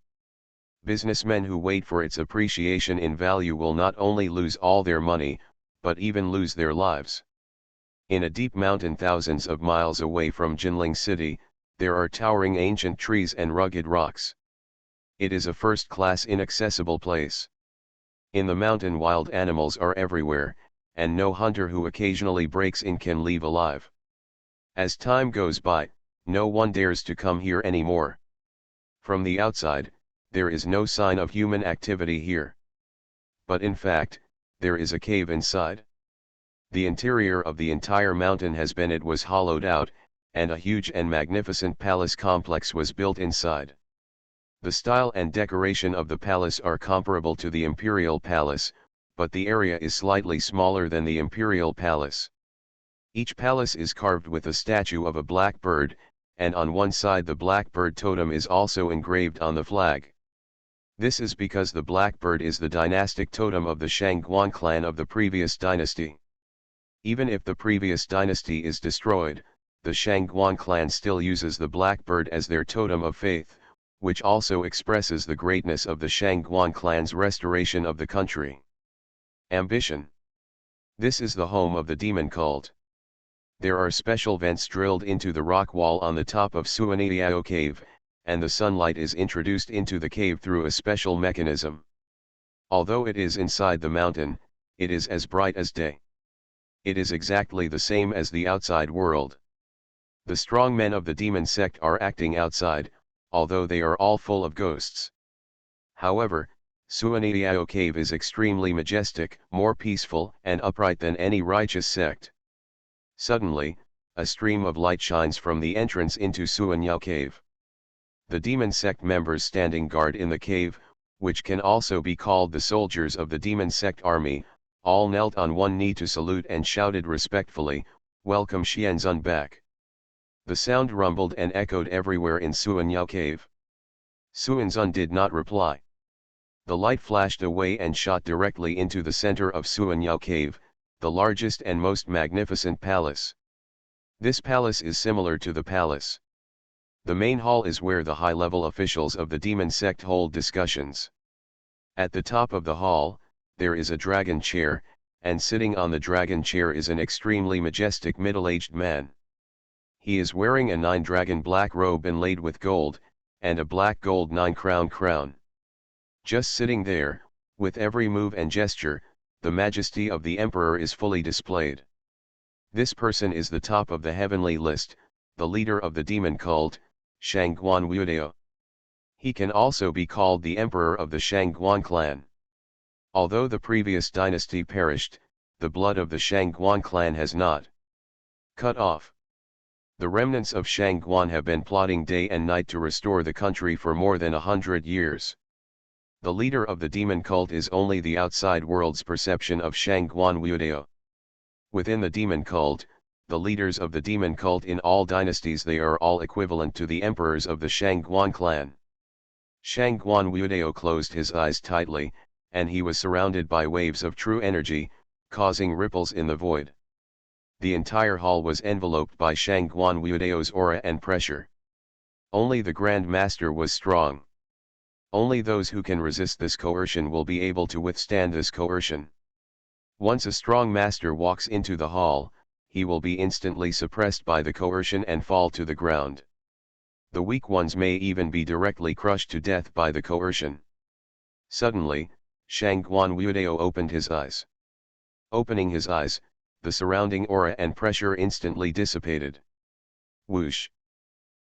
Businessmen who wait for its appreciation in value will not only lose all their money, but even lose their lives. In a deep mountain thousands of miles away from Jinling City, there are towering ancient trees and rugged rocks. It is a first-class inaccessible place. In the mountain wild animals are everywhere, and no hunter who occasionally breaks in can leave alive. As time goes by, no one dares to come here anymore. From the outside, there is no sign of human activity here. But in fact, there is a cave inside. The interior of the entire mountain was hollowed out, and a huge and magnificent palace complex was built inside. The style and decoration of the palace are comparable to the imperial palace, but the area is slightly smaller than the imperial palace. Each palace is carved with a statue of a black bird, and on one side the blackbird totem is also engraved on the flag. This is because the blackbird is the dynastic totem of the Shangguan clan of the previous dynasty. Even if the previous dynasty is destroyed, the Shangguan clan still uses the blackbird as their totem of faith, which also expresses the greatness of the Shangguan clan's restoration of the country. Ambition. This is the home of the demon cult. There are special vents drilled into the rock wall on the top of Suaniao cave, and the sunlight is introduced into the cave through a special mechanism. Although it is inside the mountain, it is as bright as day. It is exactly the same as the outside world. The strong men of the demon sect are acting outside, although they are all full of ghosts. However, Suaniao cave is extremely majestic, more peaceful and upright than any righteous sect. Suddenly, a stream of light shines from the entrance into Suaniao cave. The demon sect members standing guard in the cave, which can also be called the soldiers of the demon sect army, all knelt on one knee to salute and shouted respectfully, "Welcome Xianzun back." The sound rumbled and echoed everywhere in Suaniao cave. Xuanzun did not reply. The light flashed away and shot directly into the center of Suaniao cave, the largest and most magnificent palace. This palace is similar to the palace. The main hall is where the high-level officials of the demon sect hold discussions. At the top of the hall, there is a dragon chair, and sitting on the dragon chair is an extremely majestic middle-aged man. He is wearing a 9-dragon black robe inlaid with gold, and a black gold 9-crown crown. Just sitting there, With every move and gesture, the majesty of the emperor is fully displayed. This person is the top of the heavenly list, the leader of the demon cult, Shangguan Wudiao. He can also be called the emperor of the Shangguan clan. Although the previous dynasty perished, the blood of the Shangguan clan has not cut off. The remnants of Shangguan have been plotting day and night to restore the country for more than 100 years. The leader of the demon cult is only the outside world's perception of Shangguan Wudiao. Within the demon cult, the leaders of the demon cult in all dynasties, they are all equivalent to the emperors of the Shangguan clan. Shangguan Wudiao closed his eyes tightly, and he was surrounded by waves of true energy, causing ripples in the void. The entire hall was enveloped by Shangguan Wudiao's aura and pressure. Only the Grand Master was strong. Only those who can resist this coercion will be able to withstand this coercion. Once a strong master walks into the hall, he will be instantly suppressed by the coercion and fall to the ground. The weak ones may even be directly crushed to death by the coercion. Suddenly, Shangguan Wudiao opened his eyes. Opening his eyes, the surrounding aura and pressure instantly dissipated. Whoosh!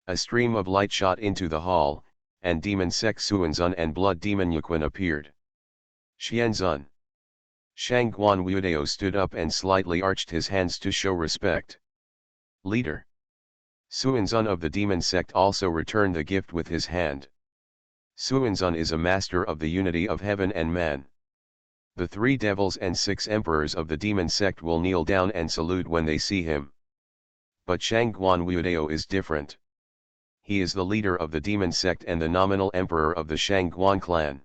A stream of light shot into the hall, and demon sect Xuanzun and blood demon Yuquan appeared. Xianzun. Shangguan Wudiao stood up and slightly arched his hands to show respect. Leader. Xuanzun of the demon sect also returned the gift with his hand. Xuanzun is a master of the unity of heaven and man. The 3 devils and 6 emperors of the demon sect will kneel down and salute when they see him. But Shangguan Wudiao is different. He is the leader of the demon sect and the nominal emperor of the Shangguan clan.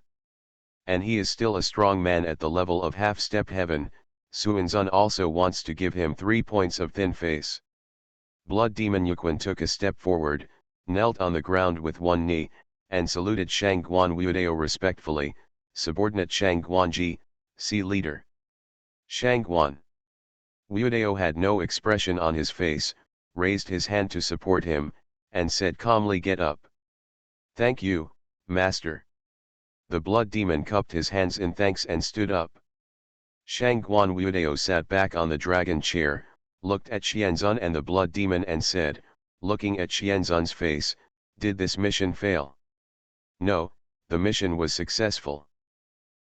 And he is still a strong man at the level of half-step heaven. Xuanzun also wants to give him 3 points of thin face. Blood demon Yuquan took a step forward, knelt on the ground with one knee, and saluted Shangguan Wudiao respectfully. Subordinate Shangguan Ji, see leader. Shangguan. Wudiao had no expression on his face, raised his hand to support him, and said calmly, get up. Thank you, master. The blood demon cupped his hands in thanks and stood up. Shangguan Wudiao sat back on the dragon chair, looked at Xianzun and the blood demon and said, looking at Xianzun's face, did this mission fail? No, the mission was successful.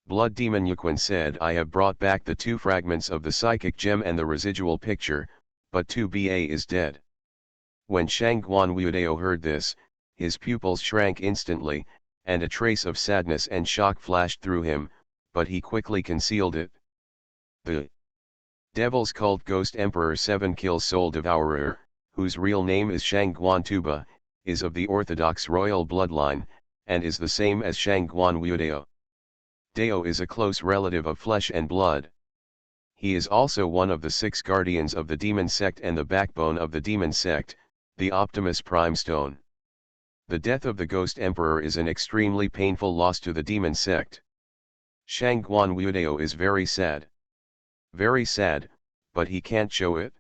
Blood demon Yuquan said, I have brought back the 2 fragments of the psychic gem and the residual picture, but 2BA is dead. When Shangguan Wudiao heard this, his pupils shrank instantly, and a trace of sadness and shock flashed through him, but he quickly concealed it. The Devil's Cult Ghost Emperor 7 Kill Soul Devourer, whose real name is Shangguan Tuba, is of the Orthodox royal bloodline, and is the same as Shangguan Wudiao. Dao is a close relative of flesh and blood. He is also one of the 6 guardians of the demon sect and the backbone of the demon sect, the Optimus Prime Stone. The death of the Ghost Emperor is an extremely painful loss to the demon sect. Shangguan Wudiao is very sad. Very sad, but he can't show it.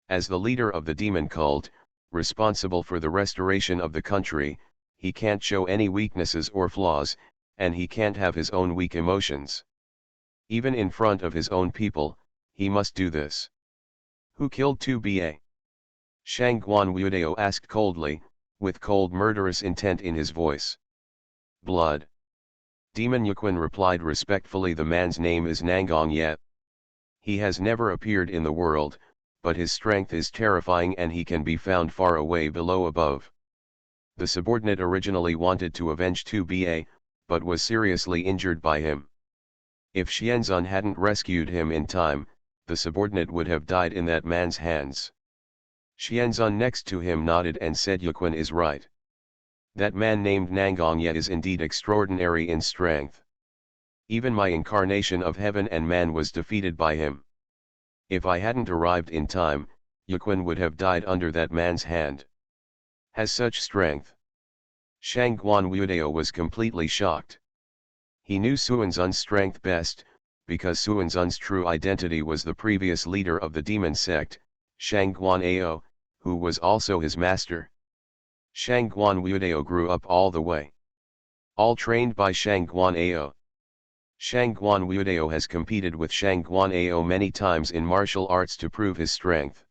As the leader of the demon cult, responsible for the restoration of the country, he can't show any weaknesses or flaws, and he can't have his own weak emotions. Even in front of his own people, he must do this. Who killed 2BA? Shangguan Wudiao asked coldly, with cold murderous intent in his voice. Blood. Demon Yuquan replied respectfully, the man's name is Nangong Ye. He has never appeared in the world, but his strength is terrifying and he can be found far away below above. The subordinate originally wanted to avenge 2BA, but was seriously injured by him. If Xianzun hadn't rescued him in time, the subordinate would have died in that man's hands. Xianzun next to him nodded and said, Yuquan is right. That man named Nangong Ye is indeed extraordinary in strength. Even my incarnation of heaven and man was defeated by him. If I hadn't arrived in time, Yuquan would have died under that man's hand. Has such strength. Shangguan Wudiao was completely shocked. He knew Xuanzun's strength best, because Xuanzun's true identity was the previous leader of the demon sect, Shangguan Ao, who was also his master. Shangguan Wudiao grew up all the way. All trained by Shangguan Ao. Shangguan Wudiao has competed with Shangguan Ao many times in martial arts to prove his strength.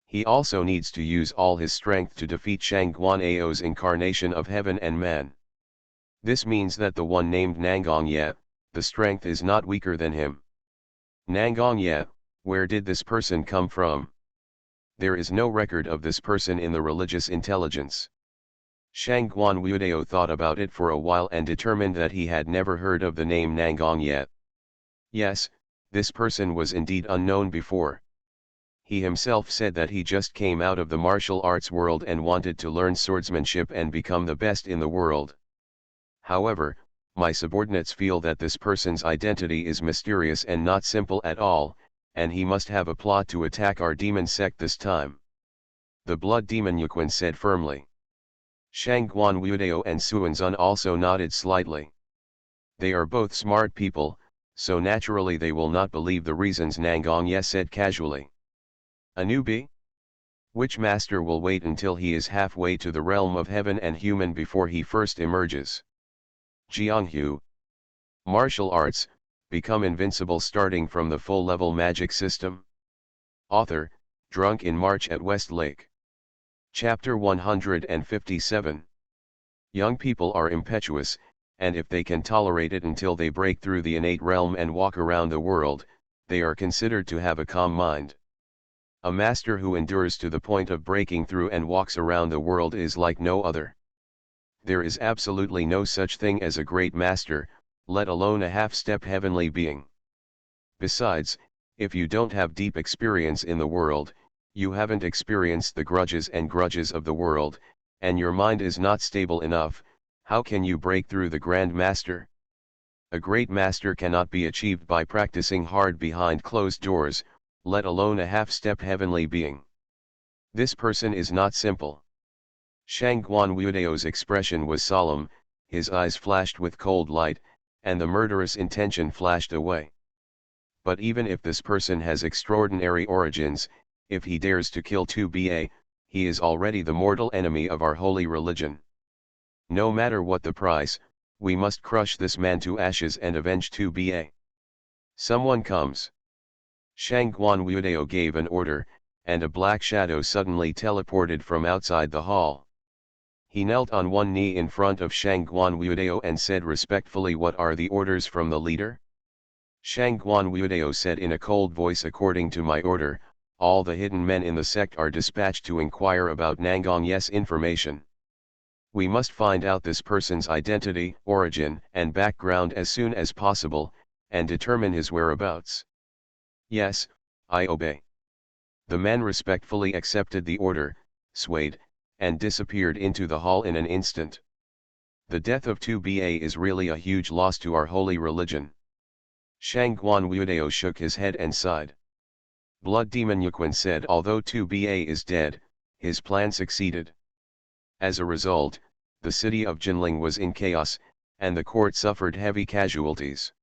He also needs to use all his strength to defeat Shangguan Ao's incarnation of heaven and man. This means that the one named Nangong Ye, the strength is not weaker than him. Nangong Ye, where did this person come from? There is no record of this person in the religious intelligence. Shangguan Wudiao thought about it for a while and determined that he had never heard of the name Nangong yet. Yes, this person was indeed unknown before. He himself said that he just came out of the martial arts world and wanted to learn swordsmanship and become the best in the world. However, my subordinates feel that this person's identity is mysterious and not simple at all, and he must have a plot to attack our demon sect this time. The blood demon Yuquan said firmly. Shangguan Wudiao and Suanzun also nodded slightly. They are both smart people, so naturally they will not believe the reasons Nangong Ye said casually. A newbie? Which master will wait until he is halfway to the realm of heaven and human before he first emerges? Jianghu. Martial arts, become invincible starting from the full-level magic system. Author, Drunk in March at West Lake. Chapter 157. Young people are impetuous, and if they can tolerate it until they break through the innate realm and walk around the world, they are considered to have a calm mind. A master who endures to the point of breaking through and walks around the world is like no other. There is absolutely no such thing as a great master, let alone a half-step heavenly being. Besides, if you don't have deep experience in the world, you haven't experienced the grudges of the world, and your mind is not stable enough, how can you break through the Grand Master? A great master cannot be achieved by practicing hard behind closed doors, let alone a half-step heavenly being. This person is not simple. Shangguan Wudiao's expression was solemn, his eyes flashed with cold light, and the murderous intention flashed away. But even if this person has extraordinary origins, if he dares to kill 2Ba, he is already the mortal enemy of our holy religion. No matter what the price, we must crush this man to ashes and avenge 2Ba. Someone comes. Shangguan Wudiao gave an order, and a black shadow suddenly teleported from outside the hall. He knelt on one knee in front of Shangguan Wudiao and said respectfully, "What are the orders from the leader?" Shangguan Wudiao said in a cold voice, "According to my order, all the hidden men in the sect are dispatched to inquire about Nangong Ye's information. We must find out this person's identity, origin, and background as soon as possible, and determine his whereabouts." "Yes, I obey." The men respectfully accepted the order, swayed, and disappeared into the hall in an instant. The death of 2Ba is really a huge loss to our holy religion. Shangguan Wudiao shook his head and sighed. Blood Demon Yuquan said, "Although 2Ba is dead, his plan succeeded. As a result, the city of Jinling was in chaos, and the court suffered heavy casualties.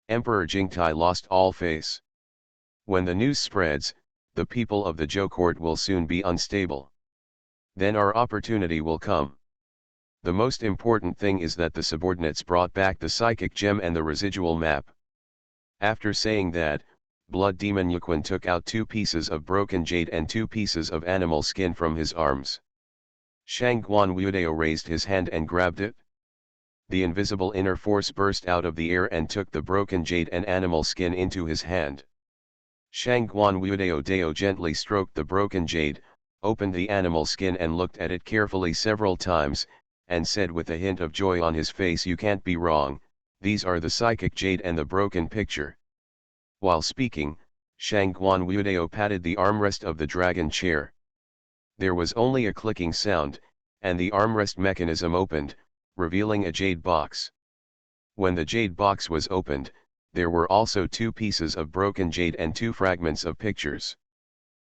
Emperor Jingtai lost all face. When the news spreads, the people of the Zhou court will soon be unstable. Then our opportunity will come. The most important thing is that the subordinates brought back the psychic gem and the residual map." After saying that, Blood Demon Yuquan took out 2 pieces of broken jade and 2 pieces of animal skin from his arms. Shangguan Wudiao raised his hand and grabbed it. The invisible inner force burst out of the air and took the broken jade and animal skin into his hand. Shangguan Wudiao gently stroked the broken jade, opened the animal skin and looked at it carefully several times, and said with a hint of joy on his face, "You can't be wrong, these are the psychic jade and the broken picture." While speaking, Shangguan Wudiao patted the armrest of the dragon chair. There was only a clicking sound, and the armrest mechanism opened, revealing a jade box. When the jade box was opened, there were also 2 pieces of broken jade and 2 fragments of pictures.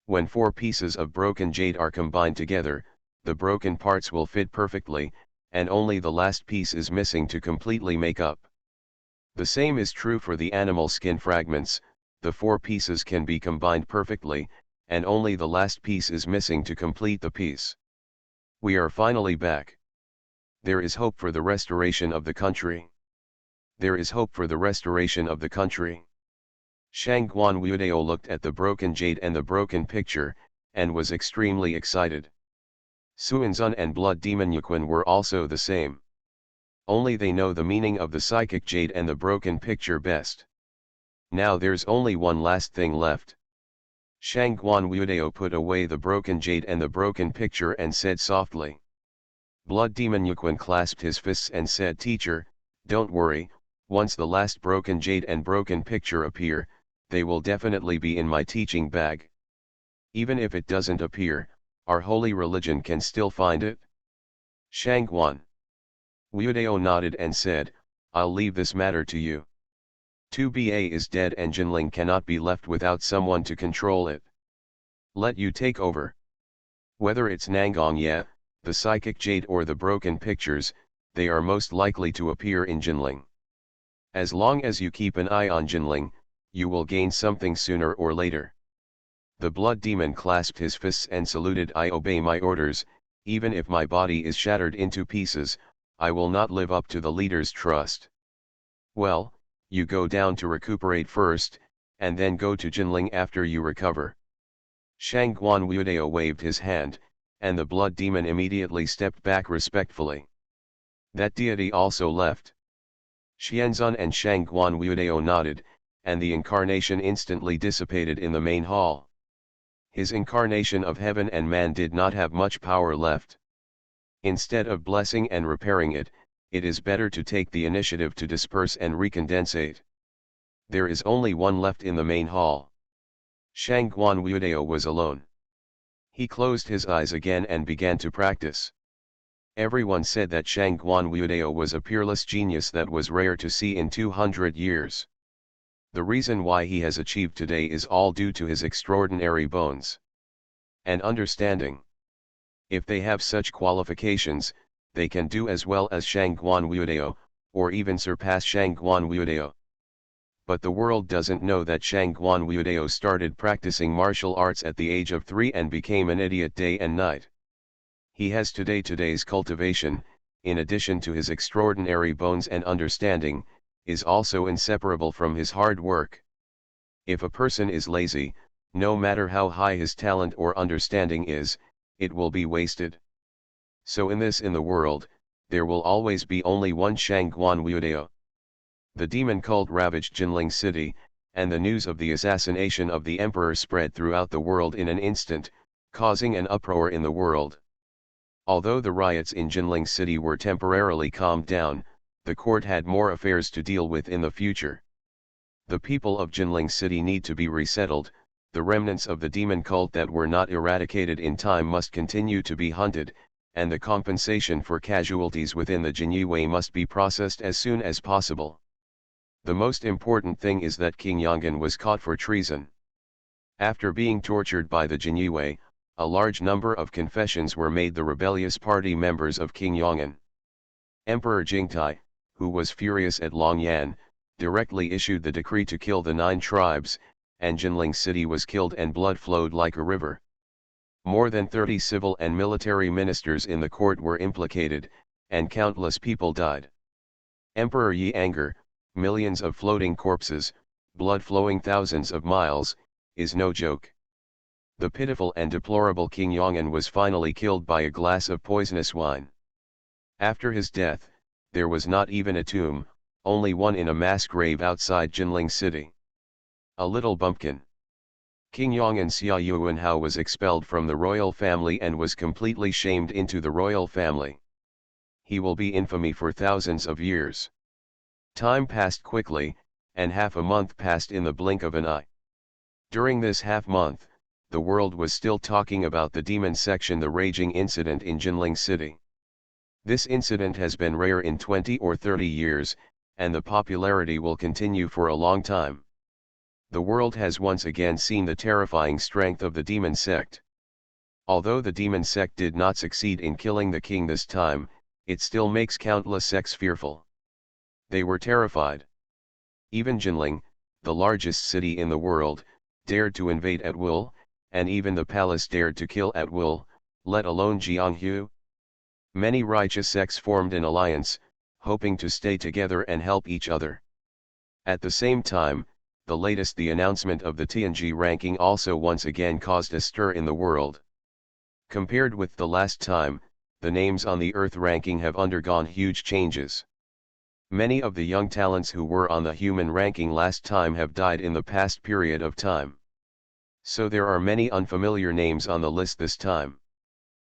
When 4 pieces of broken jade are combined together, the broken parts will fit perfectly, and only the last piece is missing to completely make up. The same is true for the animal skin fragments, the 4 pieces can be combined perfectly, and only the last piece is missing to complete the piece. We are finally back. There is hope for the restoration of the country. There is hope for the restoration of the country. Shangguan Wudiao looked at the broken jade and the broken picture, and was extremely excited. Suanzun and Blood Demon Yuquan were also the same. Only they know the meaning of the psychic jade and the broken picture best. Now there's only one last thing left. Shangguan Wudiao put away the broken jade and the broken picture and said softly. Blood Demon Yuquan clasped his fists and said, "Teacher, don't worry, once the last broken jade and broken picture appear, they will definitely be in my teaching bag. Even if it doesn't appear, our holy religion can still find it." Shangguan Wudiao nodded and said, "I'll leave this matter to you. 2BA is dead and Jinling cannot be left without someone to control it. Let you take over. Whether it's Nangongye, the psychic jade or the broken pictures, they are most likely to appear in Jinling. As long as you keep an eye on Jinling, you will gain something sooner or later." The blood demon clasped his fists and saluted. "I obey my orders, even if my body is shattered into pieces, I will not live up to the leader's trust." "Well, you go down to recuperate first, and then go to Jinling after you recover." Shangguan Wudiao waved his hand, and the blood demon immediately stepped back respectfully. That deity also left. Xianzun and Shangguan Wudiao nodded, and the incarnation instantly dissipated in the main hall. His incarnation of heaven and man did not have much power left. Instead of blessing and repairing it, it is better to take the initiative to disperse and recondensate. There is only one left in the main hall. Shangguan Wudiao was alone. He closed his eyes again and began to practice. Everyone said that Shangguan Wudiao was a peerless genius that was rare to see in 200 years. The reason why he has achieved today is all due to his extraordinary bones and understanding. If they have such qualifications, they can do as well as Shangguan Wudiao, or even surpass Shangguan Wudiao. But the world doesn't know that Shangguan Wudiao started practicing martial arts at the age of 3 and became an idiot day and night. He has today's cultivation, in addition to his extraordinary bones and understanding, is also inseparable from his hard work. If a person is lazy, no matter how high his talent or understanding is, it will be wasted. So in the world, there will always be only one Shangguan Wudiao. The demon cult ravaged Jinling city, and the news of the assassination of the emperor spread throughout the world in an instant, causing an uproar in the world. Although the riots in Jinling city were temporarily calmed down, the court had more affairs to deal with in the future. The people of Jinling city need to be resettled, the remnants of the demon cult that were not eradicated in time must continue to be hunted, and the compensation for casualties within the Jinyue must be processed as soon as possible. The most important thing is that King Yongan was caught for treason. After being tortured by the Jinyue, a large number of confessions were made the rebellious party members of King Yongan. Emperor Jingtai, who was furious at Longyan, directly issued the decree to kill the 9 tribes, and Jinling city was killed and blood flowed like a river. More than 30 civil and military ministers in the court were implicated, and countless people died. Emperor Yi anger, millions of floating corpses, blood flowing thousands of miles, is no joke. The pitiful and deplorable King Yongan was finally killed by a glass of poisonous wine. After his death, there was not even a tomb, only one in a mass grave outside Jinling city. A little bumpkin. King Yongan Xia Yuanhao was expelled from the royal family and was completely shamed into the royal family. He will be infamy for thousands of years. Time passed quickly, and half a month passed in the blink of an eye. During this half month, the world was still talking about the demon section, the raging incident in Jinling city. This incident has been rare in 20 or 30 years, and the popularity will continue for a long time. The world has once again seen the terrifying strength of the demon sect. Although the demon sect did not succeed in killing the king this time, it still makes countless sects fearful. They were terrified. Even Jinling, the largest city in the world, dared to invade at will, and even the palace dared to kill at will, let alone Jianghu. Many righteous sects formed an alliance, hoping to stay together and help each other. At the same time, the announcement of the TNG ranking also once again caused a stir in the world. Compared with the last time, the names on the Earth ranking have undergone huge changes. Many of the young talents who were on the human ranking last time have died in the past period of time. So there are many unfamiliar names on the list this time.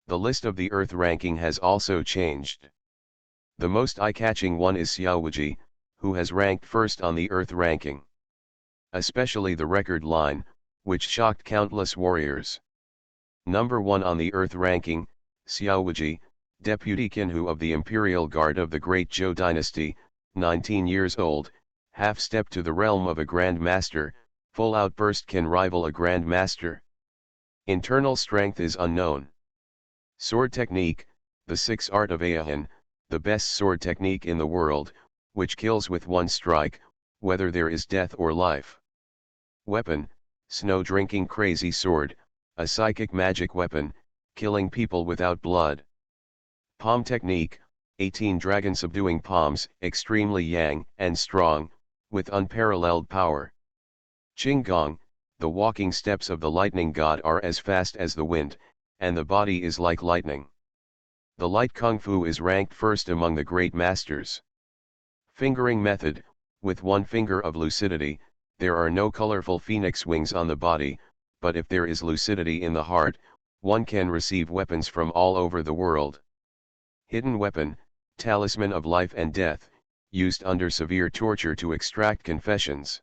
The list of the Earth ranking has also changed. The most eye-catching one is Xiao Wuxia, who has ranked first on the Earth ranking. Especially the record line, which shocked countless warriors. Number 1 on the Earth ranking, Xiao Wuxia, Deputy Kinhu of the Imperial Guard of the Great Zhou Dynasty, 19 years old, half-step to the realm of a Grand Master, full outburst can rival a Grand Master. Internal strength is unknown. Sword technique, the 6 art of Ahan, the best sword technique in the world, which kills with one strike, whether there is death or life. Weapon, snow-drinking crazy sword, a psychic magic weapon, killing people without blood. Palm technique, 18 dragon subduing palms, extremely yang and strong, with unparalleled power. Qinggong, the walking steps of the lightning god are as fast as the wind, and the body is like lightning. The light kung fu is ranked first among the great masters. Fingering method, with one finger of lucidity, there are no colorful phoenix wings on the body, but if there is lucidity in the heart, one can receive weapons from all over the world. Hidden weapon, talisman of life and death, used under severe torture to extract confessions.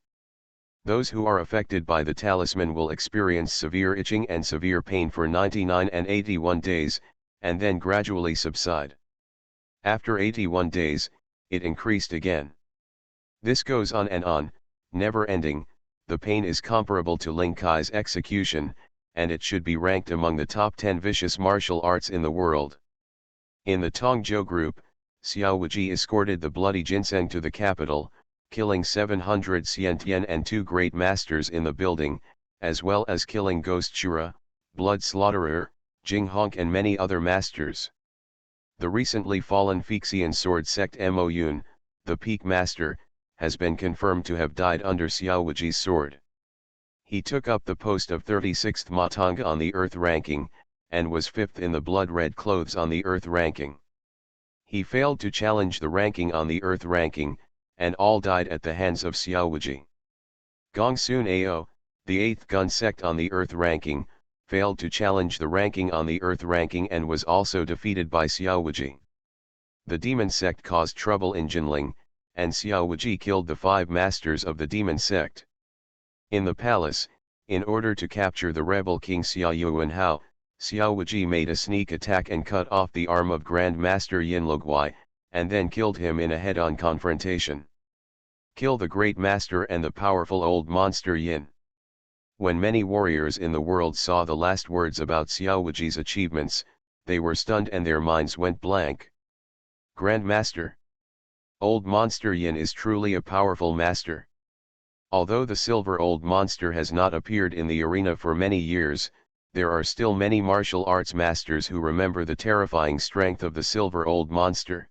Those who are affected by the talisman will experience severe itching and severe pain for 99 and 81 days, and then gradually subside. After 81 days, it increased again. This goes on and on, never ending. The pain is comparable to Ling Kai's execution, and it should be ranked among the top 10 vicious martial arts in the world. In the Tongzhou group, Xiao Wuxia escorted the bloody ginseng to the capital, killing 700 Xiantian and 2 great masters in the building, as well as killing Ghost Shura, Blood Slaughterer, Jing Honk and many other masters. The recently fallen Fuxian sword sect Mo Yun, the peak master, has been confirmed to have died under Xiao Wuxia's sword. He took up the post of 36th Matanga on the Earth ranking, and was 5th in the blood-red clothes on the Earth ranking. He failed to challenge the ranking on the Earth ranking, and all died at the hands of Xiao Wuxia. Gongsun Ao, the 8th gun sect on the Earth ranking, failed to challenge the ranking on the Earth ranking and was also defeated by Xiao Wuxia. The demon sect caused trouble in Jinling, and Xiao Wuxia killed the 5 masters of the demon sect. In the palace, in order to capture the rebel king Xiao Yuanhao, Xiao Wuxia made a sneak attack and cut off the arm of Grand Master Yin Luguai, and then killed him in a head-on confrontation. Kill the great master and the powerful old monster Yin. When many warriors in the world saw the last words about Xiao Wuxia's achievements, they were stunned and their minds went blank. Grand Master. Old Monster Yin is truly a powerful master. Although the silver old monster has not appeared in the arena for many years, there are still many martial arts masters who remember the terrifying strength of the silver old monster.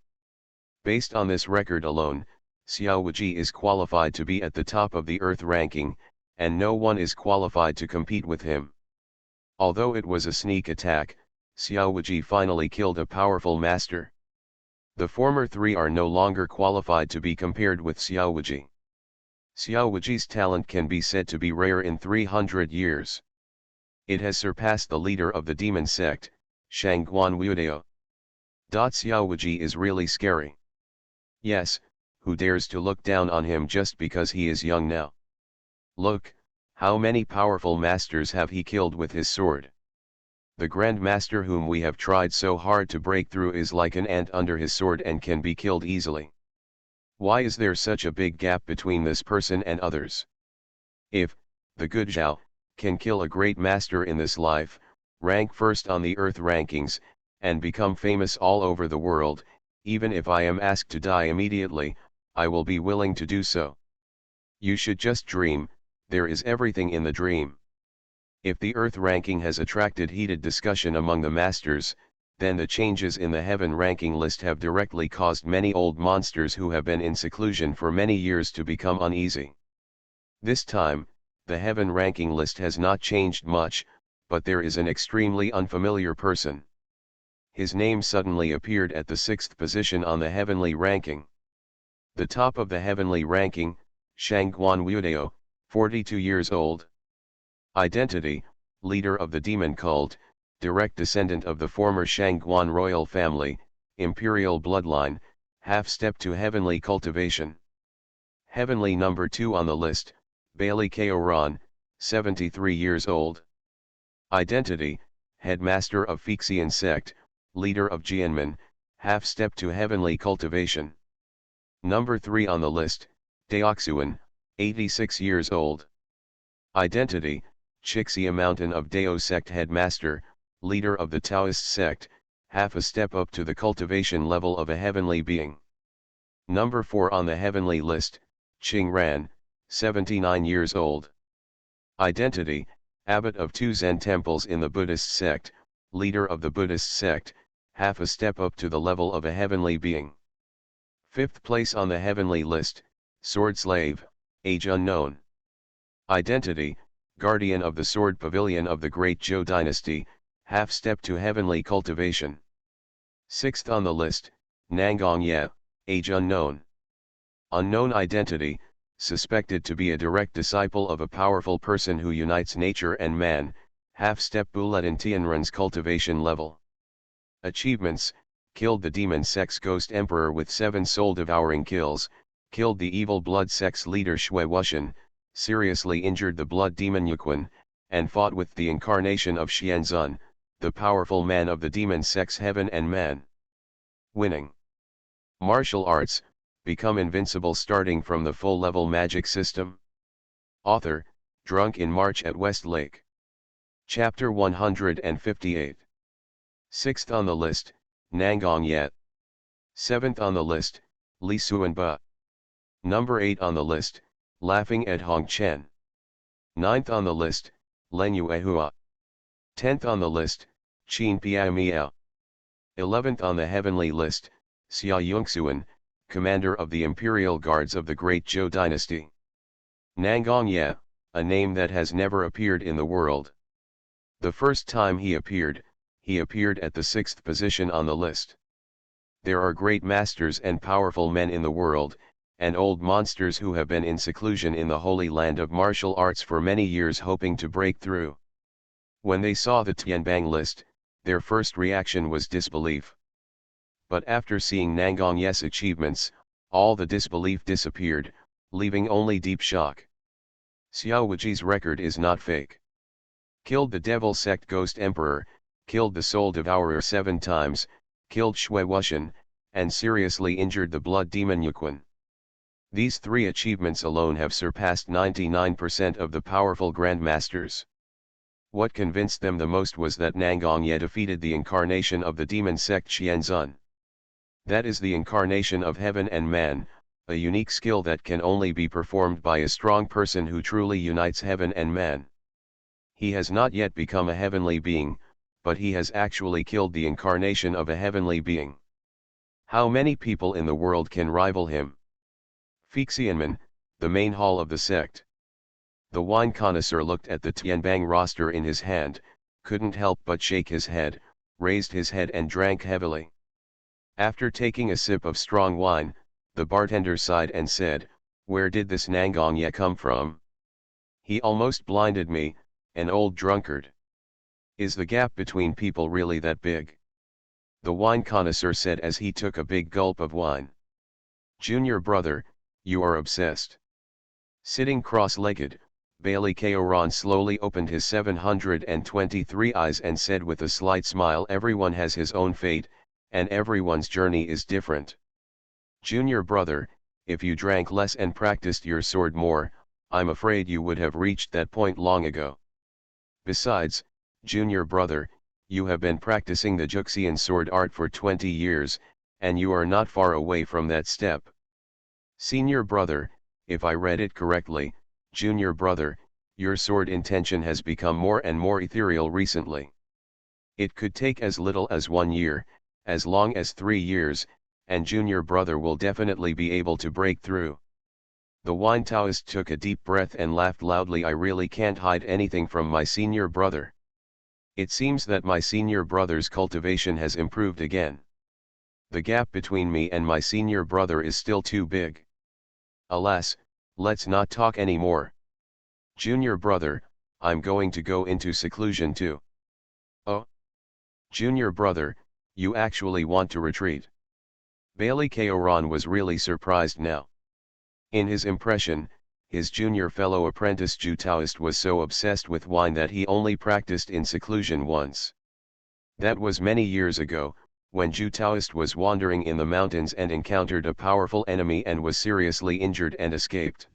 Based on this record alone, Xiao Wuxia is qualified to be at the top of the Earth ranking, and no one is qualified to compete with him. Although it was a sneak attack, Xiao Wuxia finally killed a powerful master. The former 3 are no longer qualified to be compared with Xiao Wuxia. Xiao Wuxia's talent can be said to be rare in 300 years. It has surpassed the leader of the demon sect, Shangguan Wudao. Xiao Wuxia is really scary. Yes, who dares to look down on him just because he is young now? Look, how many powerful masters have he killed with his sword? The Grand Master whom we have tried so hard to break through is like an ant under his sword and can be killed easily. Why is there such a big gap between this person and others? If, the good Zhao, can kill a great master in this life, rank first on the Earth rankings, and become famous all over the world, even if I am asked to die immediately, I will be willing to do so. You should just dream, there is everything in the dream. If the Earth ranking has attracted heated discussion among the masters, then the changes in the heaven ranking list have directly caused many old monsters who have been in seclusion for many years to become uneasy. This time, the heaven ranking list has not changed much, but there is an extremely unfamiliar person. His name suddenly appeared at the 6th position on the heavenly ranking. The top of the heavenly ranking, Shangguan Wudao, 42 years old. Identity, leader of the demon cult, direct descendant of the former Shangguan royal family, imperial bloodline, half-step to heavenly cultivation. Heavenly number 2 on the list, Bailey Kaoran, 73 years old. Identity, headmaster of Fuxian sect, leader of Jianmen, half-step to heavenly cultivation. Number 3 on the list, Daoxuan, 86 years old. Identity, Chixia Mountain of Dao sect headmaster, leader of the Taoist sect, half a step up to the cultivation level of a heavenly being. Number 4 on the heavenly list, Qing Ran, 79 years old. Identity, abbot of 2 Zen temples in the Buddhist sect, leader of the Buddhist sect, half a step up to the level of a heavenly being. 5th place on the heavenly list, Sword Slave, age unknown. Identity, guardian of the sword pavilion of the Great Zhou dynasty, half step to heavenly cultivation. 6th on the list, Nangong Ye, age unknown. Unknown identity, suspected to be a direct disciple of a powerful person who unites nature and man, half-step Buletin Tianren's cultivation level. Achievements, killed the demon sex ghost emperor with 7 soul-devouring kills, killed the evil blood sex leader Shui Wuxian, seriously injured the blood demon Yuquan, and fought with the incarnation of Xianzun, the powerful man of the demon sex heaven and man. Winning. Martial arts, become invincible starting from the full-level magic system. Author, drunk in March at West Lake. Chapter 158. 6th on the list, Nangong Ye. 7th on the list, Li Suanba. Number 8 on the list, Laughing at Hong Chen. 9th on the list, Len Yuehua. 10th on the list, Qin Piao Miao. 11th on the heavenly list, Xia Yongxuan, commander of the imperial guards of the Great Zhou dynasty. Nangong Ye, a name that has never appeared in the world. The first time he appeared at the 6th position on the list. There are great masters and powerful men in the world, and old monsters who have been in seclusion in the holy land of martial arts for many years hoping to break through. When they saw the Tianbang list, their first reaction was disbelief. But after seeing Nangong Ye's achievements, all the disbelief disappeared, leaving only deep shock. Xiao Wuji's record is not fake. Killed the devil sect ghost emperor, killed the soul devourer 7 times, killed Shui Wuxian, and seriously injured the blood demon Yuquan. These 3 achievements alone have surpassed 99% of the powerful grandmasters. What convinced them the most was that Nangong Ye defeated the incarnation of the demon sect Xianzun. That is the incarnation of heaven and man, a unique skill that can only be performed by a strong person who truly unites heaven and man. He has not yet become a heavenly being, but he has actually killed the incarnation of a heavenly being. How many people in the world can rival him? Fuxianmen, the main hall of the sect. The wine connoisseur looked at the Tianbang roster in his hand, couldn't help but shake his head, raised his head and drank heavily. After taking a sip of strong wine, the bartender sighed and said, "Where did this Nangong Ye come from? He almost blinded me, an old drunkard. Is the gap between people really that big?" The wine connoisseur said as he took a big gulp of wine. "Junior brother, you are obsessed." Sitting cross-legged, Bailey Kaoran slowly opened his 723 eyes and said with a slight smile, "Everyone has his own fate, and everyone's journey is different. Junior brother, if you drank less and practiced your sword more, I'm afraid you would have reached that point long ago. Besides, junior brother, you have been practicing the Wuxian sword art for 20 years, and you are not far away from that step. Senior brother, if I read it correctly, junior brother, your sword intention has become more and more ethereal recently. It could take as little as 1 year, as long as 3 years, and junior brother will definitely be able to break through. The wine Taoist took a deep breath and laughed loudly. I really can't hide anything from my senior brother. It seems that my senior brother's cultivation has improved again. The gap between me and my senior brother is still too big. Alas, let's not talk anymore. Junior brother, I'm going to go into seclusion too. Oh? Junior brother, you actually want to retreat? Bailey Kaoran was really surprised now. In his impression, his junior fellow apprentice Ju Taoist was so obsessed with wine that he only practiced in seclusion once. That was many years ago, when Ju Taoist was wandering in the mountains and encountered a powerful enemy and was seriously injured and escaped.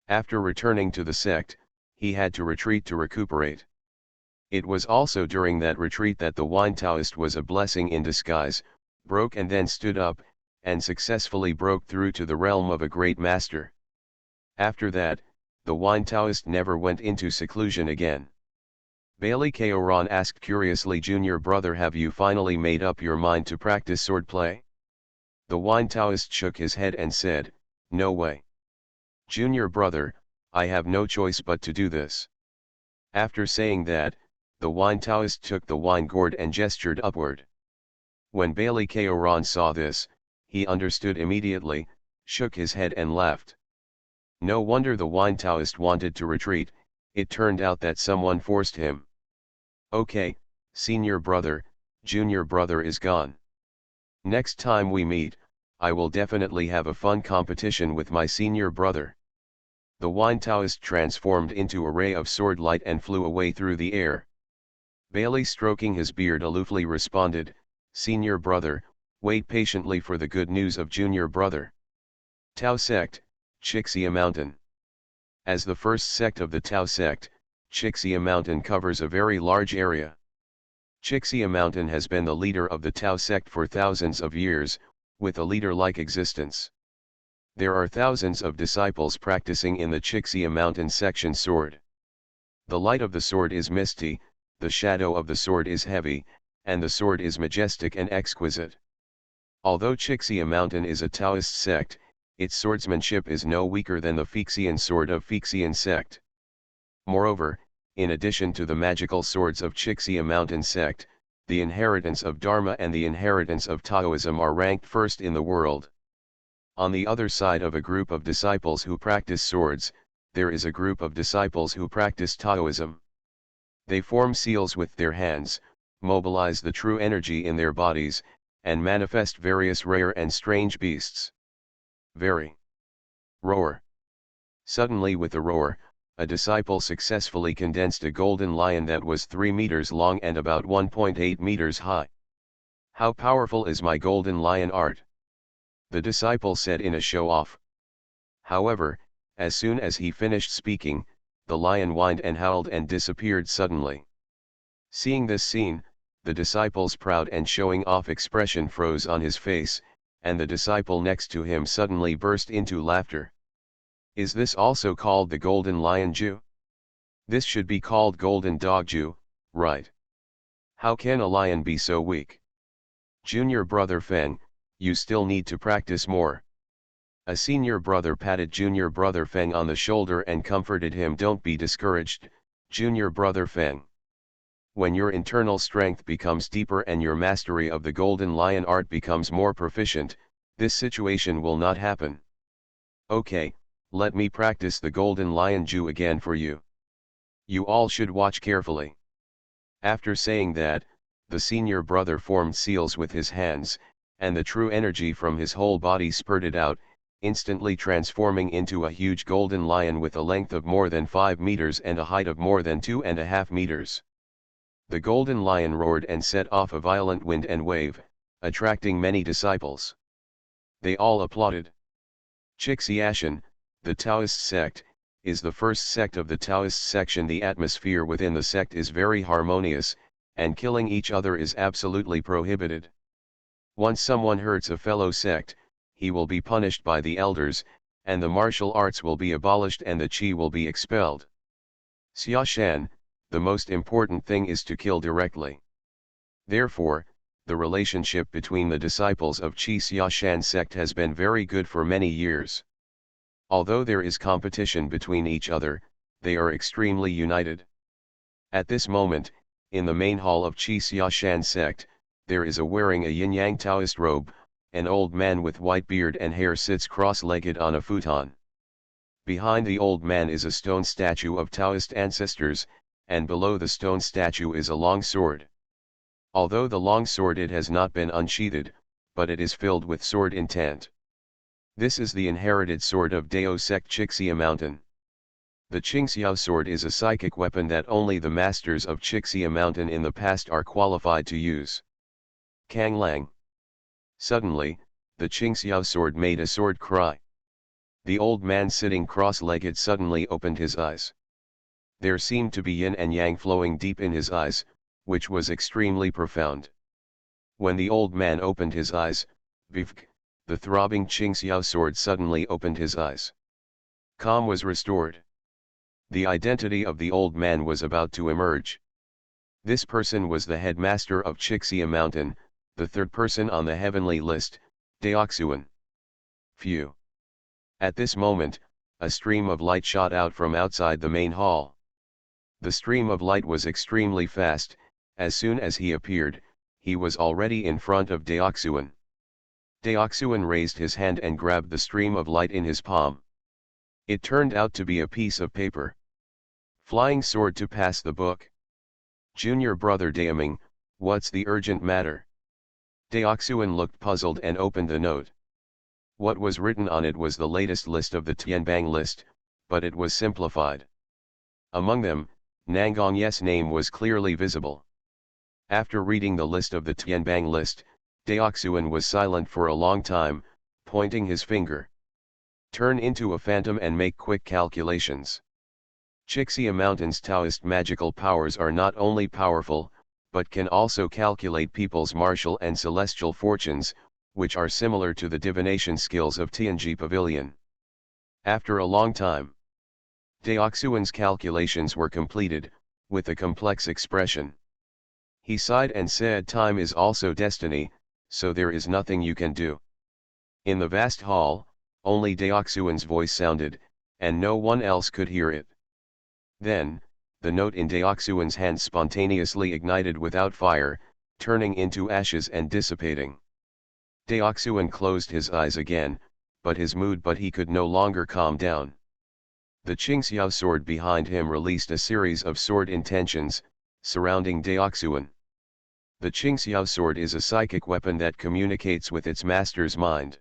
After returning to the sect, he had to retreat to recuperate. It was also during that retreat that the wine Taoist was a blessing in disguise, broke and then stood up, and successfully broke through to the realm of a great master. After that, the wine Taoist never went into seclusion again. Bailey Kaoran asked curiously, Junior brother, have you finally made up your mind to practice swordplay? The wine Taoist shook his head and said, no way. Junior brother, I have no choice but to do this. After saying that, the wine Taoist took the wine gourd and gestured upward. When Bailey Kaoran saw this, he understood immediately, shook his head and laughed. No wonder the wine Taoist wanted to retreat, it turned out that someone forced him. Okay, senior brother, junior brother is gone. Next time we meet, I will definitely have a fun competition with my senior brother. The wine Taoist transformed into a ray of sword light and flew away through the air. Bailey, stroking his beard, aloofly responded, senior brother, wait patiently for the good news of junior brother. Tao sect, Wuxia Mountain. As the first sect of the Tao sect, Wuxia Mountain covers a very large area. Wuxia Mountain has been the leader of the Tao sect for thousands of years, with a leader-like existence. There are thousands of disciples practicing in the Wuxia Mountain section sword. The light of the sword is misty, the shadow of the sword is heavy, and the sword is majestic and exquisite. Although Wuxia Mountain is a Taoist sect, its swordsmanship is no weaker than the Fuxian sword of Fuxian sect. Moreover, in addition to the magical swords of Wuxia Mountain sect, the inheritance of Dharma and the inheritance of Taoism are ranked first in the world. On the other side of a group of disciples who practice swords, there is a group of disciples who practice Taoism. They form seals with their hands, mobilize the true energy in their bodies, and manifest various rare and strange beasts. Very. Roar. Suddenly, with a roar, a disciple successfully condensed a golden lion that was 3 meters long and about 1.8 meters high. How powerful is my golden lion art? The disciple said in a show-off. However, as soon as he finished speaking, the lion whined and howled and disappeared suddenly. Seeing this scene, the disciple's proud and showing-off expression froze on his face, and the disciple next to him suddenly burst into laughter. Is this also called the golden lion Jew? This should be called golden dog Jew, right? How can a lion be so weak? Junior brother Feng, you still need to practice more. A senior brother patted junior brother Feng on the shoulder and comforted him. Don't be discouraged, junior brother Feng. When your internal strength becomes deeper and your mastery of the golden lion art becomes more proficient, this situation will not happen. Okay, let me practice the golden lion Jew again for you. You all should watch carefully. After saying that, the senior brother formed seals with his hands, and the true energy from his whole body spurted out, instantly transforming into a huge golden lion with a length of more than 5 meters and a height of more than 2.5 meters. The golden lion roared and set off a violent wind and wave, attracting many disciples. They all applauded. Wuxia, the Taoist sect, is the first sect of the Taoist section. The atmosphere within the sect is very harmonious, and killing each other is absolutely prohibited. Once someone hurts a fellow sect, he will be punished by the elders, and the martial arts will be abolished and the qi will be expelled. Xiashan, the most important thing is to kill directly. Therefore, the relationship between the disciples of Qi Xiashan sect has been very good for many years. Although there is competition between each other, they are extremely united. At this moment, in the main hall of Qi Xiashan sect, there is a wearing a yin-yang Taoist robe, an old man with white beard and hair sits cross-legged on a futon. Behind the old man is a stone statue of Taoist ancestors, and below the stone statue is a long sword. Although the long sword it has not been unsheathed, but it is filled with sword intent. This is the inherited sword of Dao sect Wuxia Mountain. The Qingxiao sword is a psychic weapon that only the masters of Wuxia Mountain in the past are qualified to use. Kang Lang. Suddenly, the Qingxiao sword made a sword cry. The old man sitting cross-legged suddenly opened his eyes. There seemed to be yin and yang flowing deep in his eyes, which was extremely profound. When the old man opened his eyes, Vivk, the throbbing Qingxiao sword suddenly opened his eyes. Calm was restored. The identity of the old man was about to emerge. This person was the headmaster of Wuxia Mountain, the third person on the heavenly list, Daoxuan. Phew. At this moment, a stream of light shot out from outside the main hall. The stream of light was extremely fast. As soon as he appeared, he was already in front of Daoxuan. Daoxuan raised his hand and grabbed the stream of light in his palm. It turned out to be a piece of paper. Flying sword to pass the book. Junior brother Daoming, what's the urgent matter? Daoxuan looked puzzled and opened the note. What was written on it was the latest list of the Tianbang list, but it was simplified. Among them, Nangongye's name was clearly visible. After reading the list of the Tianbang list, Daoxuan was silent for a long time, pointing his finger. Turn into a phantom and make quick calculations. Wuxia Mountain's Taoist magical powers are not only powerful, but can also calculate people's martial and celestial fortunes, which are similar to the divination skills of Tianji Pavilion. After a long time, Daoxuan's calculations were completed, with a complex expression. He sighed and said, time is also destiny, so there is nothing you can do. In the vast hall, only Daoxuan's voice sounded, and no one else could hear it. Then, the note in Daoxuan's hand spontaneously ignited without fire, turning into ashes and dissipating. Daoxuan closed his eyes again, but he could no longer calm down. The Qingxiao sword behind him released a series of sword intentions, surrounding Daoxuan. The Qingxiao sword is a psychic weapon that communicates with its master's mind.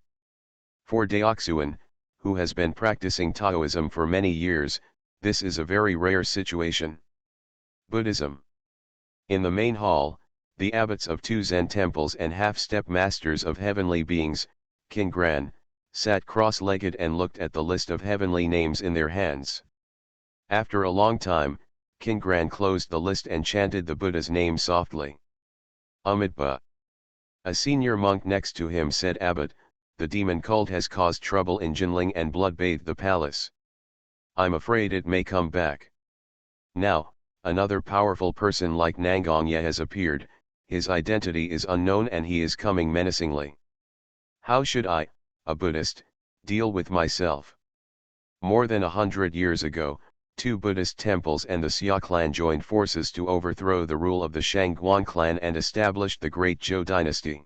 For Daoxuan, who has been practicing Taoism for many years, this is a very rare situation. Buddhism. In the main hall, the abbots of two Zen temples and half-step masters of heavenly beings, King Gran, sat cross-legged and looked at the list of heavenly names in their hands. After a long time, King Gran closed the list and chanted the Buddha's name softly. Amitabha. A senior monk next to him said, Abbot, the demon cult has caused trouble in Jinling and blood-bathed the palace. I'm afraid it may come back. Now, another powerful person like Nangongye has appeared, his identity is unknown and he is coming menacingly. How should I, a Buddhist, deal with myself? More than 100 years ago, two Buddhist temples and the Xia clan joined forces to overthrow the rule of the Shangguan clan and established the Great Zhou dynasty.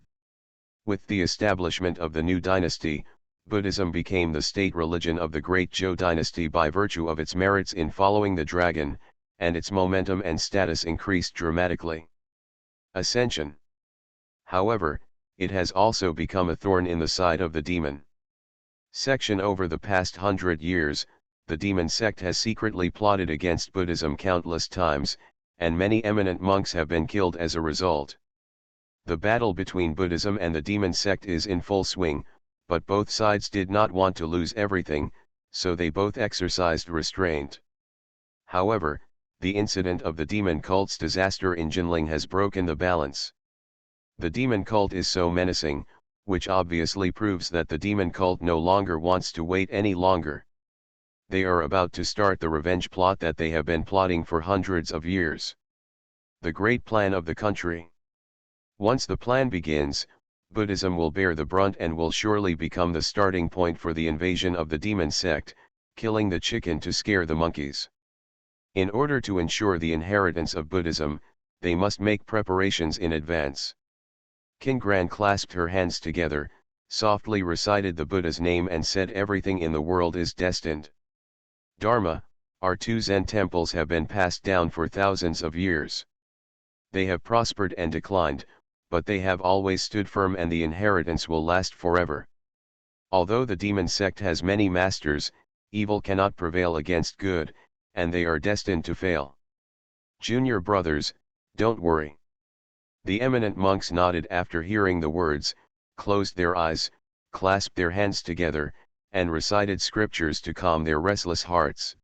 With the establishment of the new dynasty, Buddhism became the state religion of the Great Zhou dynasty by virtue of its merits in following the dragon, and its momentum and status increased dramatically. Ascension. However, it has also become a thorn in the side of the demon section. Over the past 100 years, the demon sect has secretly plotted against Buddhism countless times, and many eminent monks have been killed as a result. The battle between Buddhism and the demon sect is in full swing, but both sides did not want to lose everything, so they both exercised restraint. However, the incident of the demon cult's disaster in Jinling has broken the balance. The demon cult is so menacing, which obviously proves that the demon cult no longer wants to wait any longer. They are about to start the revenge plot that they have been plotting for hundreds of years. The great plan of the country. Once the plan begins, Buddhism will bear the brunt and will surely become the starting point for the invasion of the demon sect, killing the chicken to scare the monkeys. In order to ensure the inheritance of Buddhism, they must make preparations in advance. King Gran clasped her hands together, softly recited the Buddha's name and said, everything in the world is destined. Dharma, our two Zen temples have been passed down for thousands of years. They have prospered and declined, but they have always stood firm and the inheritance will last forever. Although the demon sect has many masters, evil cannot prevail against good, and they are destined to fail. Junior brothers, don't worry. The eminent monks nodded after hearing the words, closed their eyes, clasped their hands together, and recited scriptures to calm their restless hearts.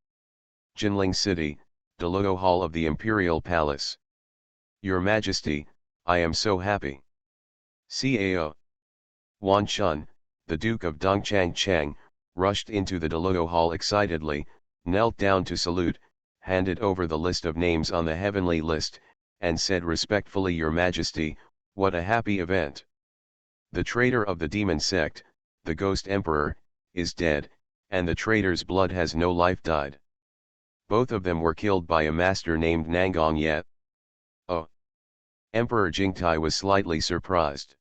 Jinling City, Deluo Hall of the Imperial Palace. Your Majesty, I am so happy. Cao Wan Chun, the Duke of Dongchang Chang, rushed into the Deluo Hall excitedly, knelt down to salute, handed over the list of names on the heavenly list, and said respectfully, Your Majesty, what a happy event. The traitor of the demon sect, the Ghost Emperor, is dead, and the traitor's blood has no life died. Both of them were killed by a master named Nangong Yet. Oh! Emperor Jingtai was slightly surprised.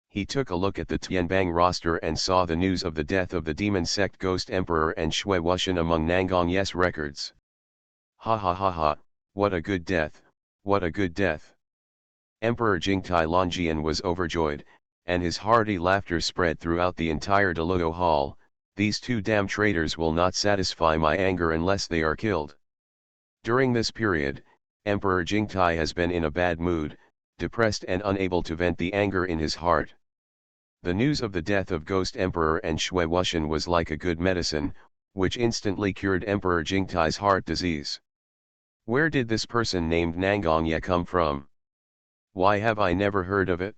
He took a look at the Tianbang roster and saw the news of the death of the demon sect Ghost Emperor and Shui Wuxian among Nangong Yes records. Ha ha ha ha, what a good death, what a good death. Emperor Jingtai Longian was overjoyed, and his hearty laughter spread throughout the entire Deluo Hall. These two damn traitors will not satisfy my anger unless they are killed. During this period, Emperor Jingtai has been in a bad mood, depressed and unable to vent the anger in his heart. The news of the death of Ghost Emperor and Shui Wuxian was like a good medicine, which instantly cured Emperor Jingtai's heart disease. Where did this person named Nangong Ye come from? Why have I never heard of it?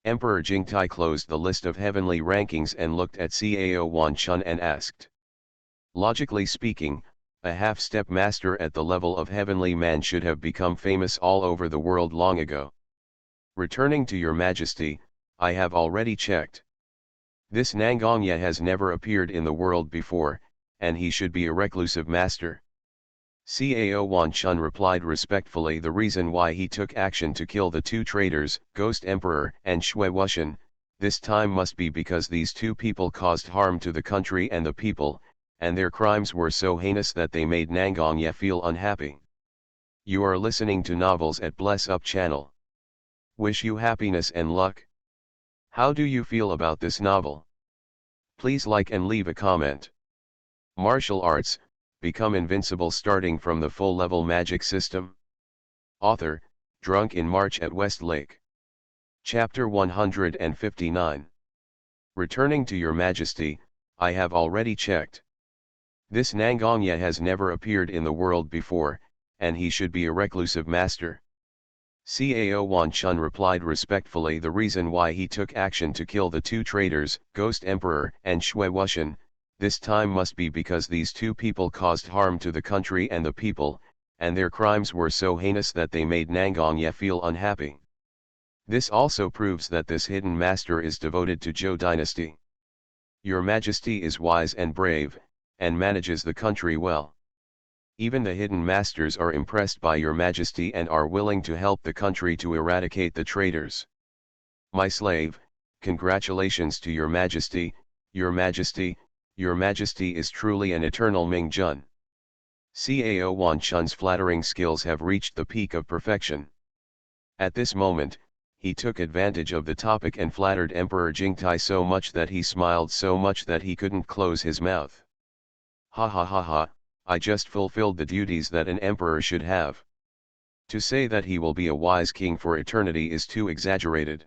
Emperor Jingtai closed the list of heavenly rankings and looked at Cao Wan Chun and asked. Logically speaking, a half-step master at the level of heavenly man should have become famous all over the world long ago. Returning to your Majesty, I have already checked. This Nangong Ye has never appeared in the world before, and he should be a reclusive master. Cao Wan Chun replied respectfully, the reason why he took action to kill the two traitors, Ghost Emperor and Shui Wuxian, this time must be because these two people caused harm to the country and the people, and their crimes were so heinous that they made Nangong Ye feel unhappy. You are listening to Novels at Bless Up channel. Wish you happiness and luck. How do you feel about this novel? Please like and leave a comment. Martial arts, become invincible starting from the full level magic system. Author, Drunk in March at Westlake. Chapter 159. Returning to your Majesty, I have already checked. This Nangong Ye has never appeared in the world before, and he should be a reclusive master. Cao Wan Chun replied respectfully, the reason why he took action to kill the two traitors, Ghost Emperor and Shui Wuxian, this time must be because these two people caused harm to the country and the people, and their crimes were so heinous that they made Nangong Ye feel unhappy. This also proves that this hidden master is devoted to Zhou dynasty. Your Majesty is wise and brave, and manages the country well. Even the hidden masters are impressed by your Majesty and are willing to help the country to eradicate the traitors. My slave, congratulations to your Majesty, your Majesty. Your Majesty is truly an eternal Ming Jun. Cao Wan Chun's flattering skills have reached the peak of perfection. At this moment, he took advantage of the topic and flattered Emperor Jingtai so much that he smiled so much that he couldn't close his mouth. Ha ha ha ha, I just fulfilled the duties that an emperor should have. To say that he will be a wise king for eternity is too exaggerated.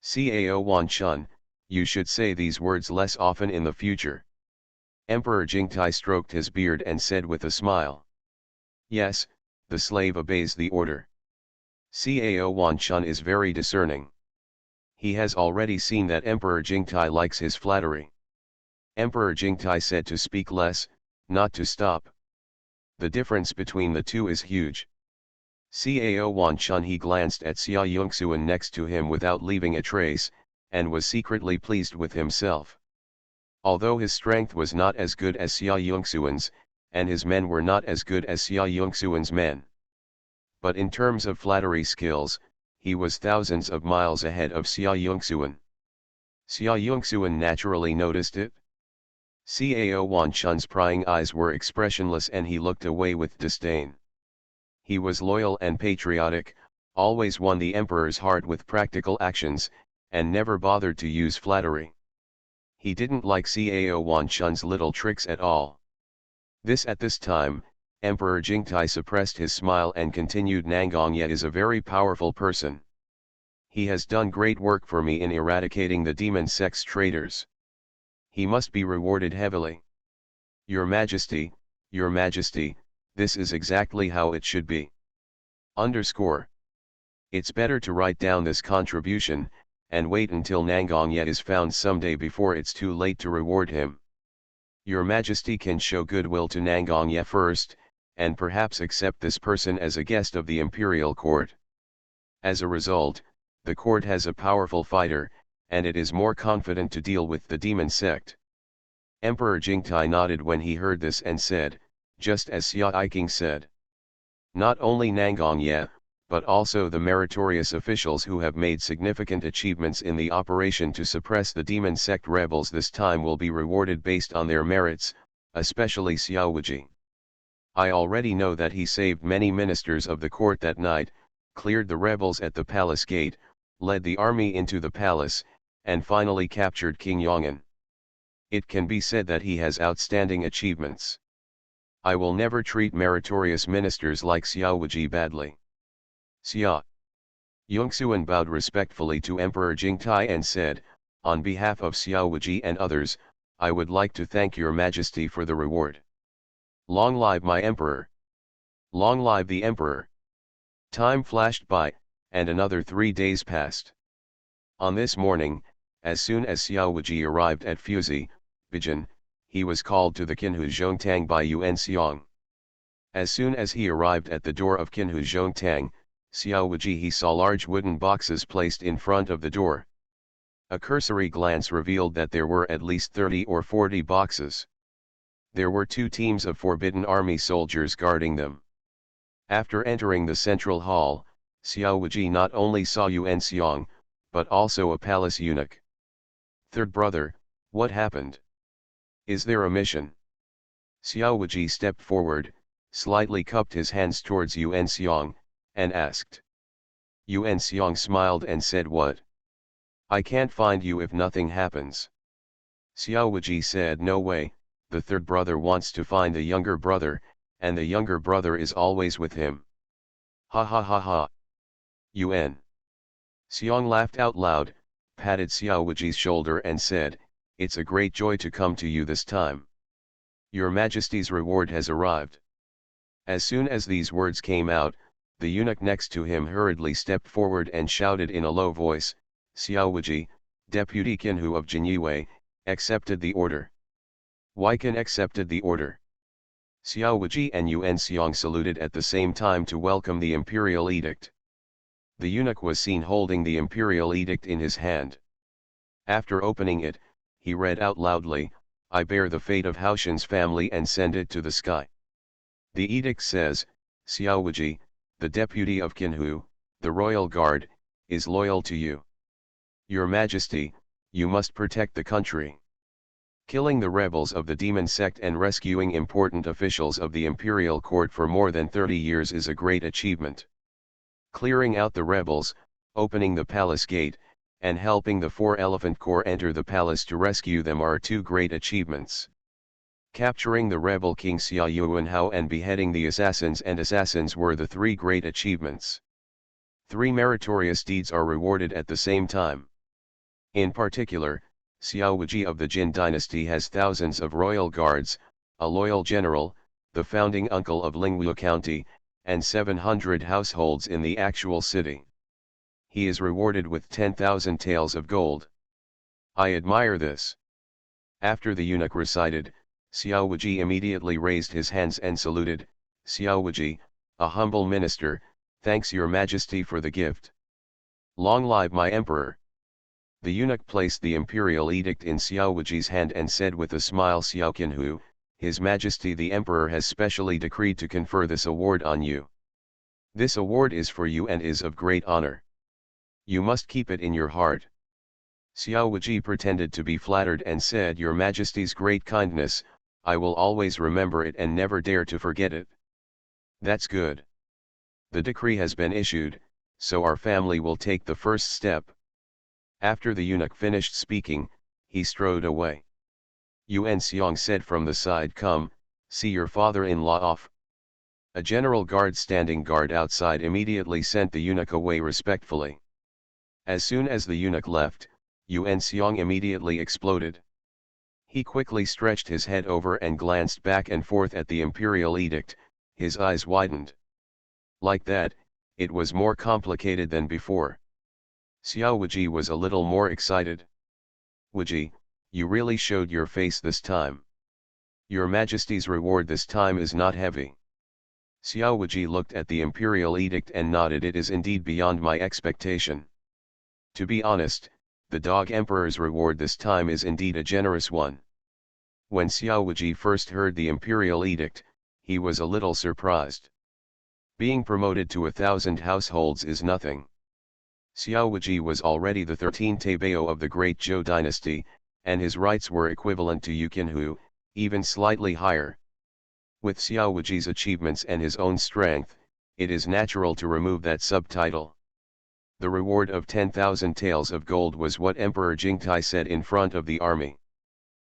Cao Wan Chun, you should say these words less often in the future. Emperor Jingtai stroked his beard and said with a smile. Yes, the slave obeys the order. Cao Wan Chun is very discerning. He has already seen that Emperor Jingtai likes his flattery. Emperor Jingtai said to speak less, not to stop. The difference between the two is huge. Cao Wan Chun. He glanced at Xia Yongxuan next to him without leaving a trace, and was secretly pleased with himself. Although his strength was not as good as Xia Yongxuan's, and his men were not as good as Xia Yongxuan's men. But in terms of flattery skills, he was thousands of miles ahead of Xia Yongxuan. Xia Yongxuan naturally noticed it. Cao Wan Chun's prying eyes were expressionless and he looked away with disdain. He was loyal and patriotic, always won the emperor's heart with practical actions, and never bothered to use flattery. He didn't like Cao Wan Chun's little tricks at all. At this time, Emperor Jingtai suppressed his smile and continued. Nangong Ye is a very powerful person. He has done great work for me in eradicating the demon sex traitors. He must be rewarded heavily. Your Majesty, this is exactly how it should be. It's better to write down this contribution, and wait until Nangong Ye is found someday before it's too late to reward him. Your Majesty can show goodwill to Nangong Ye first, and perhaps accept this person as a guest of the imperial court. As a result, the court has a powerful fighter, and it is more confident to deal with the demon sect. Emperor Jingtai nodded when he heard this and said, just as Xia Iking said. Not only Nangong Ye, but also the meritorious officials who have made significant achievements in the operation to suppress the demon sect rebels this time will be rewarded based on their merits, especially Xiao Wuji. I already know that he saved many ministers of the court that night, cleared the rebels at the palace gate, led the army into the palace, and finally captured King Yong'an. It can be said that he has outstanding achievements. I will never treat meritorious ministers like Xiao Wuji badly. Xia Yongxuan bowed respectfully to Emperor Jingtai and said, on behalf of Xiao Wuji and others, I would like to thank your Majesty for the reward. Long live my emperor! Long live the emperor! Time flashed by, and another 3 days passed. On this morning, as soon as Xiao Wuji arrived at Fuzi, Bijan, he was called to the Qinhu Zhongtang by Yuan Xiong. As soon as he arrived at the door of Qinhu Zhongtang, Xiao Wuji he saw large wooden boxes placed in front of the door. A cursory glance revealed that there were at least 30 or 40 boxes. There were 2 teams of Forbidden Army soldiers guarding them. After entering the central hall, Xiao Wuji not only saw Yuan Xiong, but also a palace eunuch. Third brother, what happened? Is there a mission? Xiao Wuji stepped forward, slightly cupped his hands towards Yuan Xiong, and asked. Yuan Xiong smiled and said, what? I can't find you if nothing happens. Xiao Wuji said, no way, the third brother wants to find the younger brother, and the younger brother is always with him. Ha ha ha ha. Yuan Xiong laughed out loud, patted Xiao Wuji's shoulder and said, it's a great joy to come to you this time. Your Majesty's reward has arrived. As soon as these words came out, the eunuch next to him hurriedly stepped forward and shouted in a low voice, Xiao Wuji, Deputy Qinhu of Jinyue, accepted the order. Weikan accepted the order. Xiao Wuji and Yuan Xiong saluted at the same time to welcome the imperial edict. The eunuch was seen holding the imperial edict in his hand. After opening it, he read out loudly, I bear the fate of Haoshan's family and send it to the sky. The edict says, Xiao Wuji, the deputy of Qinhu, the royal guard, is loyal to you. Your Majesty, you must protect the country. Killing the rebels of the demon sect and rescuing important officials of the imperial court for more than 30 years is a great achievement. Clearing out the rebels, opening the palace gate, and helping the 4 Elephant Corps enter the palace to rescue them are 2 great achievements. Capturing the rebel king Xia Yuanhao and beheading the assassins were the 3 great achievements. 3 meritorious deeds are rewarded at the same time. In particular, Xiao Wuji of the Jin dynasty has thousands of royal guards, a loyal general, the founding uncle of Lingwu County, and 700 households in the actual city. He is rewarded with 10,000 taels of gold. I admire this. After the eunuch recited, Xiao Wuji immediately raised his hands and saluted, Xiao Wuji, a humble minister, Thanks your majesty for the gift. Long live my emperor. The eunuch placed the imperial edict in Xiao Wuji's hand and said with a smile, Xiao Qinhu, His Majesty the Emperor has specially decreed to confer this award on you. This award is for you and is of great honor. You must keep it in your heart. Xiao Wuji pretended to be flattered and said, Your Majesty's great kindness, I will always remember it and never dare to forget it. That's good. The decree has been issued, so our family will take the first step. After the eunuch finished speaking, he strode away. Yuan Xiong said from the side, Come, see your father-in-law off. A general guard standing guard outside immediately sent the eunuch away respectfully. As soon as the eunuch left, Yuan Xiong immediately exploded. He quickly stretched his head over and glanced back and forth at the imperial edict, his eyes widened. Like that, it was more complicated than before. Xiao Wuji was a little more excited. Wuji, you really showed your face this time. Your Majesty's reward this time is not heavy. Xiao Wuji looked at the imperial edict and nodded. It is indeed beyond my expectation. To be honest, the Dog Emperor's reward this time is indeed a generous one. When Xiao Wuji first heard the imperial edict, he was a little surprised. Being promoted to 1,000 households is nothing. Xiao Wuji was already the 13th Taibao of the Great Zhou dynasty, and his rights were equivalent to Yu Qinhu, even slightly higher. With Xiao Wuji's achievements and his own strength, it is natural to remove that subtitle. The reward of 10,000 taels of gold was what Emperor Jingtai said in front of the army.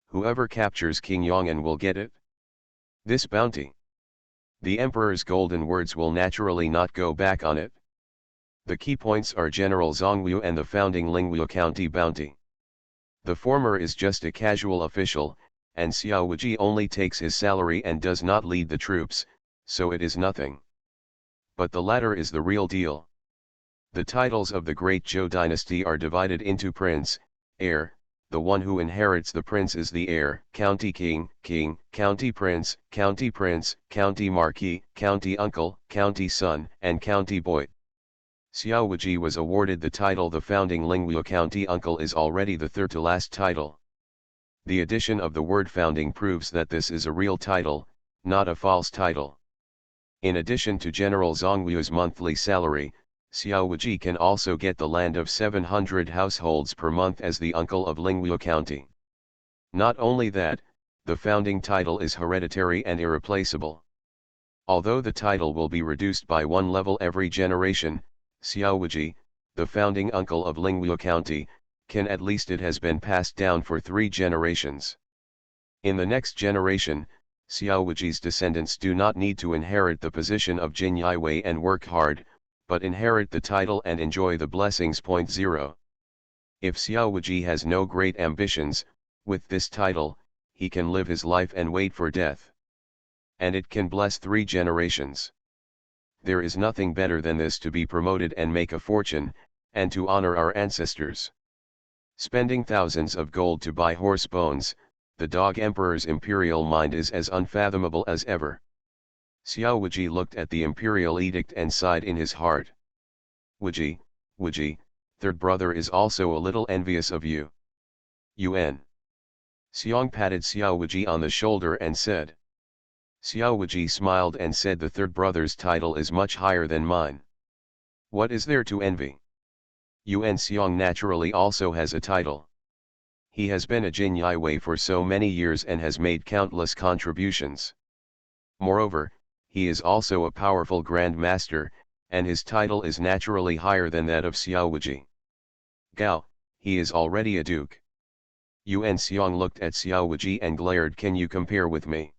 Whoever captures King Yong'an will get it. This bounty. The Emperor's golden words will naturally not go back on it. The key points are General Zongwu and the founding Lingwu County bounty. The former is just a casual official, and Xiao Wuji only takes his salary and does not lead the troops, so it is nothing. But the latter is the real deal. The titles of the Great Zhou dynasty are divided into prince, heir, the one who inherits the prince is the heir, county king, king, county prince, county marquis, county uncle, county son, and county boy. Xiao Wuji was awarded the title the founding Lingwu county uncle is already the third to last title. The addition of the word founding proves that this is a real title, not a false title. In addition to General Zongwu's monthly salary, Xiao Wuji can also get the land of 700 households per month as the uncle of Lingwu County. Not only that, the founding title is hereditary and irreplaceable. Although the title will be reduced by one level every generation, Xiao Wuji, the founding uncle of Lingwu County, can at least it has been passed down for 3 generations. In the next generation, Xiao Wuji's descendants do not need to inherit the position of Jin Yiwei and work hard, but inherit the title and enjoy the blessings. 0. If Xiao Wuji has no great ambitions, with this title, he can live his life and wait for death. And it can bless 3 generations. There is nothing better than this to be promoted and make a fortune, and to honor our ancestors. Spending thousands of gold to buy horse bones, the Dog Emperor's imperial mind is as unfathomable as ever. Xiao Wuji looked at the imperial edict and sighed in his heart. Wuji, third brother is also a little envious of you. Yuan. Xiong patted Xiao Wuji on the shoulder and said. Xiao Wuji smiled and said the third brother's title is much higher than mine. What is there to envy? Yuan Xiong naturally also has a title. He has been a Jin Yiwei for so many years and has made countless contributions. Moreover, he is also a powerful Grand Master, and his title is naturally higher than that of Xiao Wuji. Gao, he is already a duke. Yuan Xiong looked at Xiao Wuji and glared, Can you compare with me?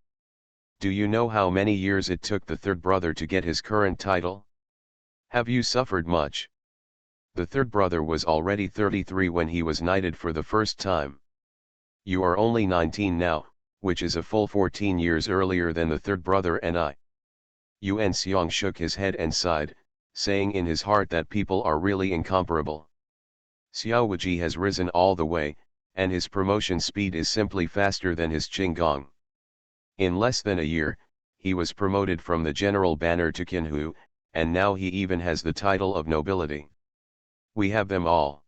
Do you know how many years it took the third brother to get his current title? Have you suffered much? The third brother was already 33 when he was knighted for the first time. You are only 19 now, which is a full 14 years earlier than the third brother and I. Yuan Xiong shook his head and sighed, saying in his heart that people are really incomparable. Xiao Wuji has risen all the way, and his promotion speed is simply faster than his Qinggong. In less than a year, he was promoted from the general banner to Qinhu, and now he even has the title of nobility. We have them all.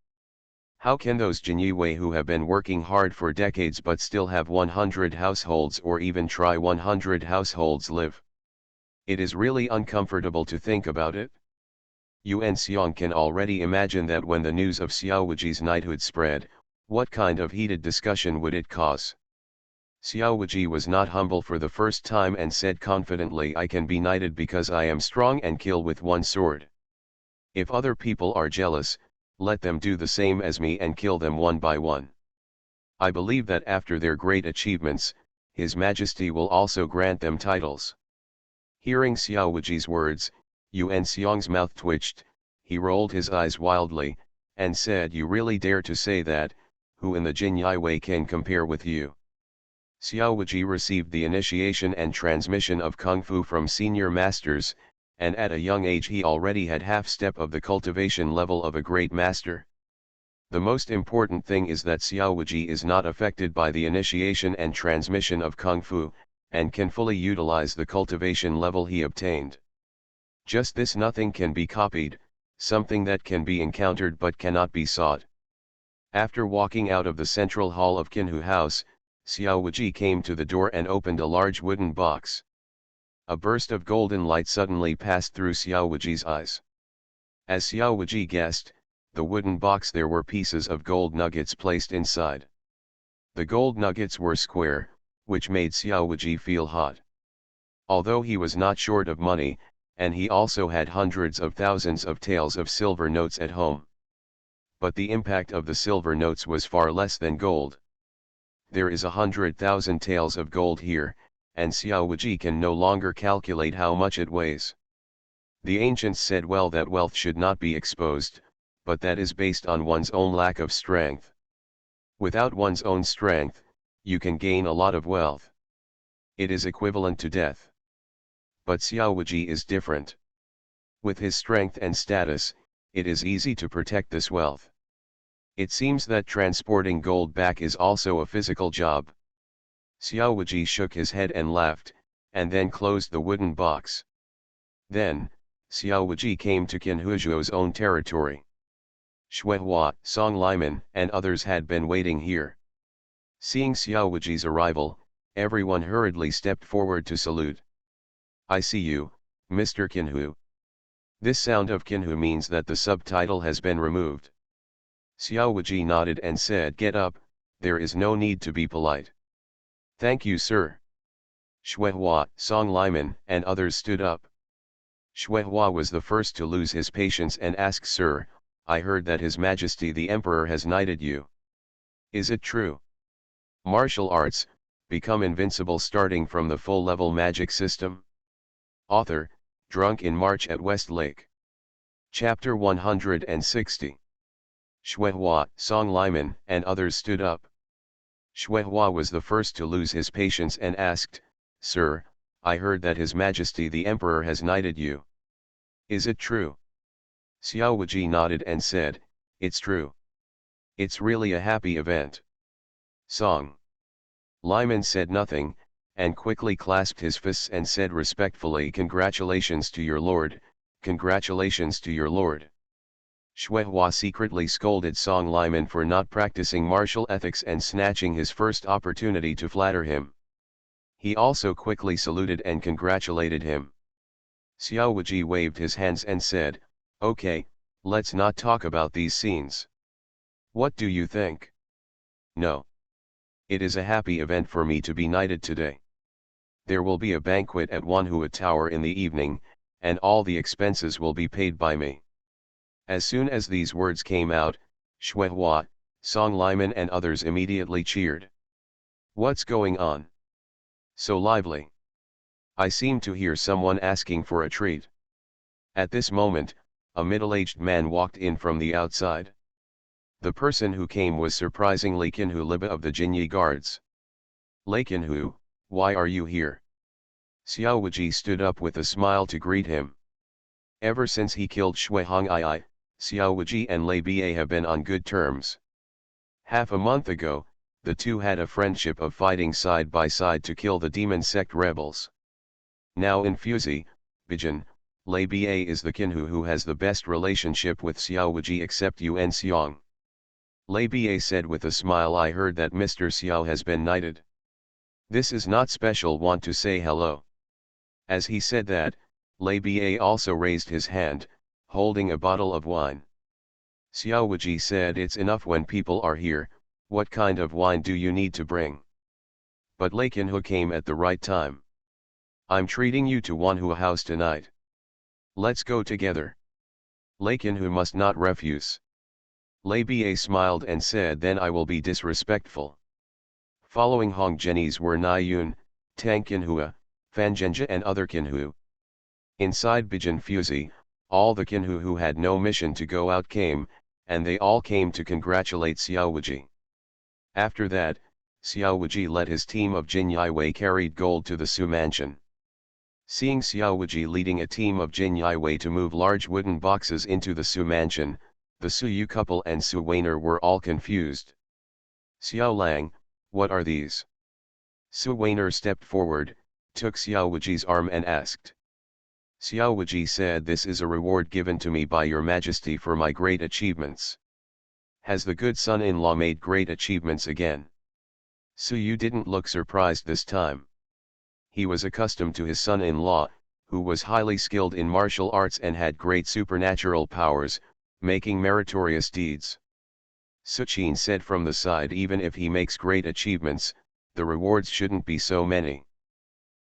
How can those Jinyi who have been working hard for decades but still have 100 households or even try 100 households live? It is really uncomfortable to think about it. Yuan Xiong can already imagine that when the news of Xiao Wuji's knighthood spread, what kind of heated discussion would it cause? Xiao Wuji was not humble for the first time and said confidently, I can be knighted because I am strong and kill with one sword. If other people are jealous, let them do the same as me and kill them one by one. I believe that after their great achievements, His Majesty will also grant them titles. Hearing Xiao Wuji's words, Yuan Xiong's mouth twitched, he rolled his eyes wildly, and said, you really dare to say that? Who in the Jinyi Wei can compare with you? Xiao Wuji received the initiation and transmission of Kung Fu from senior masters, and at a young age he already had half-step of the cultivation level of a great master. The most important thing is that Xiao Wuji is not affected by the initiation and transmission of Kung Fu, and can fully utilize the cultivation level he obtained. Just this, nothing can be copied, something that can be encountered but cannot be sought. After walking out of the central hall of Qinhu House, Xiao Wuji came to the door and opened a large wooden box. A burst of golden light suddenly passed through Xiao Wuji's eyes. As Xiao Wuji guessed, the wooden box there were pieces of gold nuggets placed inside. The gold nuggets were square, which made Xiao Wuji feel hot. Although he was not short of money, and he also had hundreds of thousands of taels of silver notes at home. But the impact of the silver notes was far less than gold. There is 100,000 taels of gold here, and Xiao Wuji can no longer calculate how much it weighs. The ancients said well that wealth should not be exposed, but that is based on one's own lack of strength. Without one's own strength, you can gain a lot of wealth. It is equivalent to death. But Xiao Wuji is different. With his strength and status, it is easy to protect this wealth. It seems that transporting gold back is also a physical job. Xiao Wuji shook his head and laughed, and then closed the wooden box. Then, Xiao Wuji came to Qinhuizhou's own territory. Shuihua, Song Liman, and others had been waiting here. Seeing Xiao Wuji's arrival, everyone hurriedly stepped forward to salute. I see you, Mr. Qinhu. This sound of Qinhu means that the subtitle has been removed. Xiao Wuji nodded and said, get up, there is no need to be polite. Thank you, sir. Shuihua, Song Liman, and others stood up. Shuihua was the first to lose his patience and asked, sir, I heard that His Majesty the Emperor has knighted you. Is it true? Martial arts, become invincible starting from the full-level magic system. Author, Drunk in March at West Lake. Chapter 160. Shuihua, Song Liman, and others stood up. Shuihua was the first to lose his patience and asked, Sir, I heard that His Majesty the Emperor has knighted you. Is it true? Xiao Wuji nodded and said, it's true. It's really a happy event. Song Liman said nothing, and quickly clasped his fists and said respectfully, congratulations to your lord, congratulations to your lord. Shuihua secretly scolded Song Liman for not practicing martial ethics and snatching his first opportunity to flatter him. He also quickly saluted and congratulated him. Xiao Wuji waved his hands and said, okay, let's not talk about these scenes. What do you think? No. It is a happy event for me to be knighted today. There will be a banquet at Wanhua Tower in the evening, and all the expenses will be paid by me. As soon as these words came out, Shuihua, Song Liman and others immediately cheered. What's going on? So lively. I seem to hear someone asking for a treat. At this moment, a middle-aged man walked in from the outside. The person who came was surprisingly Qinhu Liba of the Jinyi Guards. Lei Qinhu, why are you here? Xiao Wuji stood up with a smile to greet him. Ever since he killed Shui Hong'ai, Xiao Wuji and Lei Ba have been on good terms. Half a month ago, the two had a friendship of fighting side by side to kill the demon sect rebels. Now in Fuzi, Bijan, Lei Ba is the Kinhu who has the best relationship with Xiao Wuji except Yuan Xiong. Lei Ba said with a smile, I heard that Mr. Xiao has been knighted. This is not special, want to say hello. As he said that, Lei Ba also raised his hand, holding a bottle of wine. Xiao Wuji said, it's enough when people are here, what kind of wine do you need to bring? But Lei Kinhu came at the right time. I'm treating you to Wanhua house tonight. Let's go together. Lei Kinhu must not refuse. Lei Ba smiled and said, then I will be disrespectful. Following Hong Zhennis were Nai Yun, Tang Kinhua, Fan Zhenjia and other Kinhu. Inside Bijan Fuzi, all the Kinhu who had no mission to go out came, and they all came to congratulate Xiao Wuji. After that, Xiao Wuji led his team of Jin Yiwei carried gold to the Su mansion. Seeing Xiao Wuji leading a team of Jin Yiwei to move large wooden boxes into the Su mansion, the Su Yu couple and Su Weiner were all confused. Xiao Lang, what are these? Su Weiner stepped forward, took Xiao Wuji's arm and asked. Xiao Wuji said, this is a reward given to me by your majesty for my great achievements. Has the good son-in-law made great achievements again? Su Yu didn't look surprised this time. He was accustomed to his son-in-law, who was highly skilled in martial arts and had great supernatural powers, making meritorious deeds. Su Qin said from the side, even if he makes great achievements, the rewards shouldn't be so many.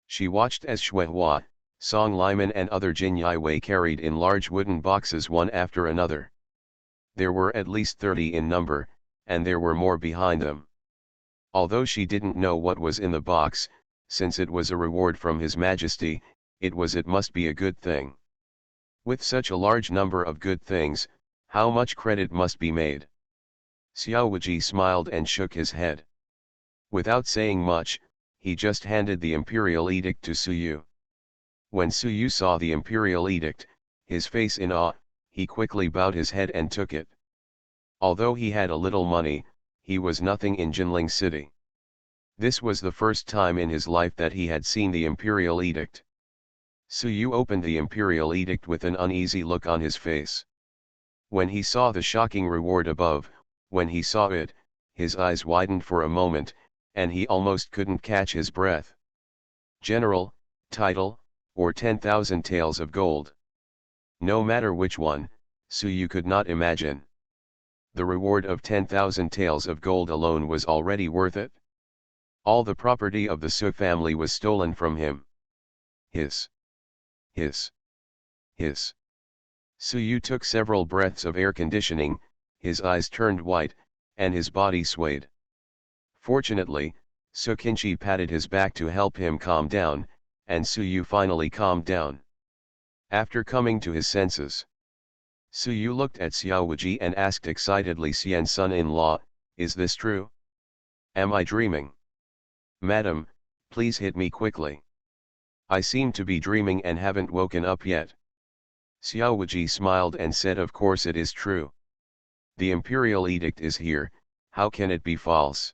She watched as Shuehua, Song Liman and other Jin Yiwei carried in large wooden boxes one after another. There were at least 30 in number, and there were more behind them. Although she didn't know what was in the box, since it was a reward from His Majesty, it must be a good thing. With such a large number of good things, how much credit must be made? Xiao Wuji smiled and shook his head. Without saying much, he just handed the imperial edict to Su Yu. When Su Yu saw the imperial edict, his face in awe, he quickly bowed his head and took it. Although he had a little money, he was nothing in Jinling City. This was the first time in his life that he had seen the imperial edict. Su Yu opened the imperial edict with an uneasy look on his face. When he saw the shocking reward above, when he saw it, his eyes widened for a moment, and he almost couldn't catch his breath. General, title, or 10,000 taels of gold. No matter which one, Su Yu could not imagine. The reward of 10,000 taels of gold alone was already worth it. All the property of the Su family was stolen from him. His. Su Yu took several breaths of air conditioning, his eyes turned white, and his body swayed. Fortunately, Su Qinshi patted his back to help him calm down, and Su Yu finally calmed down. After coming to his senses, Su Yu looked at Xiao Wuji and asked excitedly, Xian son-in-law, is this true? Am I dreaming? Madam, please hit me quickly. I seem to be dreaming and haven't woken up yet. Xiao Wuji smiled and said, of course it is true. The imperial edict is here, how can it be false?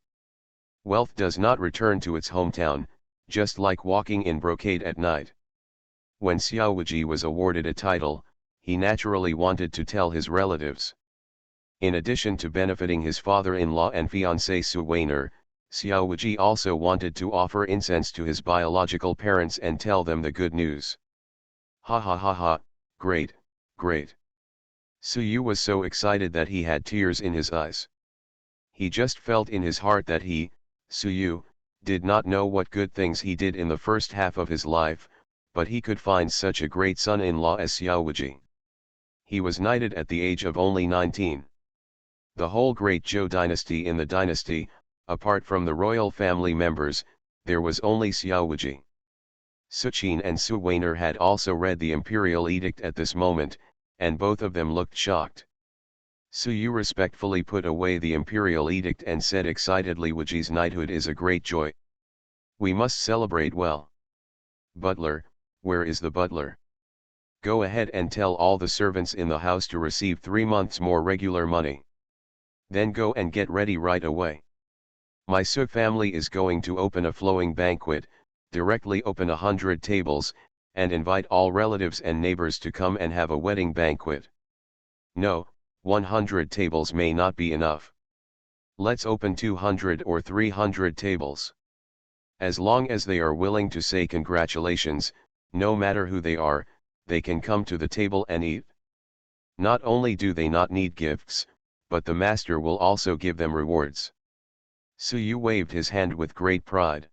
Wealth does not return to its hometown, just like walking in brocade at night. When Xiao Wuji was awarded a title, he naturally wanted to tell his relatives. In addition to benefiting his father-in-law and fiancée Su Weiner, Xiao Wuji also wanted to offer incense to his biological parents and tell them the good news. Ha ha ha ha, great, great. Su Yu was so excited that he had tears in his eyes. He just felt in his heart that he, Su Yu, did not know what good things he did in the first half of his life, but he could find such a great son-in-law as Xiao Wuji. He was knighted at the age of only 19. The whole great Zhou dynasty in the dynasty, apart from the royal family members, there was only Xiao Wuji. Su Qin and Su Weiner had also read the imperial edict at this moment, and both of them looked shocked. Su Yu respectfully put away the imperial edict and said excitedly, Wuji's knighthood is a great joy. We must celebrate well. Butler, where is the butler? Go ahead and tell all the servants in the house to receive 3 months more regular money. Then go and get ready right away. My Su family is going to open a flowing banquet, directly open 100 tables, and invite all relatives and neighbors to come and have a wedding banquet. No, 100 tables may not be enough. Let's open 200 or 300 tables. As long as they are willing to say congratulations, no matter who they are, they can come to the table and eat. Not only do they not need gifts, but the master will also give them rewards. Su Yu waved his hand with great pride.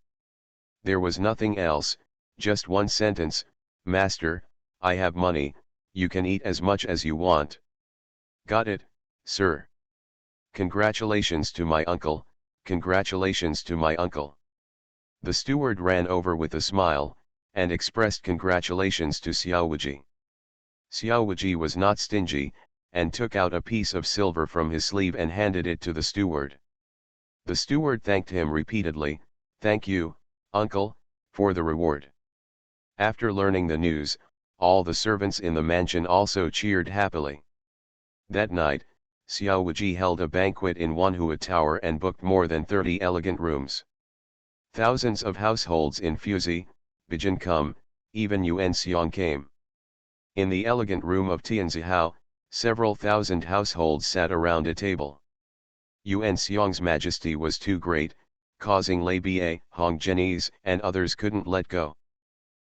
There was nothing else, just one sentence: Master, I have money, you can eat as much as you want. Got it, sir. Congratulations to my uncle, congratulations to my uncle. The steward ran over with a smile, and expressed congratulations to Xiao Wuji. Xiao Wuji was not stingy, and took out a piece of silver from his sleeve and handed it to the steward. The steward thanked him repeatedly. Thank you, uncle, for the reward. After learning the news, all the servants in the mansion also cheered happily. That night, Xiao Wuji held a banquet in Wanhua Tower and booked more than 30 elegant rooms. Thousands of households in Fuzi, Bijin even Yuan Xiong came. In the elegant room of Tianzihao, several thousand households sat around a table. Yuan Xiong's majesty was too great, causing Lei Bie, Hong Zhenyi's and others couldn't let go.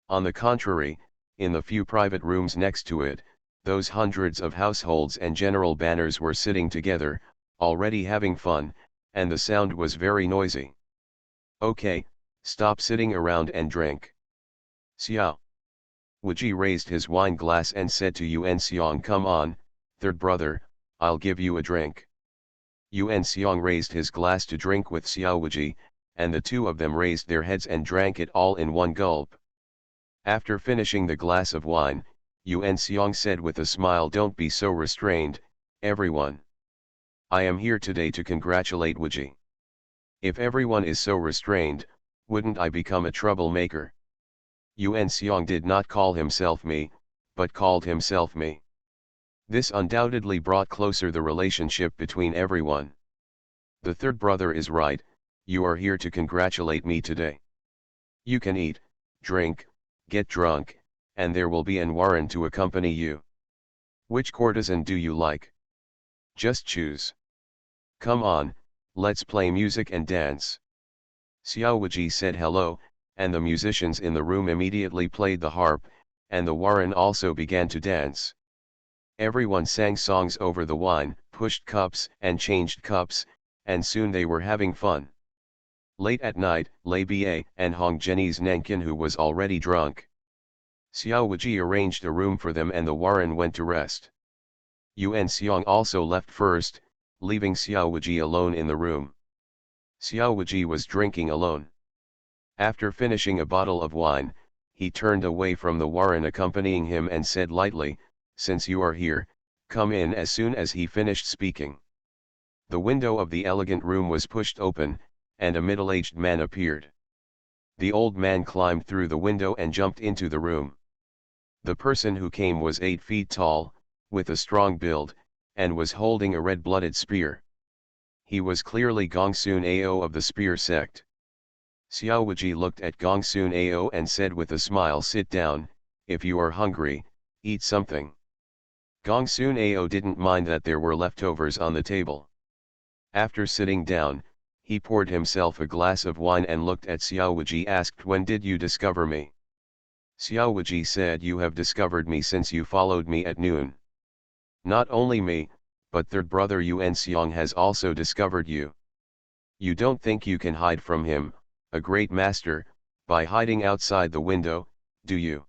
On the contrary, in the few private rooms next to it, those hundreds of households and general banners were sitting together, already having fun, and the sound was very noisy. Okay, stop sitting around and drink. Xiao Wuji raised his wine glass and said to Yuan Xiong, come on, third brother, I'll give you a drink. Yuan Xiong raised his glass to drink with Xiao Wuji, and the two of them raised their heads and drank it all in one gulp. After finishing the glass of wine, Yuan Xiong said with a smile, don't be so restrained, everyone. I am here today to congratulate Wuji. If everyone is so restrained, wouldn't I become a troublemaker? Yuan Xiong did not call himself me, but called himself me. This undoubtedly brought closer the relationship between everyone. The third brother is right, you are here to congratulate me today. You can eat, drink, get drunk, and there will be an warren to accompany you. Which courtesan do you like? Just choose. Come on, let's play music and dance. Xiao Wuji said hello, and the musicians in the room immediately played the harp, and the warren also began to dance. Everyone sang songs over the wine, pushed cups and changed cups, and soon they were having fun. Late at night, Lei Bie and Hong Zhenyi's Nankin, who was already drunk. Xiao Wuji arranged a room for them and the warren went to rest. Yuan Xiong also left first, leaving Xiao Wuji alone in the room. Xiao Wuji was drinking alone. After finishing a bottle of wine, he turned away from the warren accompanying him and said lightly, since you are here, come in. As soon as he finished speaking, the window of the elegant room was pushed open, and a middle-aged man appeared. The old man climbed through the window and jumped into the room. The person who came was 8 feet tall, with a strong build, and was holding a red-blooded spear. He was clearly Gongsun Ao of the spear sect. Xiao Wuji looked at Gongsun Ao and said with a smile, sit down, if you are hungry, eat something. Gongsun Ao didn't mind that there were leftovers on the table. After sitting down, he poured himself a glass of wine and looked at Xiao Wuji, asked, when did you discover me? Xiao Wuji said, you have discovered me since you followed me at noon. Not only me, but third brother Yuan Xiong has also discovered you. You don't think you can hide from him, a great master, by hiding outside the window, do you?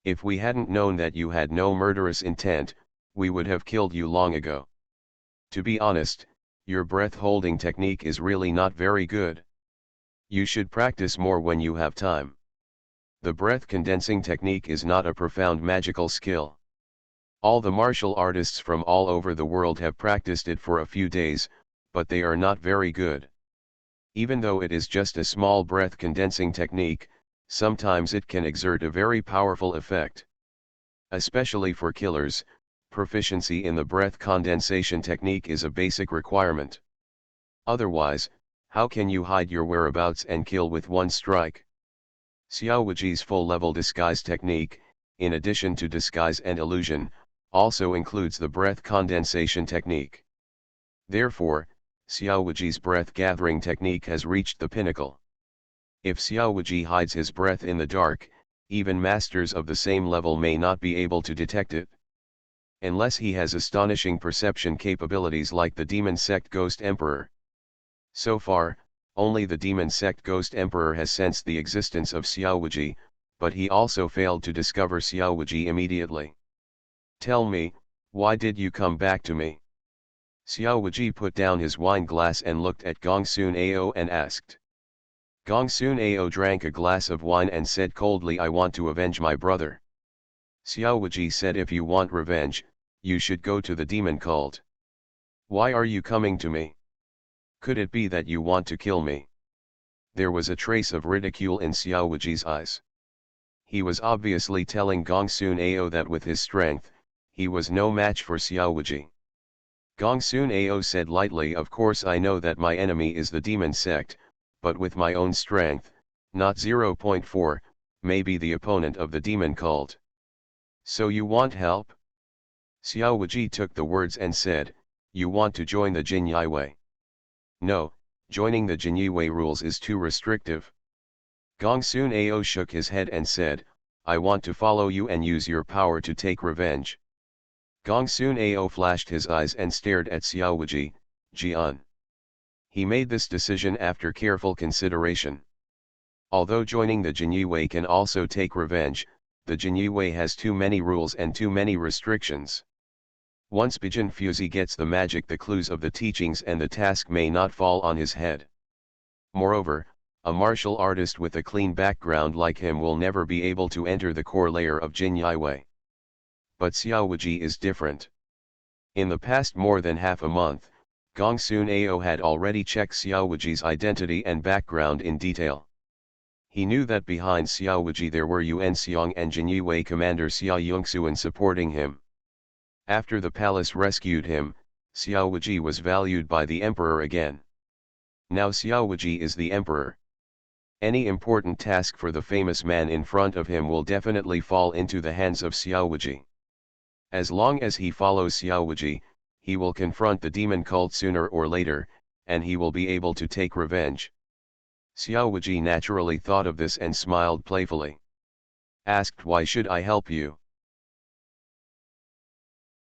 If we hadn't known that you had no murderous intent, we would have killed you long ago. To be honest, your breath-holding technique is really not very good. You should practice more when you have time. The breath-condensing technique is not a profound magical skill. All the martial artists from all over the world have practiced it for a few days, but they are not very good. Even though it is just a small breath-condensing technique, sometimes it can exert a very powerful effect. Especially for killers, proficiency in the breath condensation technique is a basic requirement. Otherwise, how can you hide your whereabouts and kill with one strike? Xiao Wuji's full-level disguise technique, in addition to disguise and illusion, also includes the breath condensation technique. Therefore, Xiao Wuji's breath-gathering technique has reached the pinnacle. If Xiao Wuji hides his breath in the dark, even masters of the same level may not be able to detect it. Unless he has astonishing perception capabilities like the demon sect Ghost Emperor. So far, only the demon sect Ghost Emperor has sensed the existence of Xiao Wuji, but he also failed to discover Xiao Wuji immediately. Tell me, why did you come back to me? Xiao Wuji put down his wine glass and looked at Gongsun Ao and asked. Gongsun Ao drank a glass of wine and said coldly, I want to avenge my brother. Xiao Wuji said, if you want revenge, you should go to the demon cult. Why are you coming to me? Could it be that you want to kill me? There was a trace of ridicule in Xiao Wuji's eyes. He was obviously telling Gongsun Ao that with his strength, he was no match for Xiao Wuji. Gongsun Ao said lightly, of course I know that my enemy is the demon sect, but with my own strength, not 0.4, may be the opponent of the demon cult. So you want help? Xiao Wuji took the words and said, you want to join the Jinyai Wei? No, joining the Jinyai Wei rules is too restrictive. Gongsun Ao shook his head and said, I want to follow you and use your power to take revenge. Gongsun Ao flashed his eyes and stared at Xiao Wuji, Jian. He made this decision after careful consideration. Although joining the Jinyai Wei can also take revenge, the Jinyai Wei has too many rules and too many restrictions. Once Bijin Fuzi gets the magic, the clues of the teachings and the task may not fall on his head. Moreover, a martial artist with a clean background like him will never be able to enter the core layer of Jinyai Wei. But Xiao Wuji is different. In the past more than half a month, Gongsun Ao had already checked Xiao Wuji's identity and background in detail. He knew that behind Xiao Wuji there were Yuan Xiong and Jinyai Wei commander Xia Yongxuan supporting him. After the palace rescued him, Xiao Wuji was valued by the emperor again. Now Xiao Wuji is the emperor. Any important task for the famous man in front of him will definitely fall into the hands of Xiao Wuji. As long as he follows Xiao Wuji, he will confront the demon cult sooner or later, and he will be able to take revenge. Xiao Wuji naturally thought of this and smiled playfully. Asked, why should I help you?